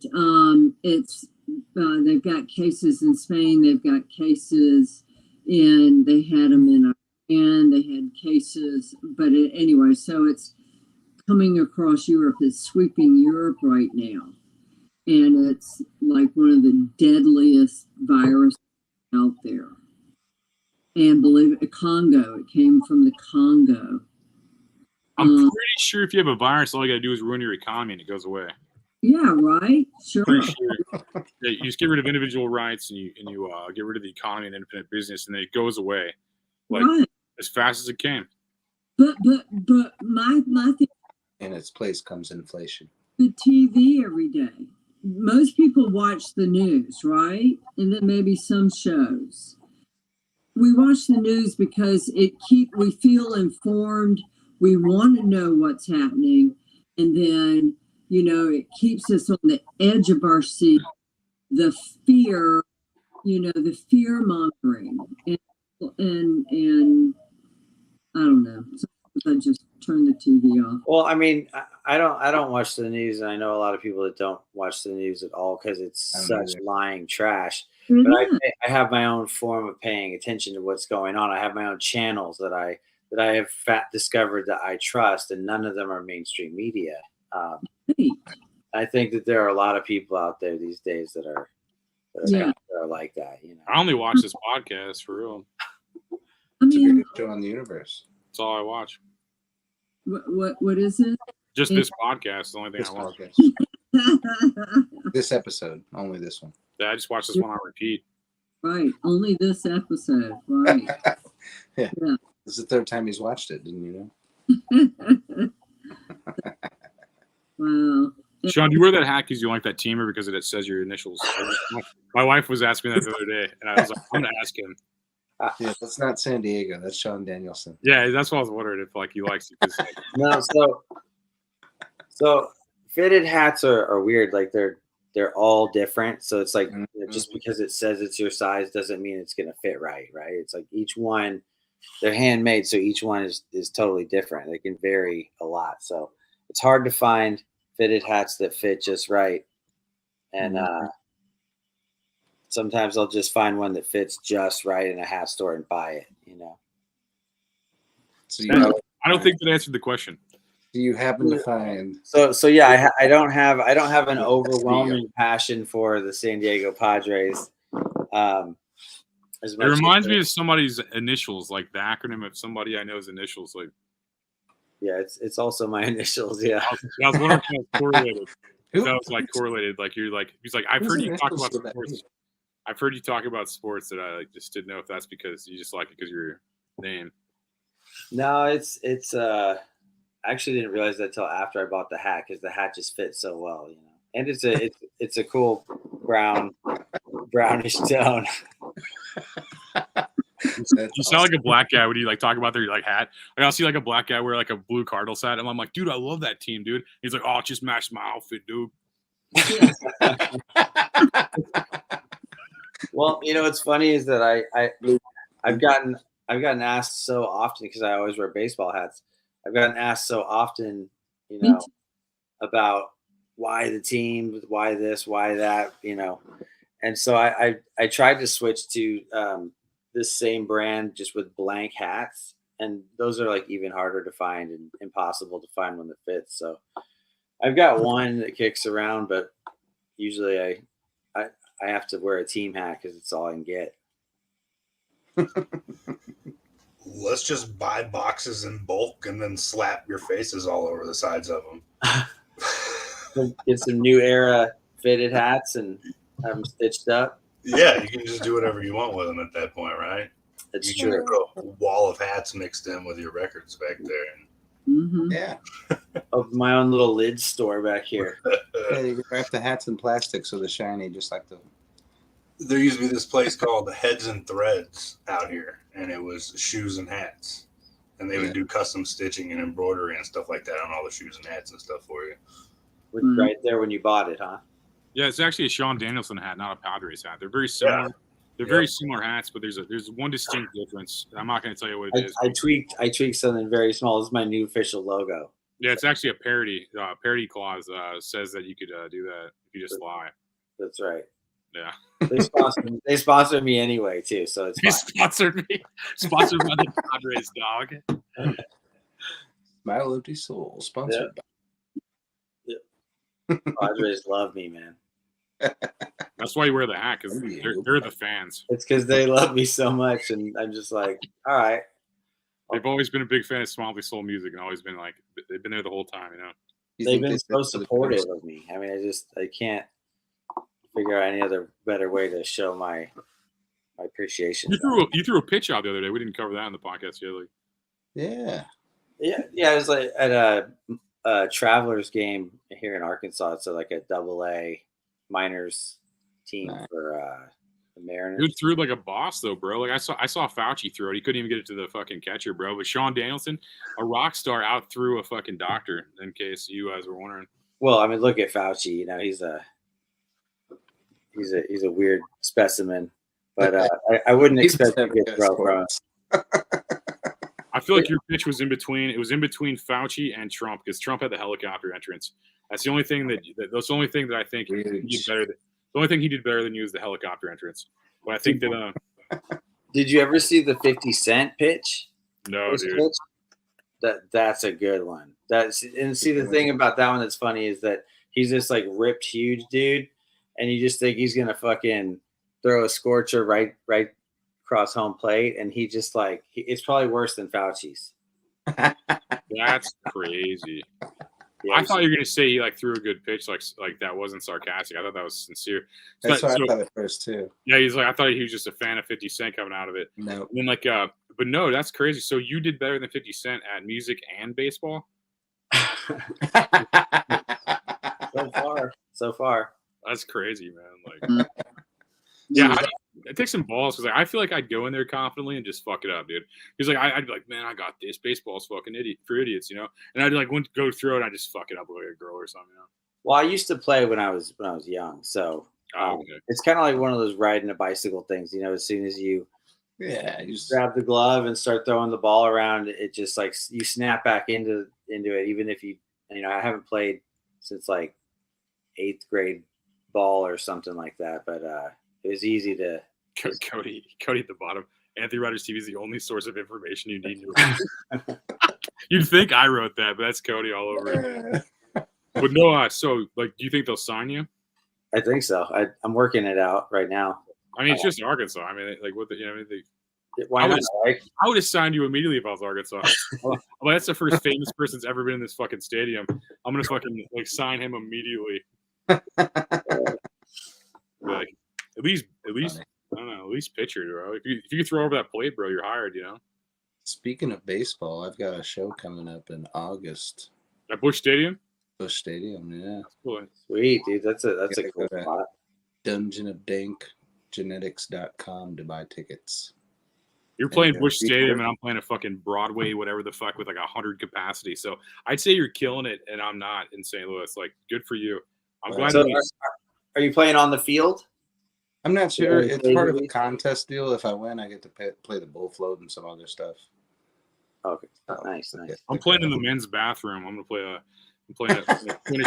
it's they've got cases in Spain, they've got cases they had them in Iran, they had cases, but anyway, so it's coming across Europe. It's sweeping Europe right now. And it's like one of the deadliest viruses out there. And believe it, Congo. It came from the Congo. I'm pretty sure if you have a virus, all you got to do is ruin your economy and it goes away. Yeah, right? Sure. Pretty sure. Yeah, you just get rid of individual rights and you get rid of the economy and independent business, and then it goes away as fast as it came. But my thing. In its place comes inflation. The TV every day. Most people watch the news, right? And then maybe some shows. We watch the news because we feel informed. We want to know what's happening. And then, it keeps us on the edge of our seat. The fear, the fear mongering. And I don't know. Sometimes I just turn the TV off. Well, I don't watch the news, and I know a lot of people that don't watch the news at all because it's such lying trash. Mm-hmm. But I have my own form of paying attention to what's going on. I have my own channels that I have discovered that I trust, and none of them are mainstream media. I think that there are a lot of people out there these days that are like that. I only watch this podcast for real. It's the biggest show on the universe. That's all I watch. What is it? Just this podcast is the only thing I watch. This episode, only this one. Yeah, I just watch this one on repeat. Right, only this episode. Right. Yeah. This is the third time he's watched it, didn't you know? Wow. Sean, do you wear that hat because you like that teamer because it says your initials? My wife was asking that the other day, and I was like, I'm going to ask him. Yeah, that's not San Diego. That's Sean Danielsen. Yeah, that's what I was wondering if he likes it. No, so fitted hats are weird. Like they're all different. So it's like just because it says it's your size doesn't mean it's gonna fit right. It's like each one, they're handmade, so each one is totally different. They can vary a lot. So it's hard to find fitted hats that fit just right. And sometimes I'll just find one that fits just right in a hat store and buy it, So I don't think that answered the question. Do you happen to find? So yeah, I don't have an overwhelming passion for the San Diego Padres. As It much reminds as me of somebody's initials, like the acronym of somebody I know's initials. Like, yeah, it's also my initials. Yeah, I was wondering if that was correlated. If that was like correlated, like you're like he's like I've heard you talk about sports. I've heard you talk about sports that I like just didn't know if that's because you just like it because your name. No, it's I actually didn't realize that until after I bought the hat because the hat just fits so well, you know. And it's a cool brownish tone. You sound like a black guy when you like talk about their like hat. Like I'll see like a black guy wear like a blue Cardinals hat, and I'm like, dude, I love that team, dude. He's like, oh, it just matched my outfit, dude. Well, you know what's funny is that I've gotten asked so often because I always wear baseball hats. I've gotten asked so often, you know, about why the team, why this, why that, you know. And so I tried to switch to this same brand just with blank hats, and those are like even harder to find and impossible to find one that fits. So I've got one that kicks around, but usually I have to wear a team hat because it's all I can get. Let's just buy boxes in bulk and then slap your faces all over the sides of them. Get some new era fitted hats and have them stitched up. Yeah, you can just do whatever you want with them at that point, right? That's you true. Can a wall of hats mixed in with your records back there. Mm-hmm. Yeah. Of my own little lid store back here. Yeah, you can wrap the hats in plastic so they're shiny, just like the. There used to be this place called the Heads and Threads out here, and it was shoes and hats. And they would do custom stitching and embroidery and stuff like that on all the shoes and hats and stuff for you. Right there when you bought it, huh? Yeah, it's actually a Sean Danielsen hat, not a Padres hat. They're very similar. Yeah. They're very similar hats, but there's one distinct difference. I'm not going to tell you what it is. I tweaked something very small. This is my new official logo. Yeah, it's actually a parody. Parody clause says that you could do that if you just lie. That's right. Yeah. They sponsored me anyway too, so it's fine. Sponsored me. Sponsored by the Padres, dog. Smile Empty Soul, sponsored by. Padres love me, man. That's why you wear the hat, because they're the fans. It's because they love me so much, and I'm just like, all right. They've always been a big fan of Smile Empty Soul music, and always been like, they've been there the whole time, you know. They've been so supportive of me. I mean, I can't figure out any other better way to show my appreciation. You threw a pitch out the other day. We didn't cover that on the podcast yet. Yeah. It was like at a Travelers game here in Arkansas. It's like a AA minors team for the Mariners. Dude threw like a boss though, bro. Like I saw Fauci throw it. He couldn't even get it to the fucking catcher, bro. But Sean Danielsen, a rock star, out threw a fucking doctor. In case you guys were wondering. Well, I mean, look at Fauci. You know, he's a weird specimen, but I wouldn't expect to get throw from. I feel like your pitch was in between. It was in between Fauci and Trump, because Trump had the helicopter entrance. That's the only thing that's the only thing that I think he did better. The only thing he did better than you is the helicopter entrance. But I think that. Did you ever see the 50 Cent pitch? No, dude. Pitch? That's a good one. And see, the thing about that one that's funny is that he's this like ripped, huge dude, and you just think he's gonna fucking throw a scorcher right across home plate, and he just like it's probably worse than Fauci's. That's crazy. Yeah, I thought you were gonna say he like threw a good pitch, like that wasn't sarcastic. I thought that was sincere. That's what I thought at first too. Yeah, he's like, I thought he was just a fan of 50 Cent coming out of it. No, and then like, but no, that's crazy. So you did better than 50 Cent at music and baseball. So far. That's crazy, man. Like, yeah, it takes some balls, because like, I feel like I'd go in there confidently and just fuck it up, dude. He's like, I'd be like, man, I got this. Baseball's fucking for idiots, you know. And I'd like go through it, and I just fuck it up like a girl or something, you know. Well, I used to play when I was young, so it's kind of like one of those riding a bicycle things, you know. As soon as you grab the glove and start throwing the ball around, it just like you snap back into it. Even if you know, I haven't played since like 8th grade ball or something like that, but it was easy to. Cody at the bottom. Anthony Rogers TV is the only source of information you need. You'd think I wrote that, but that's Cody all over it. But no, so like, do you think they'll sign you? I think so. I'm working it out right now. I mean, it's just Arkansas. I mean, like, what the, why not? I would have signed you immediately if I was Arkansas. Well, that's the first famous person that's ever been in this fucking stadium. I'm gonna fucking like sign him immediately. Like, at least, I don't know, at least pitcher, bro. If you can throw over that plate, bro, you're hired. You know. Speaking of baseball, I've got a show coming up in August. At Busch Stadium. Busch Stadium, yeah. Cool. Sweet, dude. That's a cool spot. DungeonofDankGenetics.com to buy tickets. You're playing Busch Stadium, and I'm playing a fucking Broadway, whatever the fuck, with like 100 capacity. So I'd say you're killing it, and I'm not in St. Louis. Like, good for you. I'm glad. So are you playing on the field? I'm not sure. It's part of a contest deal. If I win, I get to play the bull float and some other stuff. Okay, nice. I'm playing in the men's bathroom. I'm gonna play a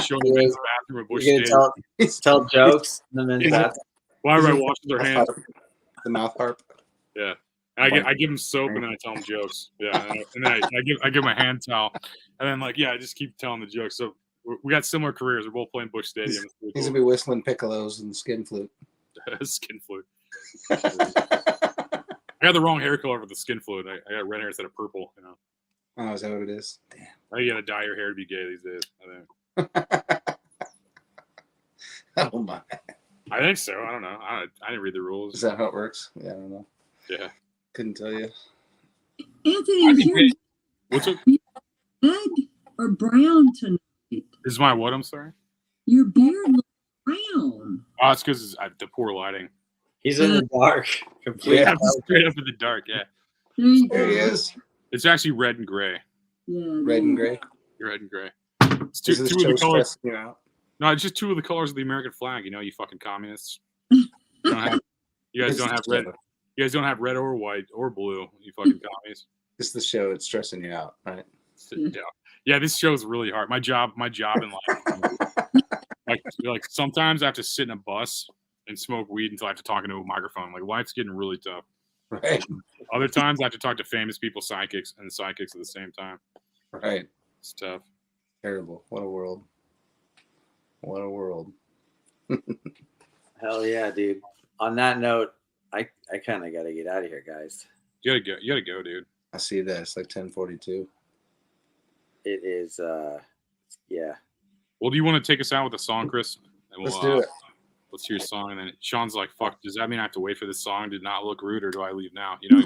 show in the men's bathroom at Busch Stadium. Tell jokes in the men's bathroom. While everybody washes their hands. The mouth harp. Yeah. And I give them soap and then I tell them jokes. Yeah. And then I give them a hand towel. And then I just keep telling the jokes. So we got similar careers. We're both playing Busch Stadium. He's going to be whistling piccolos and skin flute. Skin flute. I got the wrong hair color for the skin flute. I got red hair instead of purple, you know. Oh, is that what it is? Damn. I you got to dye your hair to be gay these days, I think. Oh, my. I think so. I don't know. I didn't read the rules. Is that how it works? Yeah, I don't know. Yeah. Couldn't tell you. Anthony, what's up? red or brown tonight? Is my what? I'm sorry? Your beard looks brown. Oh, it's because the poor lighting. He's in the dark. Completely. Yeah, straight up in the dark, yeah. There he is. It's actually red and gray. Yeah. Red and gray? Red and gray. It's two of the colors. No, it's just two of the colors of the American flag, you know, you fucking communists. You guys don't have red. You guys don't have red or white or blue, you fucking commies. It's the show. It's stressing you out, right? Yeah, this show's really hard. My job in life. like sometimes I have to sit in a bus and smoke weed until I have to talk into a microphone. Like, life's getting really tough. Right. Other times I have to talk to famous people, psychics at the same time. Right. It's tough. Terrible. What a world. What a world. Hell yeah, dude. On that note, I kind of got to get out of here, guys. You gotta go, dude. I see that. It's like 10:42. It is, yeah. Well, do you want to take us out with a song, Chris? And Let's do it. Let's hear a song, and then Sean's like, "Fuck, does that mean I have to wait for this song to not look rude, or do I leave now?" You know.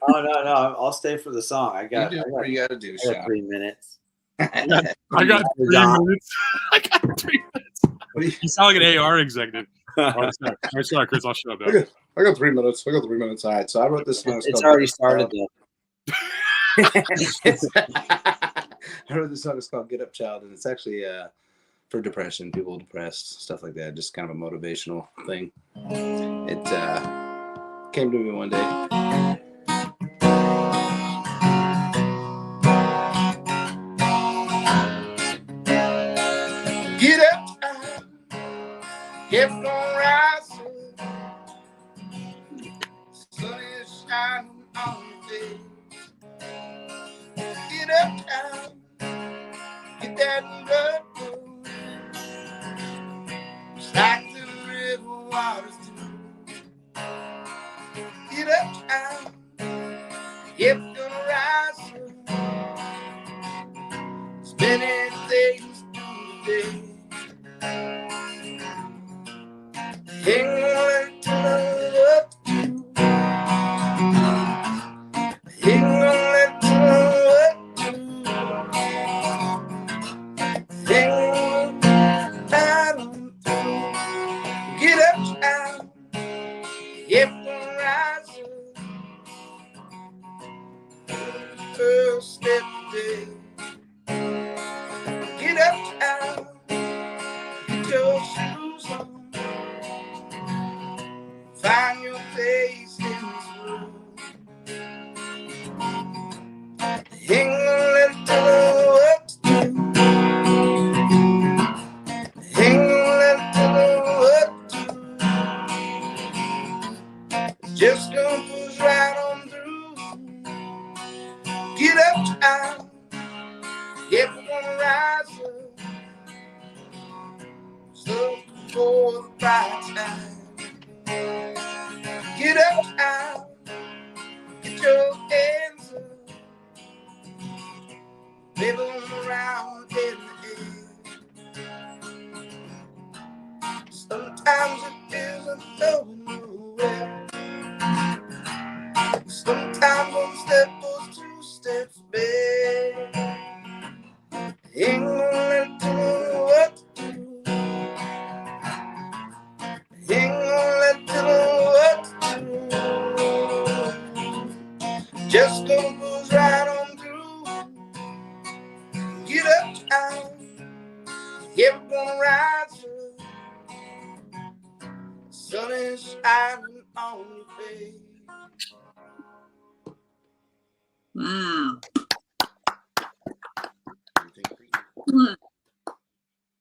Oh no, I'll stay for the song. I got 3 minutes. I got 3 minutes. I got 3 minutes. You sound like an AR executive. Sorry, Chris. I'll shut up. I got 3 minutes. All right. So I wrote this song. It's already started though. I wrote this song. It's called "Get Up, Child," and it's actually for depression, people depressed, stuff like that. Just kind of a motivational thing. It came to me one day. Get up, child. Keep on rising. Sun is shining on your face. Get up, child. Get that blood flowing. Just like the river waters do. Get up, child. Keep on rising. Spinning things through the day. Hang on to up to. Hang on to up to. Hang on to. Get up, child. Keep on rising. First step today. Get up, child. Get your shoes on. Find your place in this world. Hang on, let it up to. Hang on, let it up to. Just gonna push right on through. Get up, child. going nowhere. Sometimes one step goes 2 steps back. Ain't gonna let you know what to do. Ain't gonna let you know what to do. Just gonna cruise right on through. Get up, child. Yeah, we're gonna rise up. The sun is shining on your face. Wow.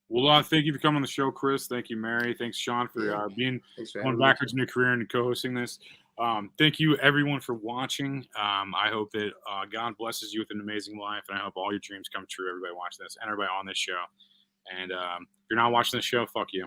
Well, thank you for coming on the show, Chris. Thank you, Mary. Thanks, Sean, for being going backwards in your career and co-hosting this. Thank you, everyone, for watching. I hope that God blesses you with an amazing life, and I hope all your dreams come true. Everybody watching this and everybody on this show. And if you're not watching this show, fuck you.